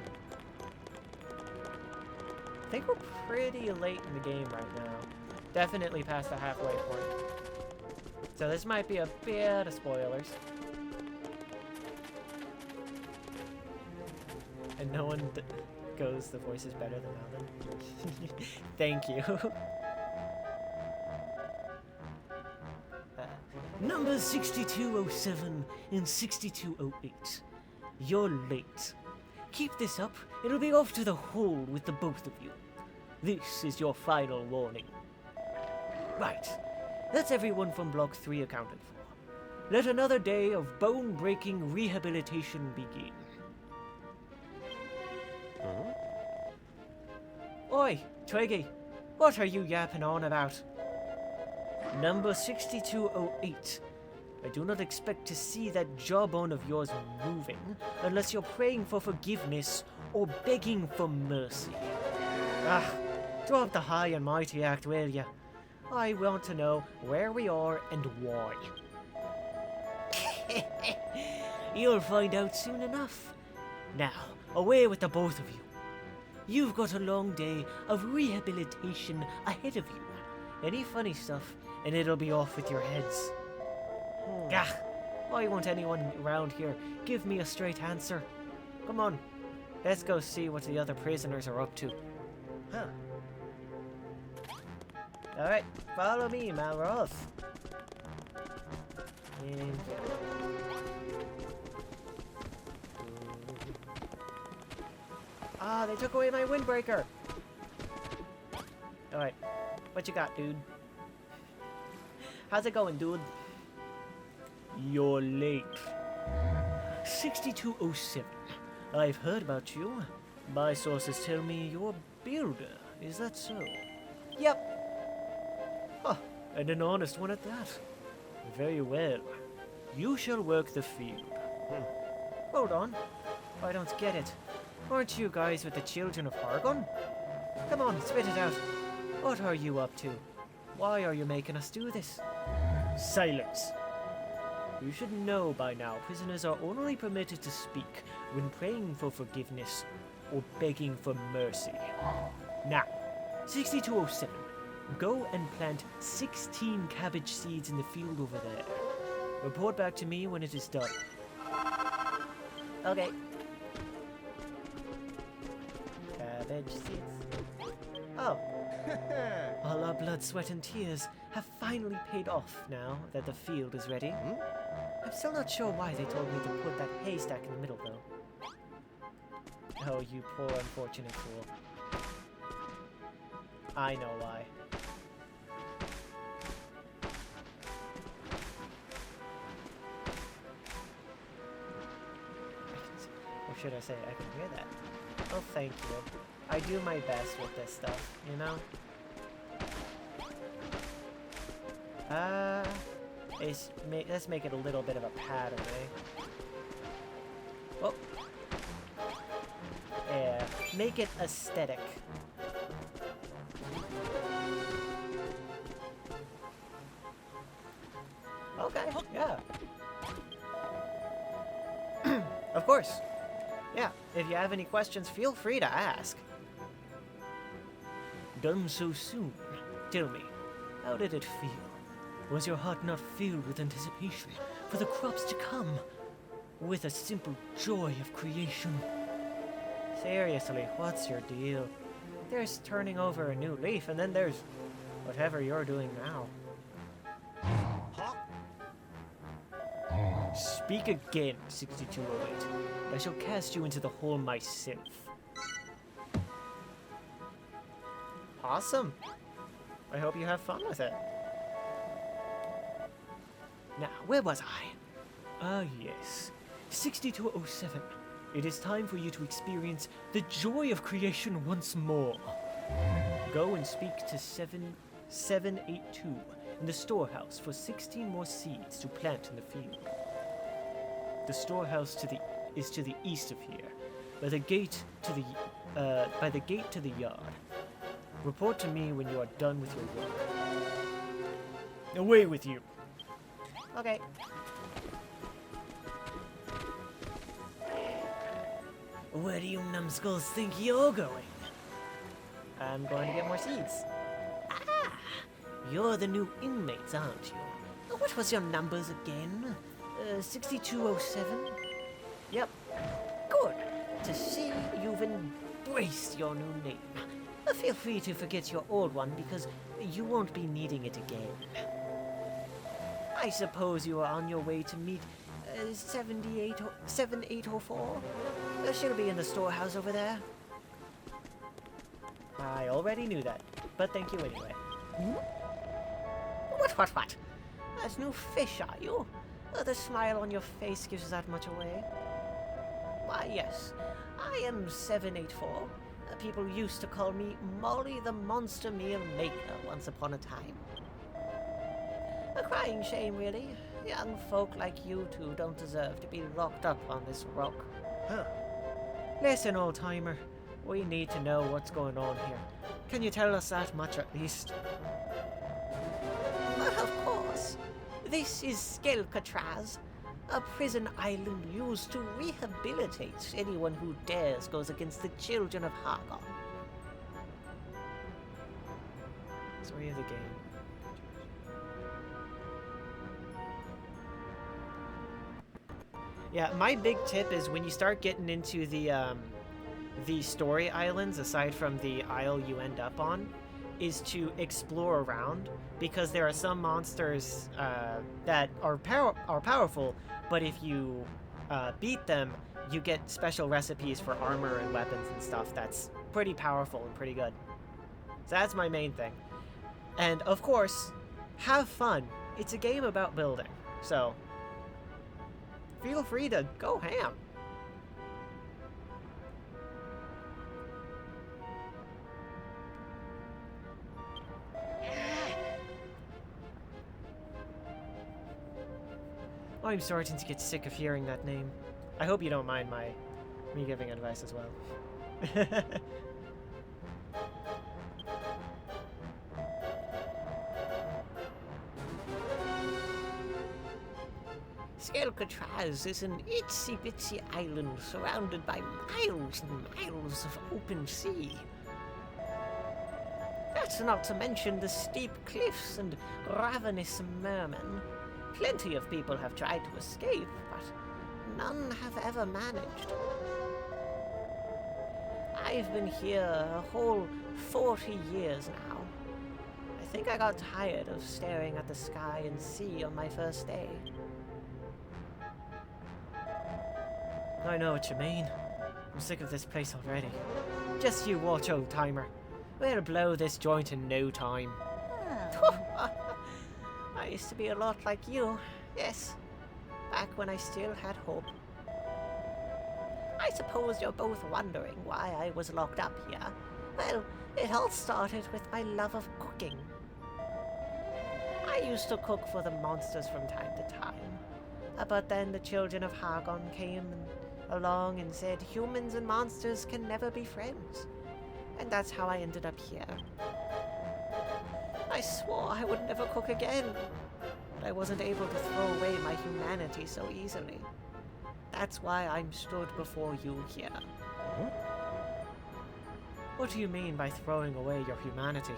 I think we're pretty late in the game right now. Definitely past the halfway point. So this might be a bit of spoilers. And no one goes, the voice is better than Malvin. Thank you. Numbers 6207 and 6208. You're late. Keep this up, it'll be off to the hole with the both of you. This is your final warning. Right, that's everyone from Block 3 accounted for. Let another day of bone-breaking rehabilitation begin. Oi, Twiggy, what are you yapping on about? Number 6208. I do not expect to see that jawbone of yours moving unless you're praying for forgiveness or begging for mercy. Ah, drop the high and mighty act, will ya? I want to know where we are and why. You'll find out soon enough. Now, away with the both of you. You've got a long day of rehabilitation ahead of you. Any funny stuff, and it'll be off with your heads. Gah, why won't anyone around here give me a straight answer? Come on, let's go see what the other prisoners are up to. Huh. Alright, follow me, Malroth. And they took away my windbreaker. Alright, what you got, dude? How's it going, dude? You're late. 6207. I've heard about you. My sources tell me you're a builder. Is that so? Yep. Huh, and an honest one at that. Very well. You shall work the field. Hold on. I don't get it. Aren't you guys with the children of Hargon? Come on, spit it out. What are you up to? Why are you making us do this? Silence. You should know by now prisoners are only permitted to speak when praying for forgiveness or begging for mercy. Now, 6207, go and plant 16 cabbage seeds in the field over there. Report back to me when it is done. Okay. Cabbage seeds. Oh. All our blood, sweat, and tears have finally paid off now that the field is ready. I'm still not sure why they told me to put that haystack in the middle, though. Oh, you poor unfortunate fool. I know why. Or should I say, I can hear that. Oh, thank you. I do my best with this stuff, you know? Let's make it a little bit of a pattern, eh? Oh. Yeah, make it aesthetic. Okay, yeah. Of course. Yeah, if you have any questions, feel free to ask. Done so soon. Tell me, How did it feel? Was your heart not filled with anticipation for the crops to come? With a simple joy of creation? Seriously, what's your deal? There's turning over a new leaf, and then there's whatever you're doing now. Speak again, 6208. I shall cast you into the hole myself. Awesome. I hope you have fun with it. Now, where was I? Ah, yes. 6207. It is time for you to experience the joy of creation once more. Go and speak to 7782 in the storehouse for 16 more seeds to plant in the field. The storehouse is to the east of here, by the gate to the yard. Report to me when you are done with your work. Away with you. Okay. Where do you numbskulls think you're going? I'm going to get more seeds. Ah, you're the new inmates, aren't you? What was your numbers again? 6207? Yep. Good to see you've embraced your new name. Feel free to forget your old one because you won't be needing it again. I suppose you are on your way to meet 7804? She'll be in the storehouse over there. I already knew that, but thank you anyway. What? That new fish, are you? The smile on your face gives that much away. Why, yes, I am 784. People used to call me Molly the Monster Meal Maker once upon a time. A crying shame, really. Young folk like you two don't deserve to be locked up on this rock. Huh. Listen, old-timer. We need to know what's going on here. Can you tell us that much at least? Of course. This is Skelcatraz, a prison island used to rehabilitate anyone who dares goes against the children of Hargon. Story of the game. Yeah, my big tip is when you start getting into the story islands, aside from the isle you end up on, is to explore around, because there are some monsters that are powerful, but if you beat them, you get special recipes for armor and weapons and stuff that's pretty powerful and pretty good. So that's my main thing. And of course, have fun. It's a game about building, so feel free to go ham. I'm starting to get sick of hearing that name. I hope you don't mind me giving advice as well. Skelcatraz is an itsy-bitsy island surrounded by miles and miles of open sea. That's not to mention the steep cliffs and ravenous mermen. Plenty of people have tried to escape, but none have ever managed. I've been here a whole 40 years now. I think I got tired of staring at the sky and sea on my first day. I know what you mean. I'm sick of this place already. Just you watch, old timer. We'll blow this joint in no time. I used to be a lot like you, yes. Back when I still had hope. I suppose you're both wondering why I was locked up here. Well, it all started with my love of cooking. I used to cook for the monsters from time to time. But then the children of Hargon came along and said humans and monsters can never be friends. And that's how I ended up here. I swore I would never cook again, but I wasn't able to throw away my humanity so easily. That's why I'm stood before you here. What do you mean by throwing away your humanity?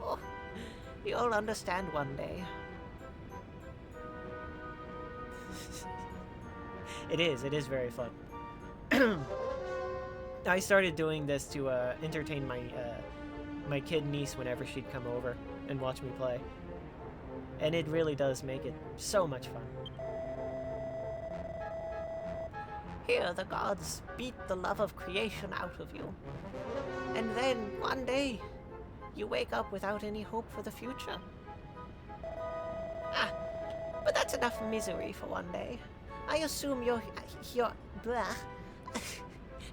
Oh, You'll understand one day. It is very fun. I started doing this to entertain my kid niece whenever she'd come over and watch me play. And it really does make it so much fun. Here the gods beat the love of creation out of you. And then, one day, you wake up without any hope for the future. Ah, but that's enough misery for one day. I assume you're blah.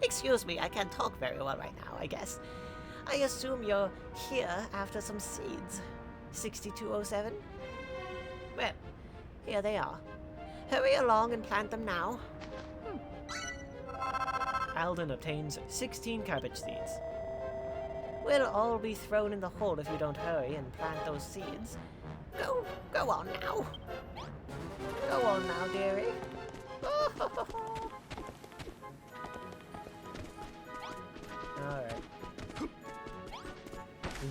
Excuse me, I can't talk very well right now, I guess. I assume you're here after some seeds. 6207? Well, here they are. Hurry along and plant them now. Alden obtains 16 cabbage seeds. We'll all be thrown in the hole if you don't hurry and plant those seeds. Go on now. Go on now, dearie. Alright.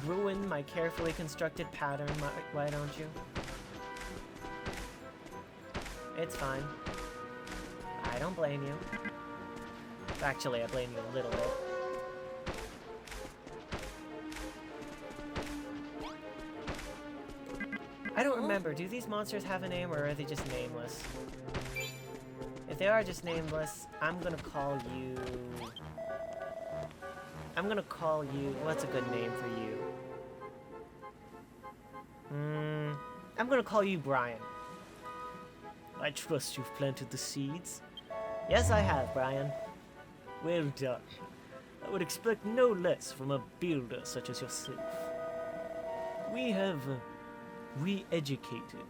Ruin my carefully constructed pattern, why don't you? It's fine. I don't blame you. Actually, I blame you a little bit. I don't remember, do these monsters have a name or are they just nameless? If they are just nameless, I'm gonna call you... What's a good name for you? I'm gonna call you Brian. I trust you've planted the seeds. Yes, I have, Brian. Well done. I would expect no less from a builder such as yourself. We have re-educated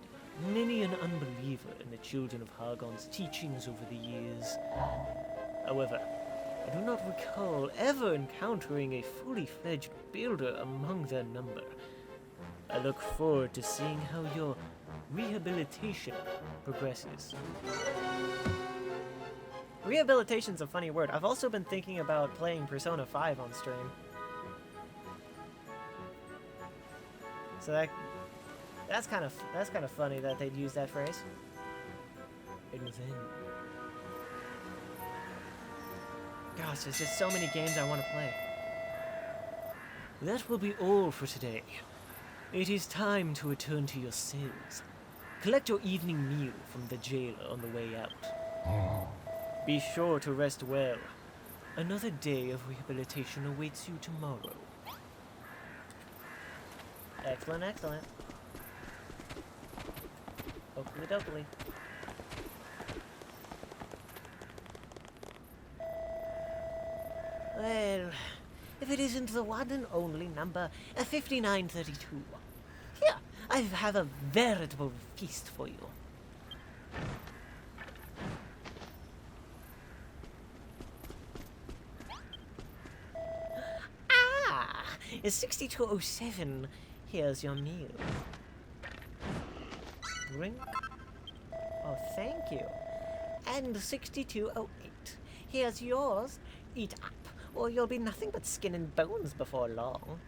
many an unbeliever in the children of Hargon's teachings over the years. However, I do not recall ever encountering a fully fledged builder among their number. I look forward to seeing how your rehabilitation progresses. Rehabilitation's a funny word. I've also been thinking about playing Persona 5 on stream. So that's kind of funny that they'd use that phrase. And then, Gosh, there's just so many games I want to play. that will be all for today. It is time to return to your cells. Collect your evening meal from the jailer on the way out. Be sure to rest well. Another day of rehabilitation awaits you tomorrow. Excellent, excellent. Hopefully dokily. Well, if it isn't the one and only number 5932. Here, I have a veritable feast for you. Ah, it's 6207. Here's your meal. Drink. Oh, thank you. And 6208. Here's yours. Eat up, or you'll be nothing but skin and bones before long.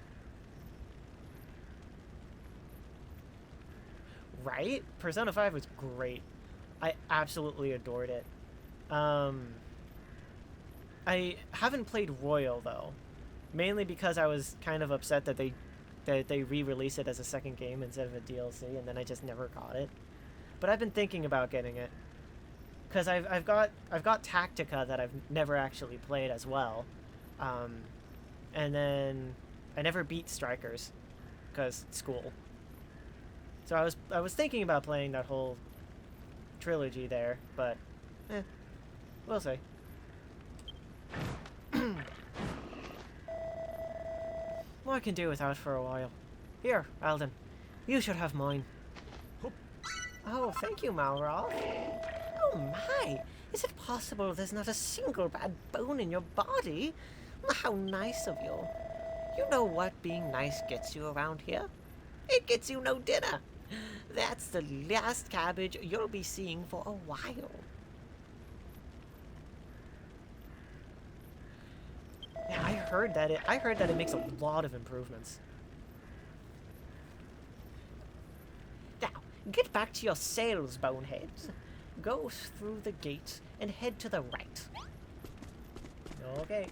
Right? Persona 5 was great. I absolutely adored it. I haven't played Royal, though. Mainly because I was kind of upset that they re-released it as a second game instead of a DLC, and then I just never got it. But I've been thinking about getting it. Because I've got Tactica that I've never actually played as well. And then I never beat Strikers because school. So I was thinking about playing that whole trilogy there, but we'll see. More I can do without for a while. Here, Alden, you should have mine. Oh, thank you, Malroth. Oh my! Is it possible there's not a single bad bone in your body? How nice of you. You know what being nice gets you around here? It gets you no dinner. That's the last cabbage you'll be seeing for a while. Yeah, I heard that it makes a lot of improvements. Get back to your cells, boneheads. Go through the gates and head to the right. Okay.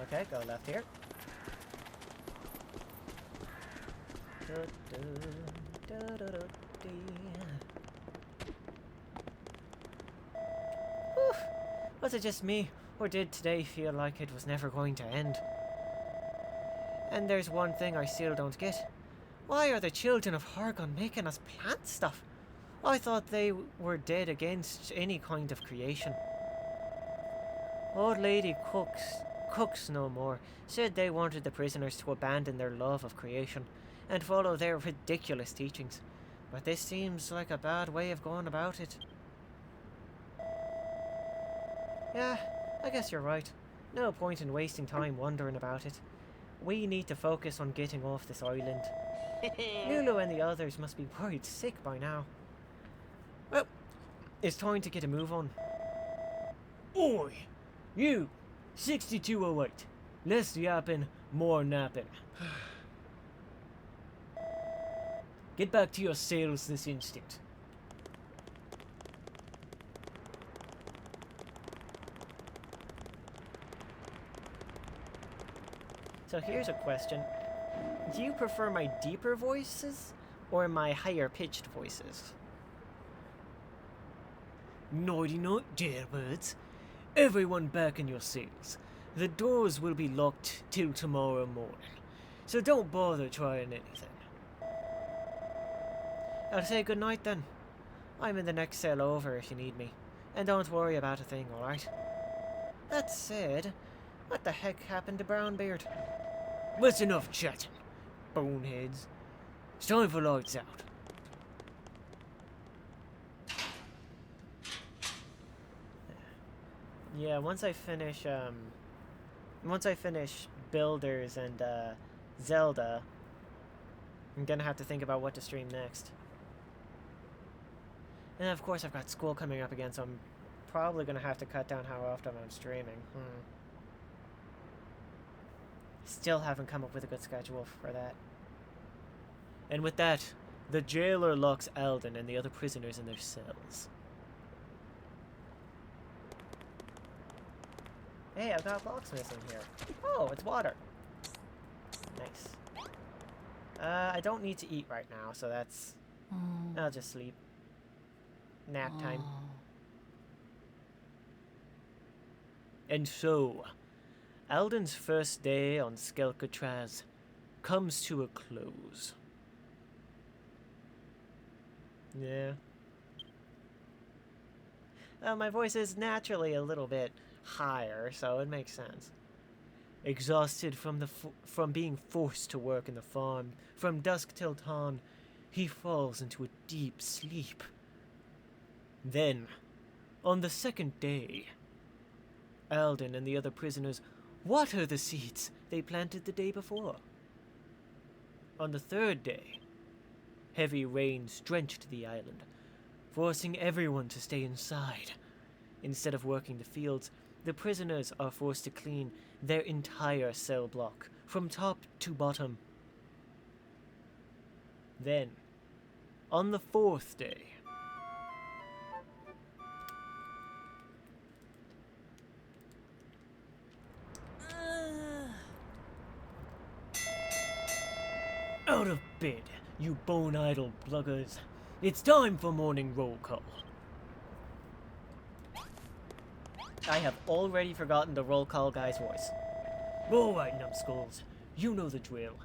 Okay, go left here. Whew. Was it just me, or did today feel like it was never going to end? And there's one thing I still don't get. Why are the children of Hargon making us plant stuff? I thought they were dead against any kind of creation. Old Lady Cooks no more, said they wanted the prisoners to abandon their love of creation and follow their ridiculous teachings. But this seems like a bad way of going about it. Yeah, I guess you're right. No point in wasting time wondering about it. We need to focus on getting off this island. Lulu and the others must be worried sick by now. Well, it's time to get a move on. Oi! You! 6208. Less yapping, more napping. Get back to your cells this instant. So here's a question. Do you prefer my deeper voices or my higher pitched voices? Nighty night, jailbirds. Everyone back in your cells. The doors will be locked till tomorrow morning, so don't bother trying anything. I'll say goodnight then. I'm in the next cell over if you need me. And don't worry about a thing, alright? That said, what the heck happened to Brownbeard? That's enough chatting, boneheads. It's time for lights out. Yeah, once I finish Builders and Zelda, I'm gonna have to think about what to stream next. And of course I've got school coming up again, so I'm probably gonna have to cut down how often I'm streaming. Still haven't come up with a good schedule for that. And with that, the jailer locks Alden and the other prisoners in their cells. Hey, I've got blocks missing here. Oh, it's water. Nice. I don't need to eat right now, so that's... I'll just sleep. Nap time. And so, Alden's first day on Skelkatraz comes to a close. Yeah. My voice is naturally a little bit higher, so it makes sense. Exhausted from being forced to work in the farm from dusk till dawn, he falls into a deep sleep. Then, on the second day, Alden and the other prisoners water the seeds they planted the day before. On the third day, heavy rains drenched the island, forcing everyone to stay inside. Instead of working the fields, the prisoners are forced to clean their entire cell block, from top to bottom. Then, on the fourth day, out of bed, you bone-idle bluggers. It's time for morning roll call. I have already forgotten the roll call guy's voice. All right, numbskulls, you know the drill.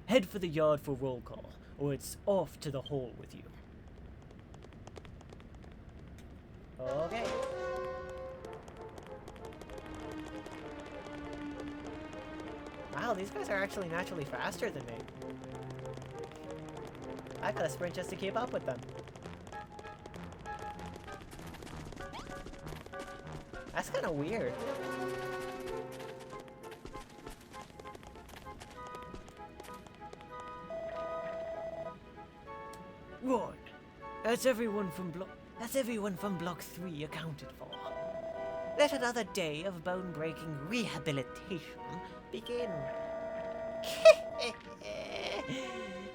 Head for the yard for roll call, or it's off to the hole with you. Okay. Wow, these guys are actually naturally faster than me. I gotta sprint just to keep up with them. That's kind of weird. Right. That's everyone from Block 3 accounted for. Let another day of bone-breaking rehabilitation rehabilitation begin.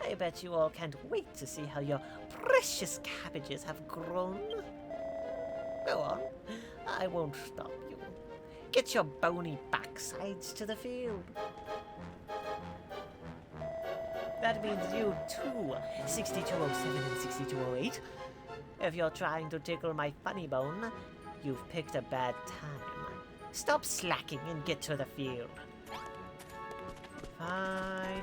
I bet you all can't wait to see how your precious cabbages have grown. Go on, I won't stop you. Get your bony backsides to the field. That means you too, 6207 and 6208. If you're trying to tickle my funny bone, you've picked a bad time. Stop slacking and get to the field. Fine.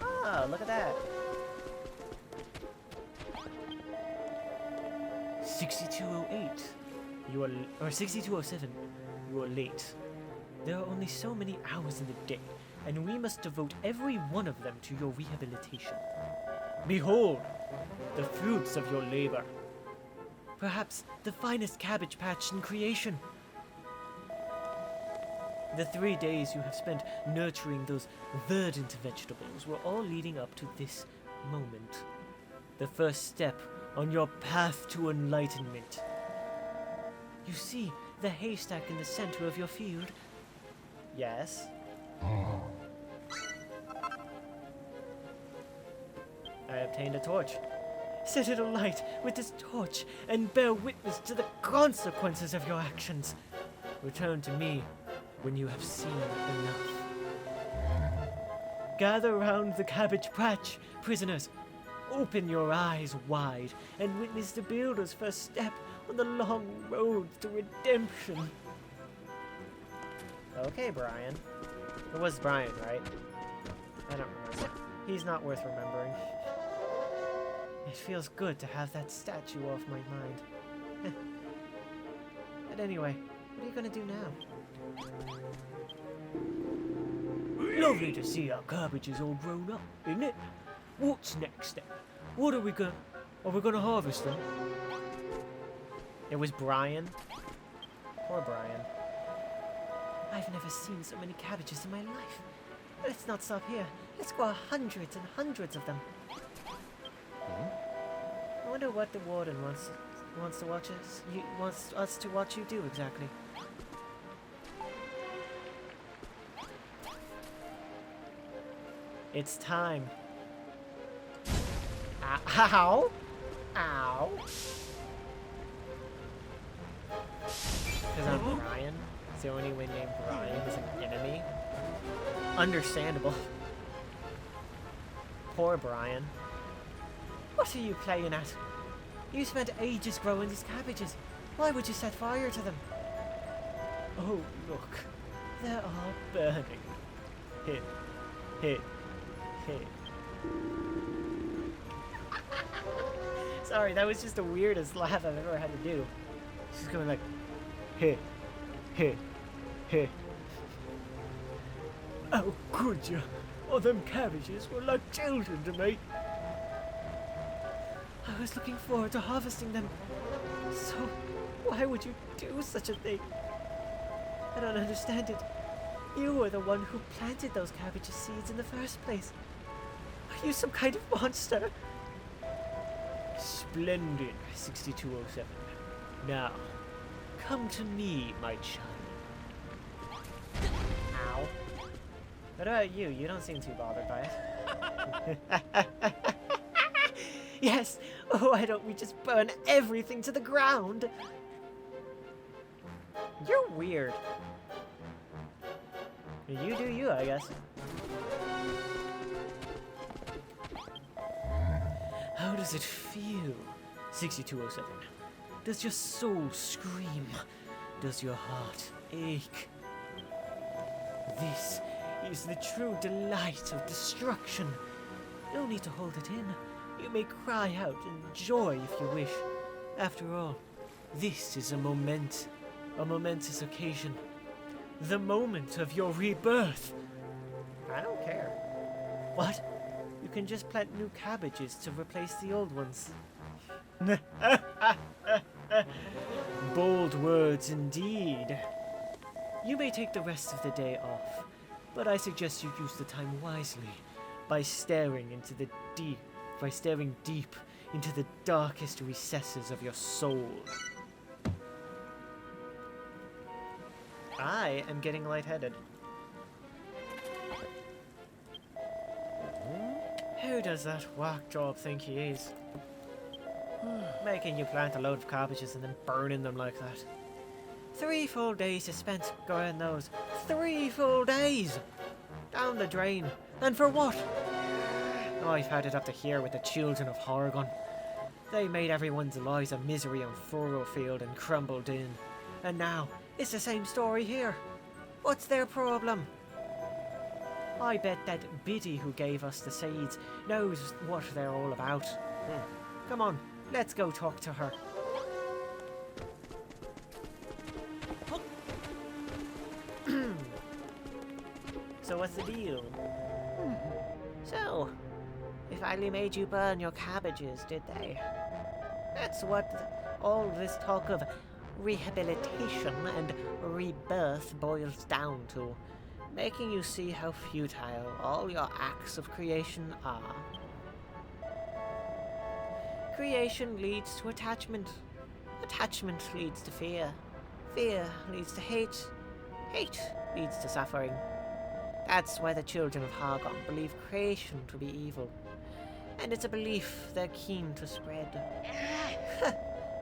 Oh, look at that. 6208. You are, or 6207. You are late. There are only so many hours in the day, and we must devote every one of them to your rehabilitation. Behold, the fruits of your labor. Perhaps the finest cabbage patch in creation. The 3 days you have spent nurturing those verdant vegetables were all leading up to this moment. The first step on your path to enlightenment. You see the haystack in the center of your field? Yes. I obtained a torch. Set it alight with this torch and bear witness to the consequences of your actions. Return to me when you have seen enough. Gather round the cabbage patch, prisoners. Open your eyes wide and witness the builder's first step on the long road to redemption. Okay, Brian. It was Brian, right? I don't remember. He's not worth remembering. It feels good to have that statue off my mind. But anyway, what are you gonna do now? Lovely to see our cabbages all grown up, isn't it? What's next then? What are we gonna harvest them? It was Brian? Poor Brian. I've never seen so many cabbages in my life. Let's not stop here. Let's grow hundreds and hundreds of them. I wonder what the warden wants to watch us. Wants us to watch you do exactly. It's time. Ow! Ow! Because I'm Brian. It's the only way named Brian is an enemy. Understandable. Poor Brian. What are you playing at? You spent ages growing these cabbages. Why would you set fire to them? Oh, look. They're all burning. Hit. Hit. Hit. Sorry, that was just the weirdest laugh I've ever had to do. She's going like, hit. Hit. Hit. Oh, could you? Oh, them cabbages were like children to me. I was looking forward to harvesting them. So, why would you do such a thing? I don't understand it. You were the one who planted those cabbage seeds in the first place. Are you some kind of monster? Splendid, 6207. Now, come to me, my child. Ow. What about you? You don't seem too bothered by it. Yes! Oh, why don't we just burn everything to the ground? You're weird. You do you, I guess. How does it feel, 6207? Does your soul scream? Does your heart ache? This is the true delight of destruction. No need to hold it in. You may cry out in joy if you wish. After all, this is a momentous occasion. The moment of your rebirth. I don't care. What? You can just plant new cabbages to replace the old ones. Bold words indeed. You may take the rest of the day off, but I suggest you use the time wisely by staring deep into the darkest recesses of your soul. I am getting lightheaded. Who does that whack job think he is? Making you plant a load of cabbages and then burning them like that. 3 full days is spent growing those. 3 full days! Down the drain. And for what? I've had it up to here with the children of Hargon. They made everyone's lives a misery on Furrowfield and crumbled in. And now, it's the same story here. What's their problem? I bet that Biddy who gave us the seeds knows what they're all about. Come on, let's go talk to her. So what's the deal? So, they finally made you burn your cabbages, did they? That's what all this talk of rehabilitation and rebirth boils down to. Making you see how futile all your acts of creation are. Creation leads to attachment. Attachment leads to fear. Fear leads to hate. Hate leads to suffering. That's why the children of Hargon believe creation to be evil. And it's a belief they're keen to spread.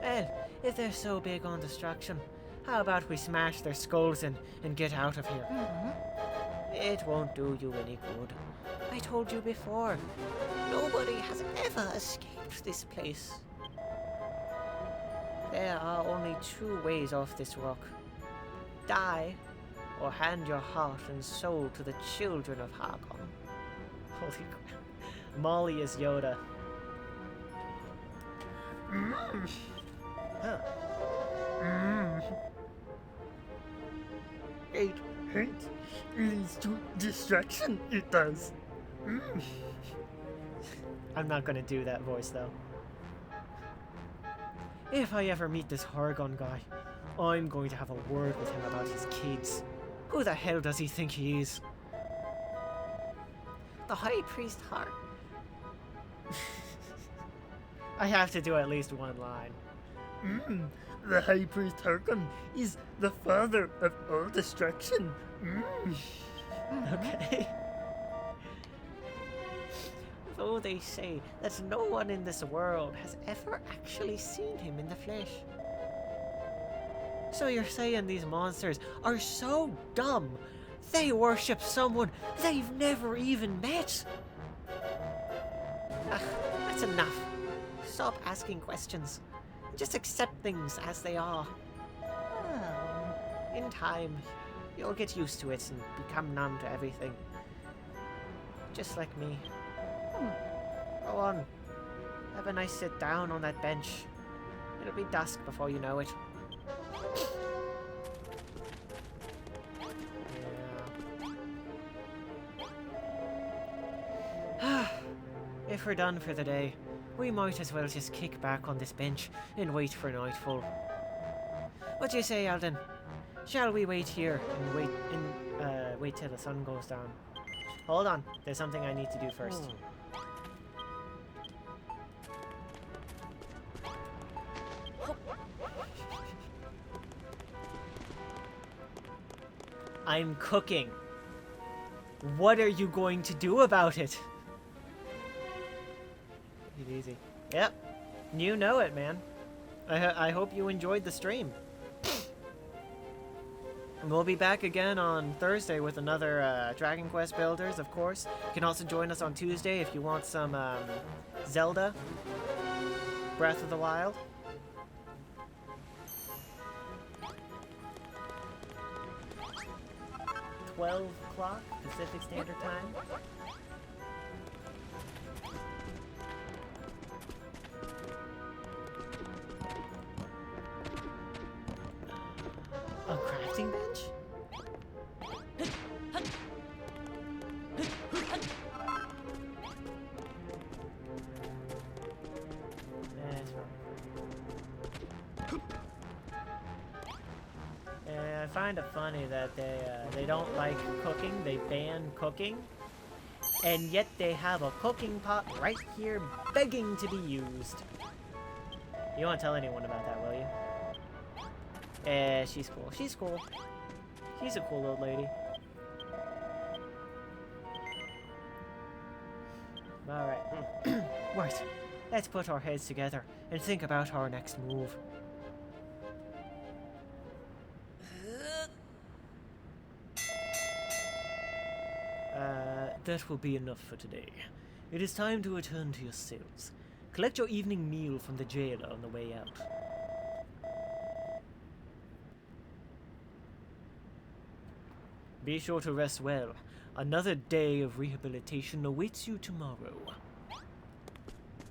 Well, if they're so big on destruction, how about we smash their skulls in and get out of here? It won't do you any good. I told you before, nobody has ever escaped this place. There are only 2 ways off this rock. Die, or hand your heart and soul to the children of Hargon. Holy crap. Molly is Yoda. Hate leads to destruction, it does. I'm not gonna do that voice though. If I ever meet this Hargon guy, I'm going to have a word with him about his kids. Who the hell does he think he is? The High Priest Hargon. I have to do at least one line. The High Priest Hargon is the father of all destruction. Okay. Though they say that no one in this world has ever actually seen him in the flesh. So you're saying these monsters are so dumb, they worship someone they've never even met? That's enough. Stop asking questions. Just accept things as they are. In time, you'll get used to it and become numb to everything. Just like me. Go on. Have a nice sit down on that bench. It'll be dusk before you know it. If we're done for the day, we might as well just kick back on this bench and wait for nightfall. What do you say, Alden? Shall we wait here and wait till the sun goes down? Hold on, there's something I need to do first. I'm cooking. What are you going to do about it? Take it easy. Yep. You know it, man. I hope you enjoyed the stream. And we'll be back again on Thursday with another Dragon Quest Builders, of course. You can also join us on Tuesday if you want some Zelda Breath of the Wild. $12 Pacific Standard Time. A crafting bench? I find it funny that they don't like cooking. They ban cooking. And yet they have a cooking pot right here begging to be used. You won't tell anyone about that, will you? She's cool. She's cool. She's a cool old lady. Alright. Right, let's put our heads together and think about our next move. That will be enough for today. It is time to return to your cells. Collect your evening meal from the jailer on the way out. Be sure to rest well. Another day of rehabilitation awaits you tomorrow.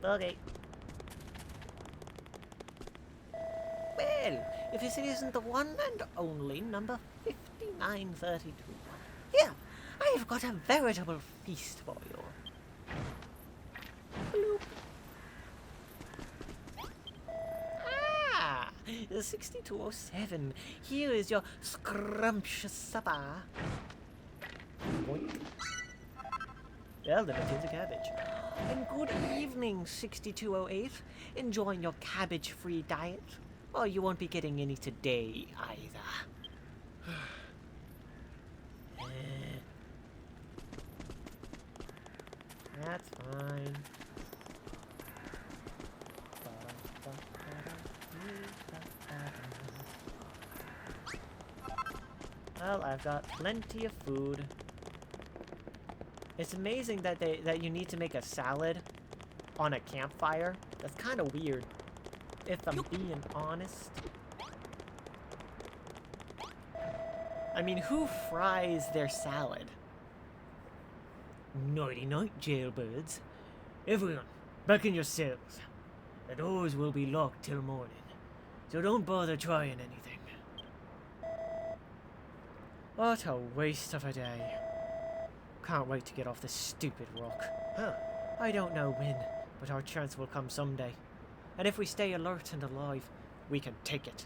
Okay. Well, if this isn't the one and only number 5932. Here, I have got a veritable feast for you. Bloop. Ah, the 6207. Here is your scrumptious supper. Boink. Well, then it is a cabbage. And good evening, 6208. Enjoying your cabbage-free diet? Or you won't be getting any today, either. That's fine. Well, I've got plenty of food. It's amazing that you need to make a salad on a campfire. That's kind of weird, if I'm being honest. I mean, who fries their salad? Nighty-night, jailbirds. Everyone, back in your cells. The doors will be locked till morning, so don't bother trying anything. What a waste of a day. Can't wait to get off this stupid rock. Huh. I don't know when, but our chance will come someday. And if we stay alert and alive, we can take it.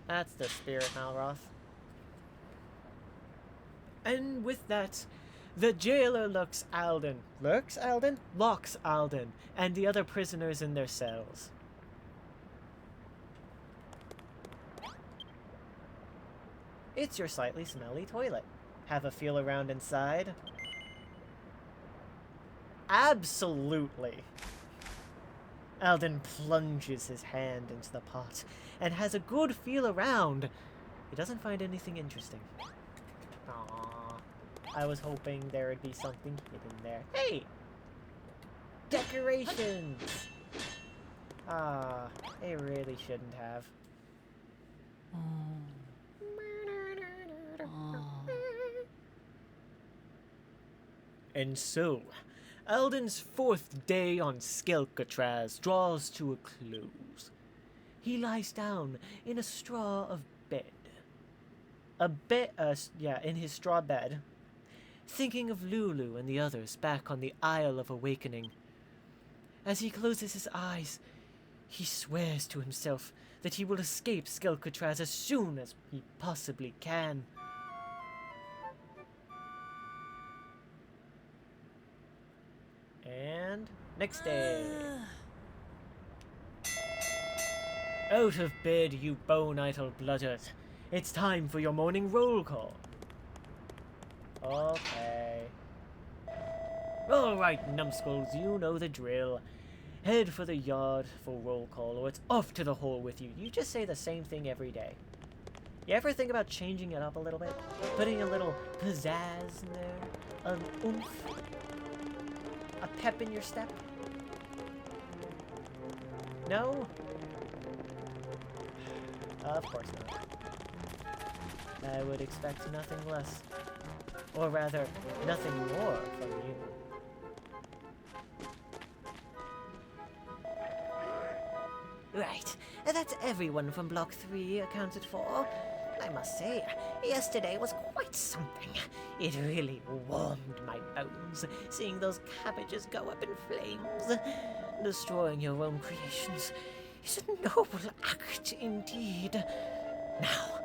That's the spirit, Malroth. And with that, the jailer locks Alden, and the other prisoners in their cells. It's your slightly smelly toilet. Have a feel around inside? Absolutely. Alden plunges his hand into the pot and has a good feel around. He doesn't find anything interesting. Aww. I was hoping there would be something hidden there. Hey! Decorations! Ah, they really shouldn't have. And so, Alden's fourth day on Skelkatraz draws to a close. He lies down in a straw of bed. In his straw bed. Thinking of Lulu and the others back on the Isle of Awakening. As he closes his eyes, he swears to himself that he will escape Skelkatraz as soon as he possibly can. And next day. Out of bed, you bone-idle blooded. It's time for your morning roll call. Okay. Alright, numbskulls, you know the drill. Head for the yard for roll call, or it's off to the hole with you. You just say the same thing every day. You ever think about changing it up a little bit? Putting a little pizzazz in there? An oomph? A pep in your step? No? Of course not. I would expect nothing less. Or rather, nothing more from you. Right, that's everyone from Block 3 accounted for. I must say, yesterday was quite something. It really warmed my bones, seeing those cabbages go up in flames. Destroying your own creations is a noble act indeed. Now,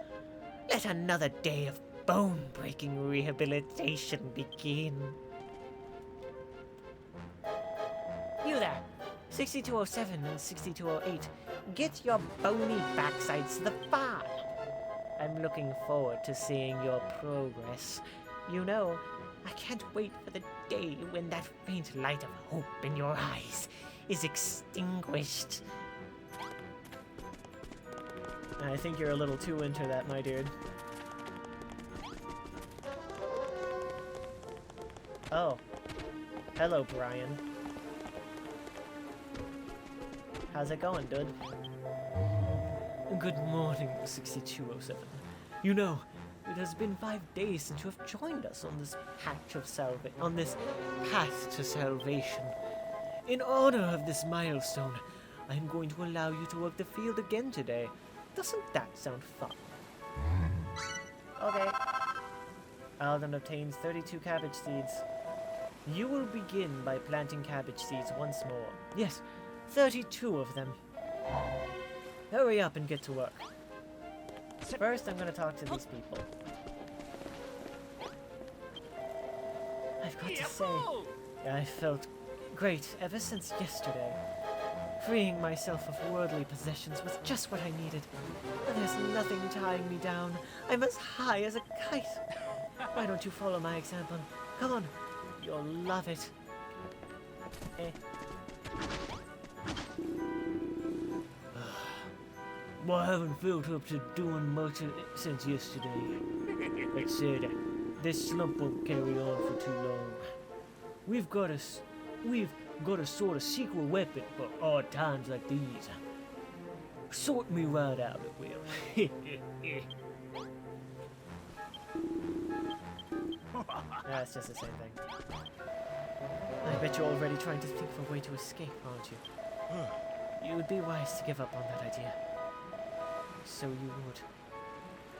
let another day of bone-breaking rehabilitation begin. You there, 6207 and 6208, get your bony backsides to the farm. I'm looking forward to seeing your progress. You know, I can't wait for the day when that faint light of hope in your eyes is extinguished. I think you're a little too into that, my dude. Oh. Hello, Brian. How's it going, dude? Good morning, 6207. You know, it has been 5 days since you have joined us on this path to salvation. In honor of this milestone, I am going to allow you to work the field again today. Doesn't that sound fun? Okay. Alden obtains 32 cabbage seeds. You will begin by planting cabbage seeds once more. Yes, 32 of them. Hurry up and get to work. First, I'm going to talk to these people. I've got to say, I felt great ever since yesterday. Freeing myself of worldly possessions was just what I needed. There's nothing tying me down. I'm as high as a kite. Why don't you follow my example? Come on, you'll love it. Well, I haven't felt up to doing much since yesterday. Like said, this slump won't carry on for too long. We've got a sort of secret weapon for odd times like these. Sort me right out, it will. Yeah, it's just the same thing. I bet you're already trying to think of a way to escape, aren't you? You would be wise to give up on that idea. So you would.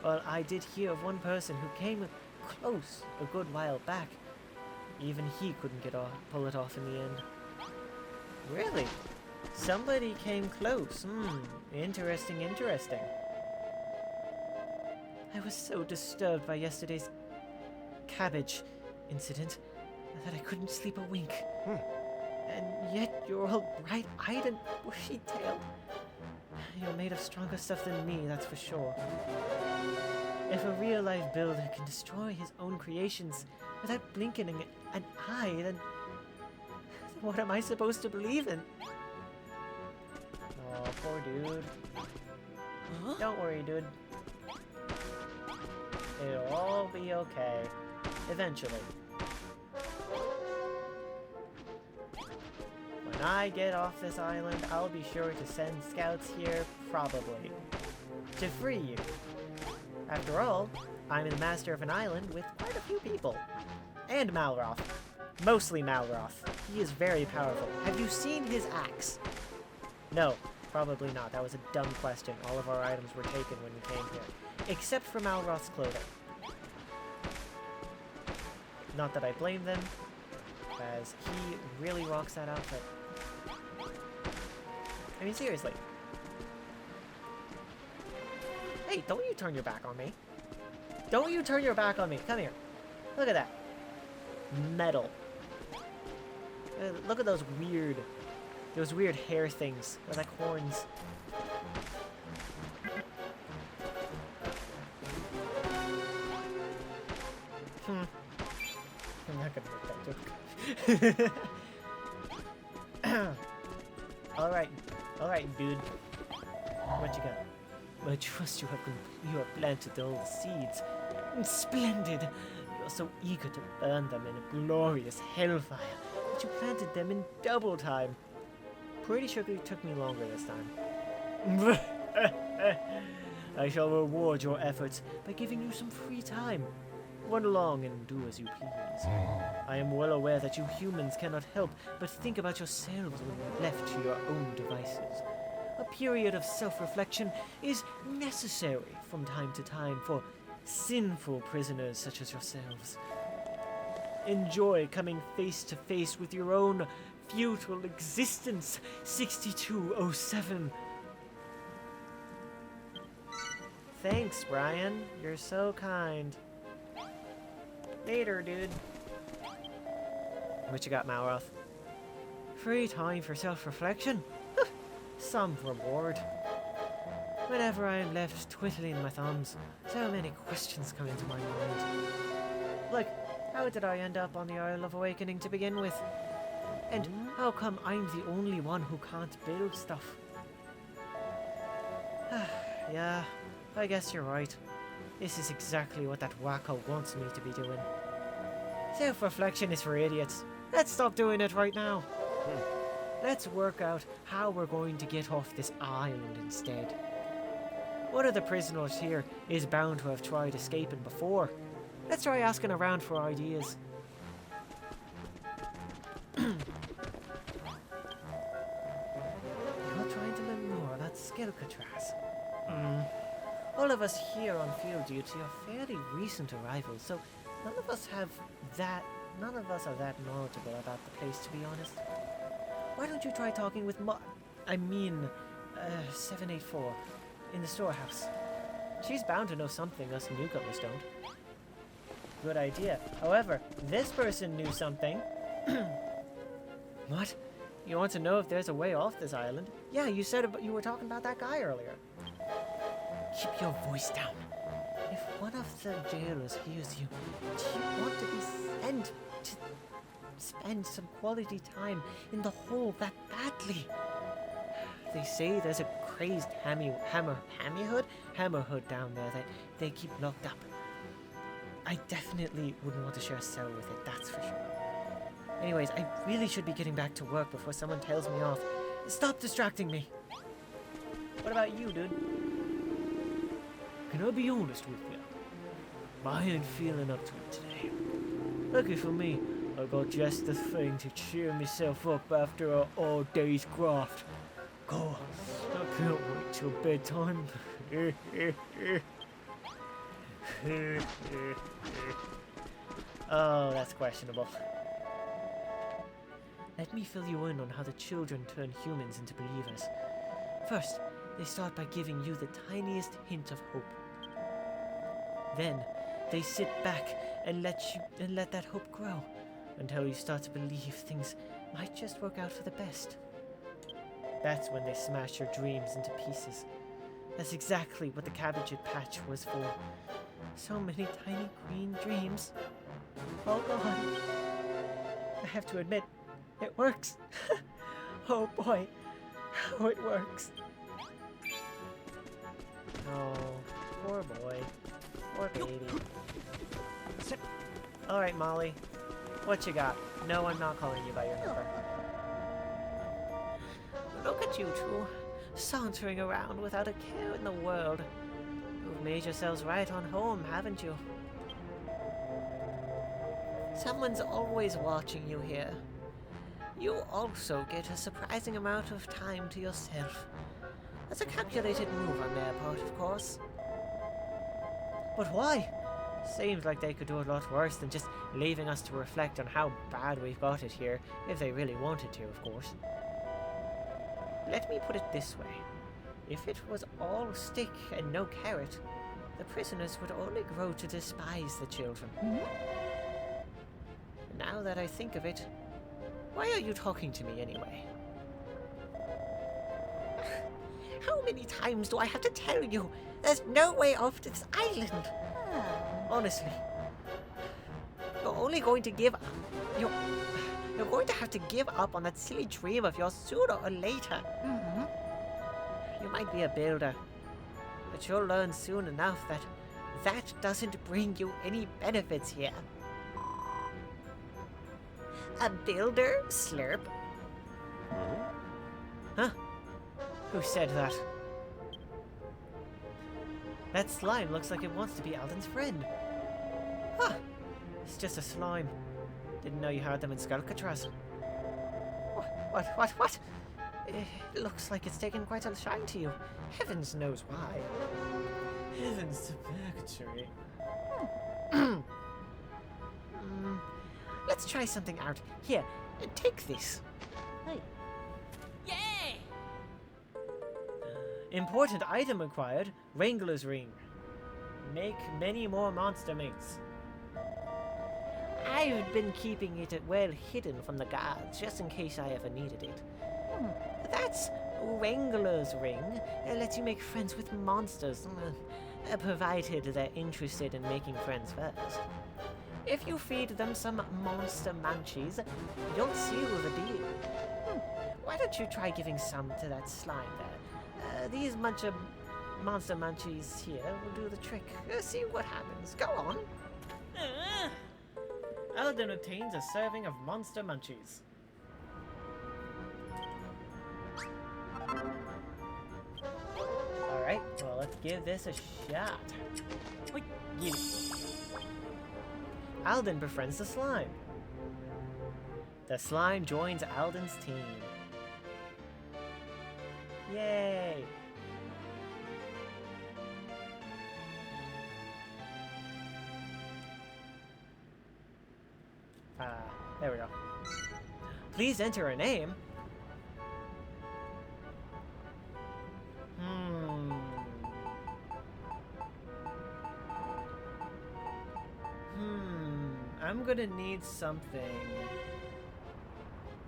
Well, I did hear of one person who came close a good while back. Even he couldn't pull it off in the end. Really? Somebody came close. Interesting, interesting. I was so disturbed by yesterday's cabbage incident that I couldn't sleep a wink. And yet you're all bright-eyed and bushy-tailed. You're made of stronger stuff than me, that's for sure. If a real-life builder can destroy his own creations without blinking an eye, then what am I supposed to believe in? Oh, poor dude. Don't worry, dude. It'll all be okay. Eventually. When I get off this island, I'll be sure to send scouts here, probably, to free you. After all, I'm the master of an island with quite a few people. And Malroth. Mostly Malroth. He is very powerful. Have you seen his axe? No, probably not. That was a dumb question. All of our items were taken when we came here. Except for Malroth's clothing. Not that I blame them, as he really rocks that outfit. I mean, seriously. Hey, don't you turn your back on me. Don't you turn your back on me. Come here. Look at that. Metal. Look at those weird hair things. They're like horns. I'm not gonna make that joke. Alright, dude. What you got? I trust you have planted all the seeds. Splendid! You're so eager to burn them in a glorious hellfire that you planted them in double time. Pretty sure it took me longer this time. I shall reward your efforts by giving you some free time. Run along and do as you please. I am well aware that you humans cannot help but think about yourselves when you're left to your own devices. A period of self-reflection is necessary from time to time for sinful prisoners such as yourselves. Enjoy coming face to face with your own futile existence, 6207. Thanks, Brian. You're so kind. Later, dude. What you got, Malroth? Free time for self-reflection? Some reward. Whenever I am left twiddling my thumbs, so many questions come into my mind. Like, how did I end up on the Isle of Awakening to begin with? And how come I'm the only one who can't build stuff? Yeah, I guess you're right. This is exactly what that wacko wants me to be doing. Self-reflection is for idiots. Let's stop doing it right now. Let's work out how we're going to get off this island instead. One of the prisoners here is bound to have tried escaping before. Let's try asking around for ideas. You're trying to learn more about Skelkatras. All of us here on field duty are fairly recent arrivals, so none of us are that knowledgeable about the place, to be honest. Why don't you try talking with 784 in the storehouse? She's bound to know something us newcomers don't. Good idea. However, this person knew something. What? You want to know if there's a way off this island? Yeah, you said you were talking about that guy earlier. Keep your voice down. If one of the jailers hears you, do you want to be sent to spend some quality time in the hole that badly? They say there's a crazed hammerhood down there that they keep locked up. I definitely wouldn't want to share a cell with it, that's for sure. Anyways, I really should be getting back to work before someone tells me off. Stop distracting me. What about you, dude? Can I be honest with you? I ain't feeling up to it today. Lucky for me, I got just the thing to cheer myself up after a all day's graft. God, I can't wait till bedtime. Oh, that's questionable. Let me fill you in on how the children turn humans into believers. First, they start by giving you the tiniest hint of hope. Then, they sit back and let that hope grow until you start to believe things might just work out for the best. That's when they smash your dreams into pieces. That's exactly what the cabbage patch was for. So many tiny green dreams. Oh God. I have to admit, it works. Oh boy, how it works. Oh, poor boy. Poor baby. Alright, Molly. What you got? No, I'm not calling you by your number. Look at you two, sauntering around without a care in the world. You've made yourselves right on home, haven't you? Someone's always watching you here. You also get a surprising amount of time to yourself. That's a calculated move on their part, of course. But why? Seems like they could do a lot worse than just leaving us to reflect on how bad we've got it here, if they really wanted to, of course. Let me put it this way. If it was all stick and no carrot, the prisoners would only grow to despise the children. Now that I think of it, why are you talking to me anyway? How many times do I have to tell you? There's no way off this island. Honestly, you're only going to give up. You're going to have to give up on that silly dream of yours sooner or later. You might be a builder, but you'll learn soon enough that that doesn't bring you any benefits here. A builder, Slurp? Huh? Who said that? That slime looks like it wants to be Alden's friend. Huh. It's just a slime. Didn't know you had them in Skelkatras. What? It looks like it's taken quite a shine to you. Heavens knows why. Heavens to purgatory. Let's try something out. Here, take this. Hey. Yay! Important item acquired, Wrangler's Ring. Make many more monster mates. I've been keeping it well hidden from the guards, just in case I ever needed it. That's Wrangler's Ring. It lets you make friends with monsters, provided they're interested in making friends first. If you feed them some monster munchies, you'll seal the deal. Why don't you try giving some to that slime there? These monster munchies here will do the trick. See what happens. Go on. Alden obtains a serving of monster munchies. Alright, well, let's give this a shot. Wait, you. Alden befriends the slime. The slime joins Alden's team. Yay! There we go. Please enter a name. I'm gonna need something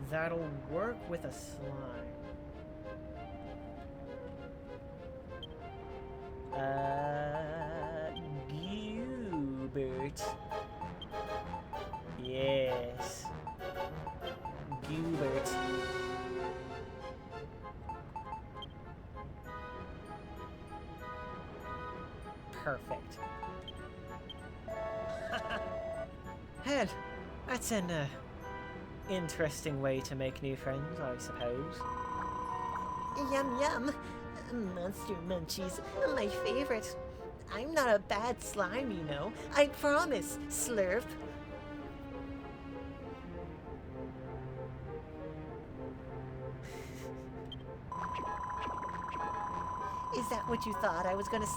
that'll work with a slime. Gilbert. Yes. Gilbert. Perfect. Hell, that's an interesting way to make new friends, I suppose. Yum yum. Monster munchies, my favorite. I'm not a bad slime, you know. I promise, Slurp. Is that what you thought I was gonna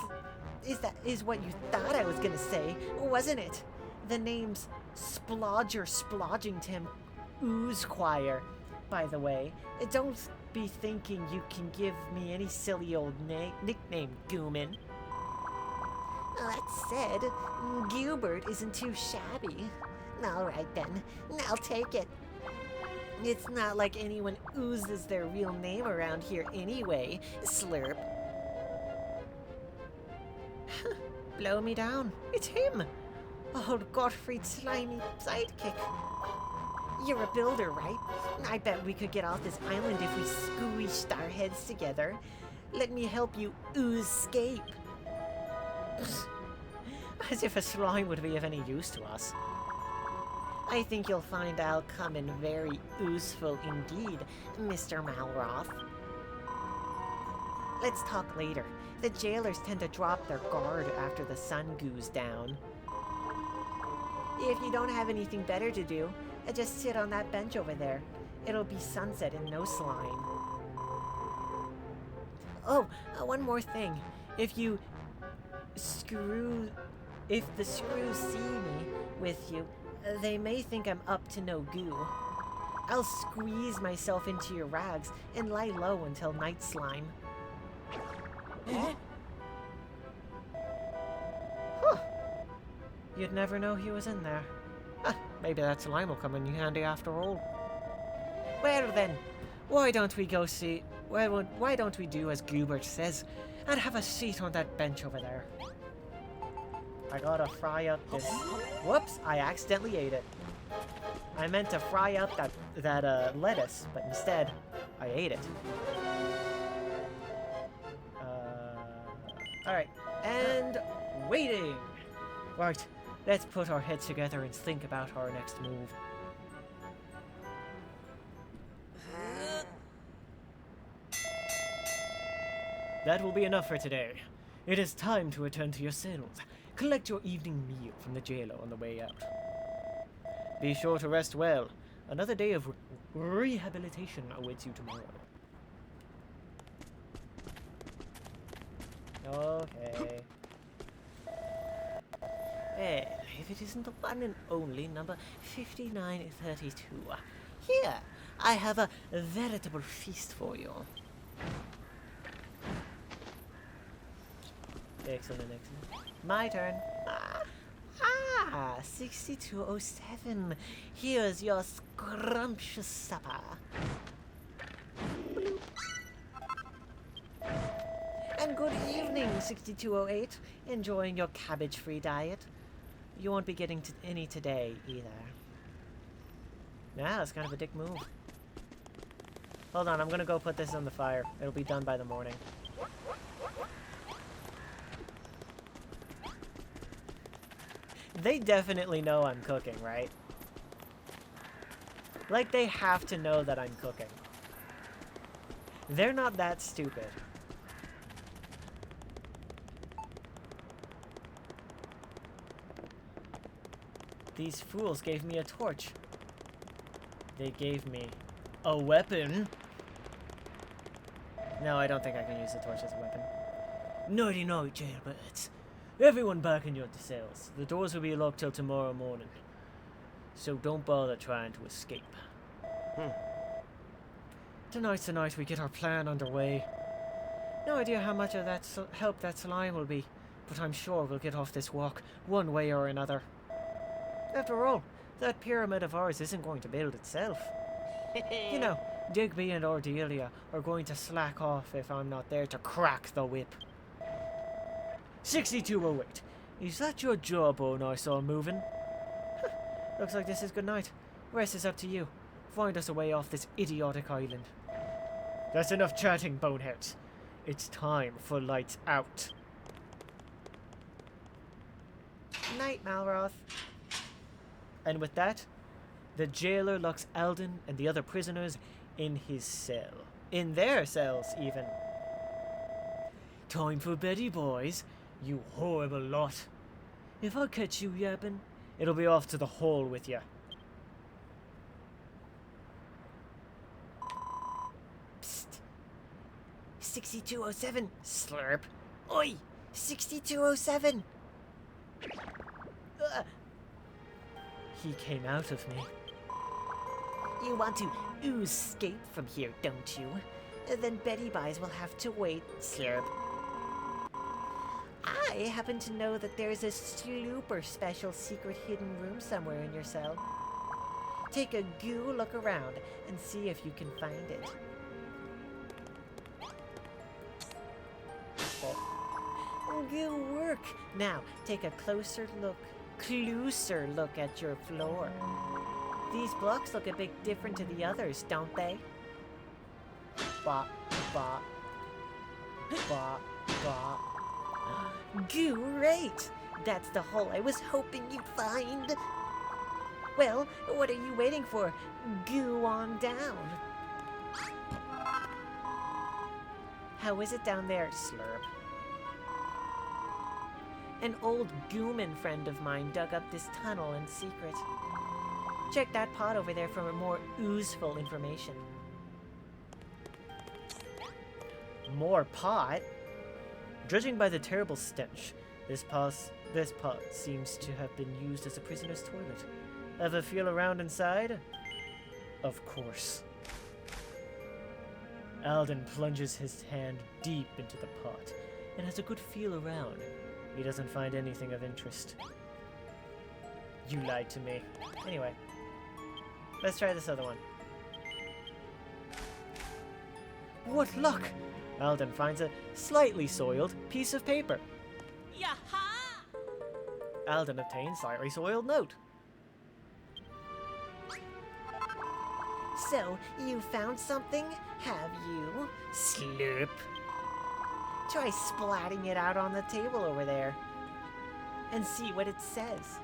is what you thought I was gonna say, wasn't it? The name's Splodger Splodgington Ooze Choir, by the way. Don't be thinking you can give me any silly old nickname, Gooman. That said, Gilbert isn't too shabby. Alright then, I'll take it. It's not like anyone oozes their real name around here anyway, Slurp. Blow me down. It's him! Old Gottfried's slimy sidekick. You're a builder, right? I bet we could get off this island if we squished our heads together. Let me help you ooze-scape. As if a slime would be of any use to us. I think you'll find I'll come in very oozeful indeed, Mr. Malroth. Let's talk later. The jailers tend to drop their guard after the sun goes down. If you don't have anything better to do, just sit on that bench over there. It'll be sunset and no slime. Oh, one more thing. If the screws see me with you, they may think I'm up to no goo. I'll squeeze myself into your rags and lie low until night slime. Huh? You'd never know he was in there. Maybe that slime will come in handy after all. Well then, why don't we go see... Well, why don't we do as Gilbert says and have a seat on that bench over there? I gotta fry up this... Whoops, I accidentally ate it. I meant to fry up that lettuce, but instead, I ate it. Alright, and waiting! Right, let's put our heads together and think about our next move. That will be enough for today. It is time to return to your cells. Collect your evening meal from the jailer on the way out. Be sure to rest well. Another day of rehabilitation awaits you tomorrow. Okay. Well, if it isn't the one and only number 5932. Here, I have a veritable feast for you. Excellent, excellent. My turn. 6207. Here's your scrumptious supper. And good evening, 6208. Enjoying your cabbage-free diet? You won't be getting any today, either. Yeah, it's kind of a dick move. Hold on, I'm gonna go put this on the fire. It'll be done by the morning. They definitely know I'm cooking, right? Like, they have to know that I'm cooking. They're not that stupid. These fools gave me a torch. They gave me a weapon. No, I don't think I can use the torch as a weapon. Nighty night, jailbirds. Everyone back in your cells. The doors will be locked till tomorrow morning. So don't bother trying to escape. Tonight's the night we get our plan underway. No idea how much of that help that slime will be, but I'm sure we'll get off this walk one way or another. After all, that pyramid of ours isn't going to build itself. You know, Digby and Ordelia are going to slack off if I'm not there to crack the whip. 6208, is that your jawbone I saw moving? Looks like this is good night. Rest is up to you. Find us a way off this idiotic island. That's enough chatting, boneheads. It's time for lights out. Night, Malroth. And with that, the jailer locks Alden and the other prisoners in his cell. In their cells, even. Time for Betty, boys. You horrible lot. If I catch you yapping, it'll be off to the hole with you. Psst. 6207. Slurp. Oi! 6207. He came out of me. You want to escape from here, don't you? Then Betty Buys will have to wait. Slurp. I happen to know that there's a super special secret hidden room somewhere in your cell. Take a goo look around and see if you can find it. Good work. Now, take a closer look at your floor. These blocks look a bit different to the others, don't they? Bop, bop, bop, bop. Great! That's the hole I was hoping you'd find. Well, what are you waiting for? Goo on down. How is it down there, Slurp? An old Gooman friend of mine dug up this tunnel in secret. Check that pot over there for more oozeful information. More pot? Judging by the terrible stench, this pot seems to have been used as a prisoner's toilet. Ever feel around inside? Of course. Alden plunges his hand deep into the pot and has a good feel around. He doesn't find anything of interest. You lied to me. Anyway, let's try this other one. What luck! Alden finds a slightly soiled piece of paper. Yaha! Alden obtains slightly soiled note. So, you found something, have you? Slurp. Try splatting it out on the table over there. And see what it says.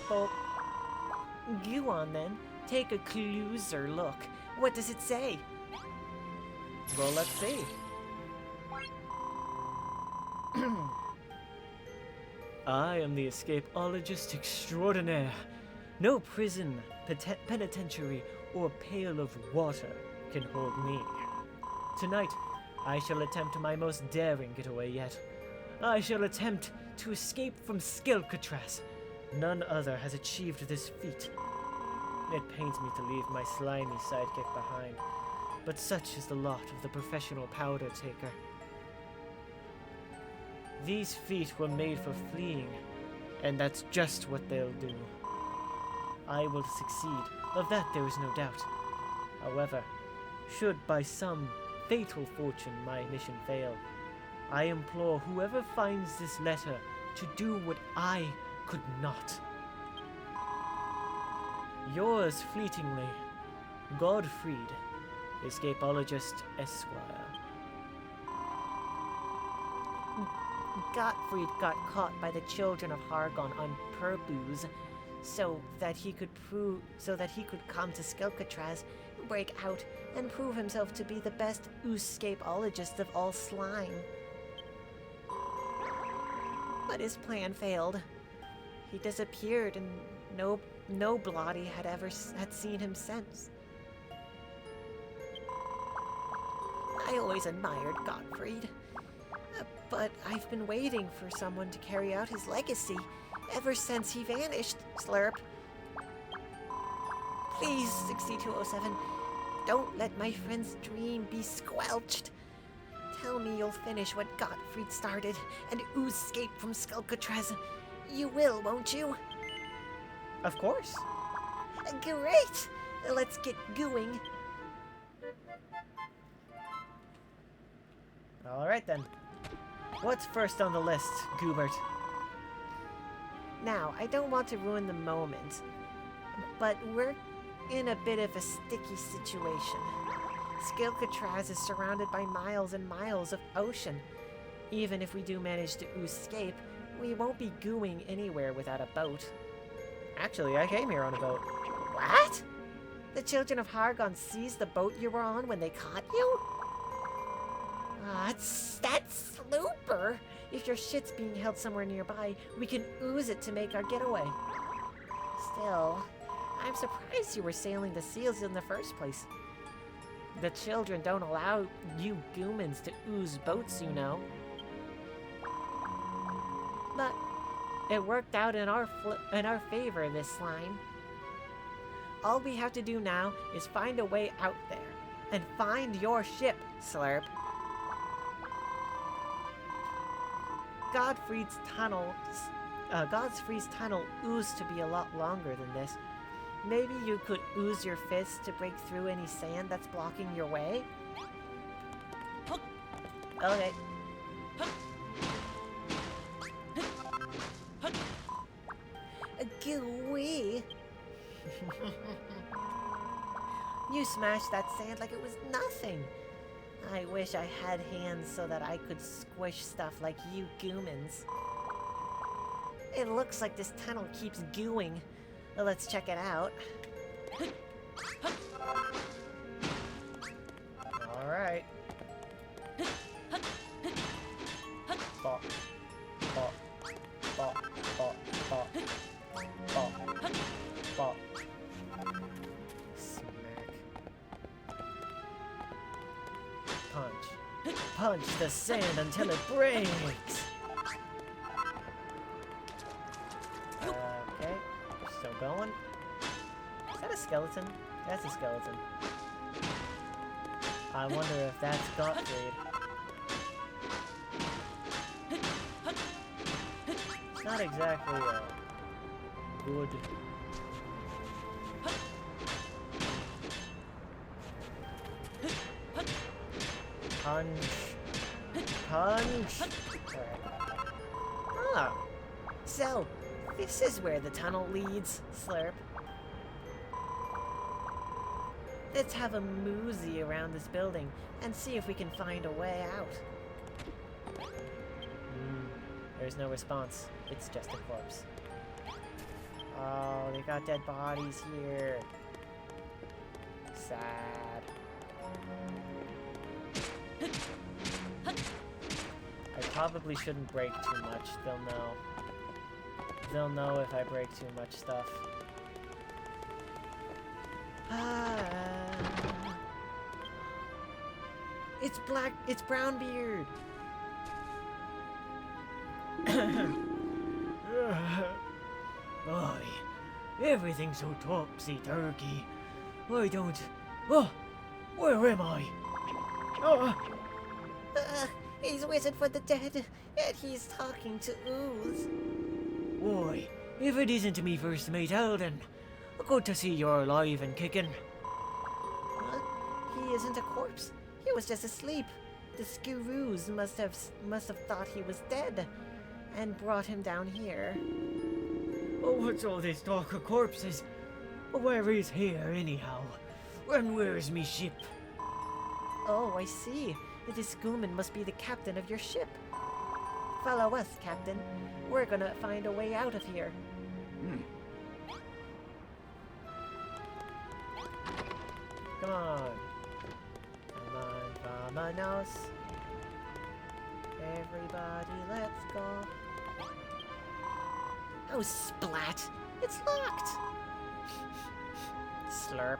Well, go on then. Take a closer look. What does it say? Well, let's see. I am the escapologist extraordinaire. No prison, penitentiary, or pail of water can hold me. Tonight, I shall attempt my most daring getaway yet. I shall attempt to escape from Skilcatraz. None other has achieved this feat. It pains me to leave my slimy sidekick behind, but such is the lot of the professional powder taker. These feet were made for fleeing And that's just what they'll do. I will succeed, of that there is no doubt. However, should by some fatal fortune my mission fail, I implore whoever finds this letter to do what I could not. Yours fleetingly, Godfried, Escapologist Esquire. Gottfried got caught by the children of Hargon on purpose, so that he could come to Skelkatraz, break out, and prove himself to be the best escapologist of all slime. But his plan failed. He disappeared, and no Blotty had seen him since. I always admired Gottfried, but I've been waiting for someone to carry out his legacy ever since he vanished, Slurp. Please, 6207, don't let my friend's dream be squelched. Tell me you'll finish what Gottfried started and escape from Skelkatraz. You will, won't you? Of course. Great! Let's get going. Alright then. What's first on the list, Goobert? Now, I don't want to ruin the moment, but we're in a bit of a sticky situation. Skelkatraz is surrounded by miles and miles of ocean. Even if we do manage to escape, we won't be going anywhere without a boat. Actually, I came here on a boat. What? The children of Hargon seized the boat you were on when they caught you? That's Slooper. If your shit's being held somewhere nearby, we can ooze it to make our getaway. Still, I'm surprised you were sailing the seals in the first place. The children don't allow you goomans to ooze boats, you know. But it worked out in our favor this slime. All we have to do now is find a way out there. And find your ship, Slurp. Godfried's tunnel oozed to be a lot longer than this. Maybe you could ooze your fist to break through any sand that's blocking your way? Okay. Gooey. You smashed that sand like it was nothing. I wish I had hands so that I could squish stuff like you goomans. It looks like this tunnel keeps gooing. Well, let's check it out. Alright. Bop. Bop. Bop. Bop. Bop. Bop. Bop. Smack. Punch. Punch the sand until it breaks! Okay. Still going. Is that a skeleton? That's a skeleton. I wonder if that's Gottfried. It's not exactly a good... Punch. Punch! Alright. Ah, so this is where the tunnel leads, Slurp. Let's have a mosey around this building and see if we can find a way out. There's no response. It's just a corpse. Oh, they got dead bodies here. Sad. I probably shouldn't break too much. They'll know. They'll know if I break too much stuff. It's Brownbeard. Boy, everything's so topsy-turvy. I don't... Oh, where am I? He's wizard for the dead, and he's talking to Ooze. Why, if it isn't me first mate Alden. Good to see you're alive and kicking. Huh? He isn't a corpse. He was just asleep. The Scaroos must have thought he was dead and brought him down here. Oh, what's all this talk of corpses? Where is here, anyhow? And where's me ship? Oh, I see. The Discuman must be the captain of your ship. Follow us, Captain. We're gonna find a way out of here. Come on. Come on, vamonos. Everybody, let's go. Oh, splat! It's locked! Slurp.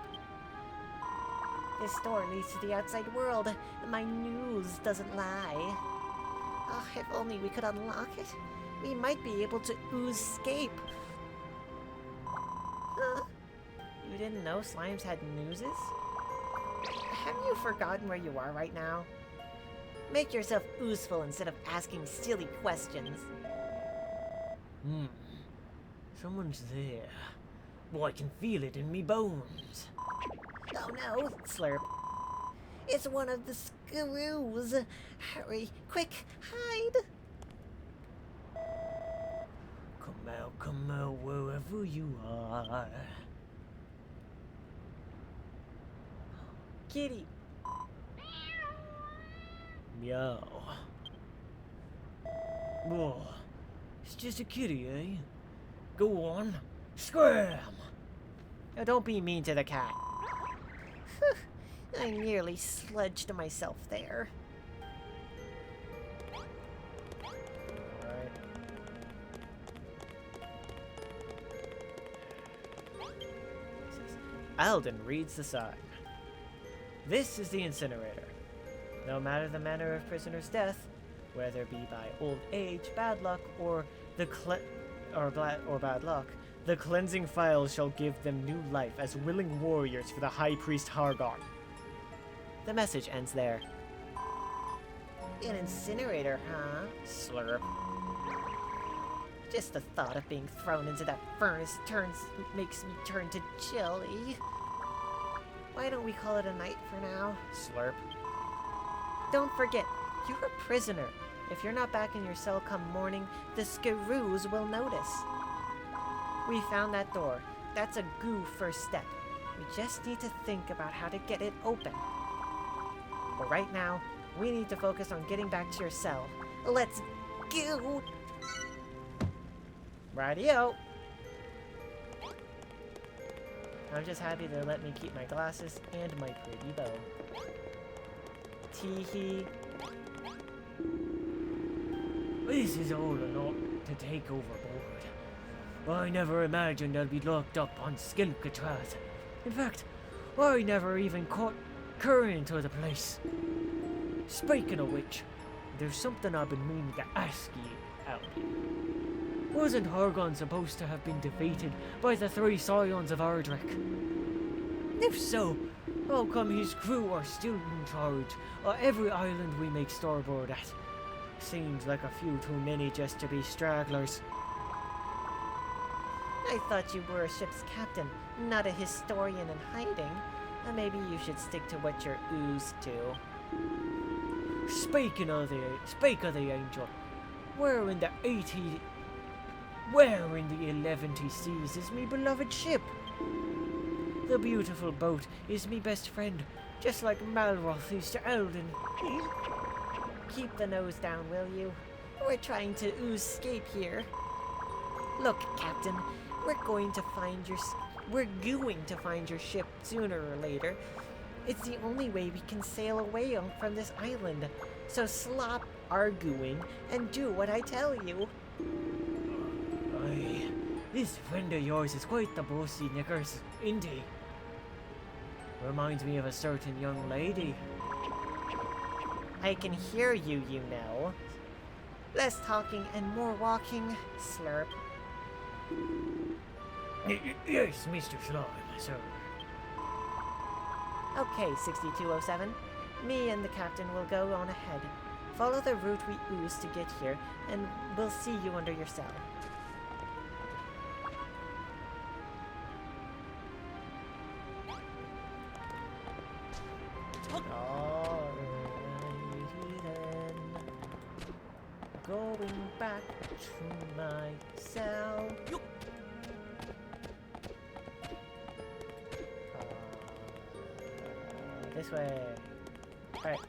This door leads to the outside world. My news doesn't lie. Oh, if only we could unlock it. We might be able to escape. Huh? You didn't know slimes had nooses? Have you forgotten where you are right now? Make yourself useful instead of asking silly questions. Someone's there. Oh, I can feel it in me bones. Oh no, Slurp. It's one of the Scaroos. Hurry, quick, hide. Come out, wherever you are. Kitty. Meow. Whoa, it's just a kitty, eh? Go on, scram! Now don't be mean to the cat. I nearly sludged myself there. Alright. Alden reads the sign. This is the incinerator. No matter the manner of prisoner's death, whether it be by old age, bad luck, or bad luck, the cleansing fire shall give them new life as willing warriors for the High Priest Hargon. The message ends there. An incinerator, huh? Slurp. Just the thought of being thrown into that furnace makes me turn to chili. Why don't we call it a night for now? Slurp. Don't forget, you're a prisoner. If you're not back in your cell come morning, the Scaroos will notice. We found that door. That's a goo first step. We just need to think about how to get it open. But right now, we need to focus on getting back to your cell. Let's go! Radio. I'm just happy they let me keep my glasses and my pretty bow. Tee-hee. This is all a lot to take overboard. I never imagined I'd be locked up on Skilkatraz. In fact, I never even caught current of the place. Speaking of which, there's something I've been meaning to ask you, Alden. Wasn't Hargon supposed to have been defeated by the 3 scions of Ardric? If so, how come his crew are still in charge of every island we make starboard at? Seems like a few too many just to be stragglers. I thought you were a ship's captain, not a historian in hiding. Maybe you should stick to what you're oozed to. Speak of the angel, where in the 11th seas is me beloved ship? The beautiful boat is me best friend, just like Malroth is to Alden. Keep the nose down, will you? We're trying to escape here. Look, Captain, we're going to find your ship sooner or later. It's the only way we can sail away from this island. So stop arguing and do what I tell you. Aye, this friend of yours is quite the bossy knickers, isn't he? Reminds me of a certain young lady. I can hear you, you know. Less talking and more walking, Slurp. Yes, Mr. Slime, sir. Okay, 6207. Me and the captain will go on ahead. Follow the route we oozed to get here, and we'll see you under your cell. going back to my cell. This way. Alright.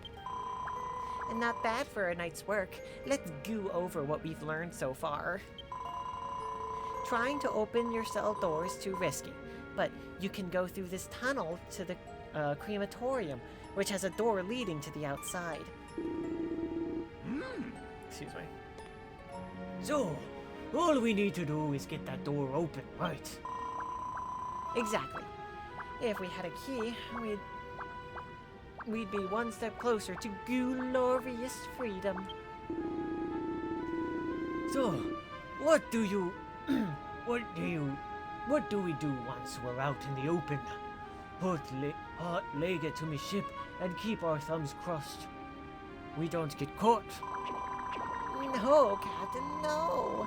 And not bad for a night's work. Let's go over what we've learned so far. Trying to open your cell door is too risky, but you can go through this tunnel to the crematorium, which has a door leading to the outside. Excuse me. So, all we need to do is get that door open, right? Exactly. If we had a key, we'd be one step closer to glorious freedom. So, what do we do once we're out in the open? Put leg to me ship and keep our thumbs crossed. We don't get caught. No, Captain, no.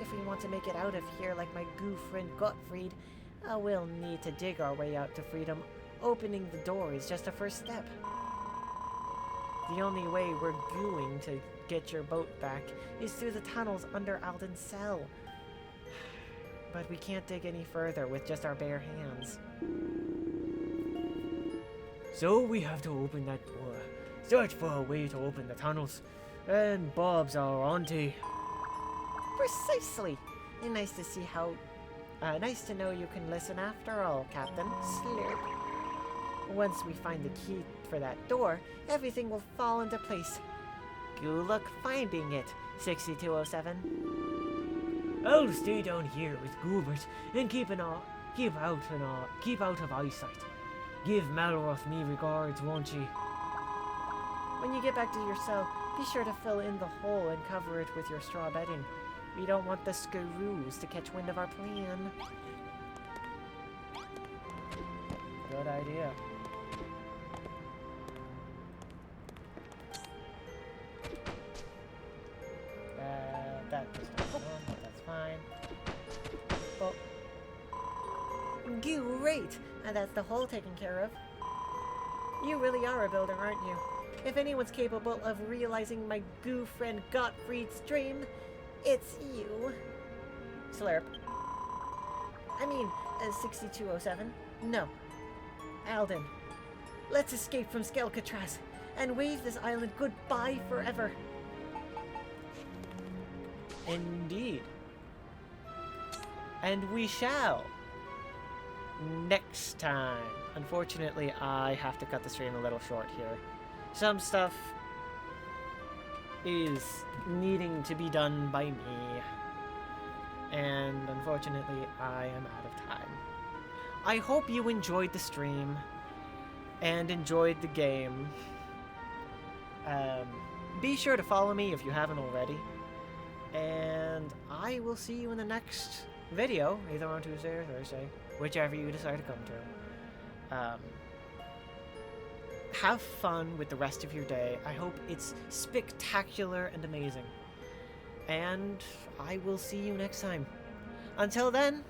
If we want to make it out of here like my goo friend Gottfried, we'll need to dig our way out to freedom. Opening the door is just a first step. The only way we're going to get your boat back is through the tunnels under Alden's cell. But we can't dig any further with just our bare hands. So we have to open that door. Search for a way to open the tunnels. And Bob's our auntie. Precisely. And nice to see how... nice to know you can listen after all, Captain. Slurp. Once we find the key for that door, everything will fall into place. Good luck finding it, 6207. I'll stay down here with Goobert and keep out of eyesight. Give Malroth me regards, won't ye? When you get back to your cell, be sure to fill in the hole and cover it with your straw bedding. We don't want the screws to catch wind of our plan. Good idea. That was not on, but that's fine. Oh, Great! And that's the hole taken care of. You really are a builder, aren't you? If anyone's capable of realizing my goo friend Gottfried's dream, it's you. Slurp. I mean, 6207. No. Alden. Let's escape from Skelcatraz and wave this island goodbye forever. indeed. And we shall. Next time. Unfortunately, I have to cut the stream a little short here. Some stuff is needing to be done by me. And unfortunately, I am out of time. I hope you enjoyed the stream and enjoyed the game. Be sure to follow me if you haven't already. And I will see you in the next video, either on Tuesday or Thursday, whichever you decide to come to. Have fun with the rest of your day. I hope it's spectacular and amazing. And I will see you next time. Until then,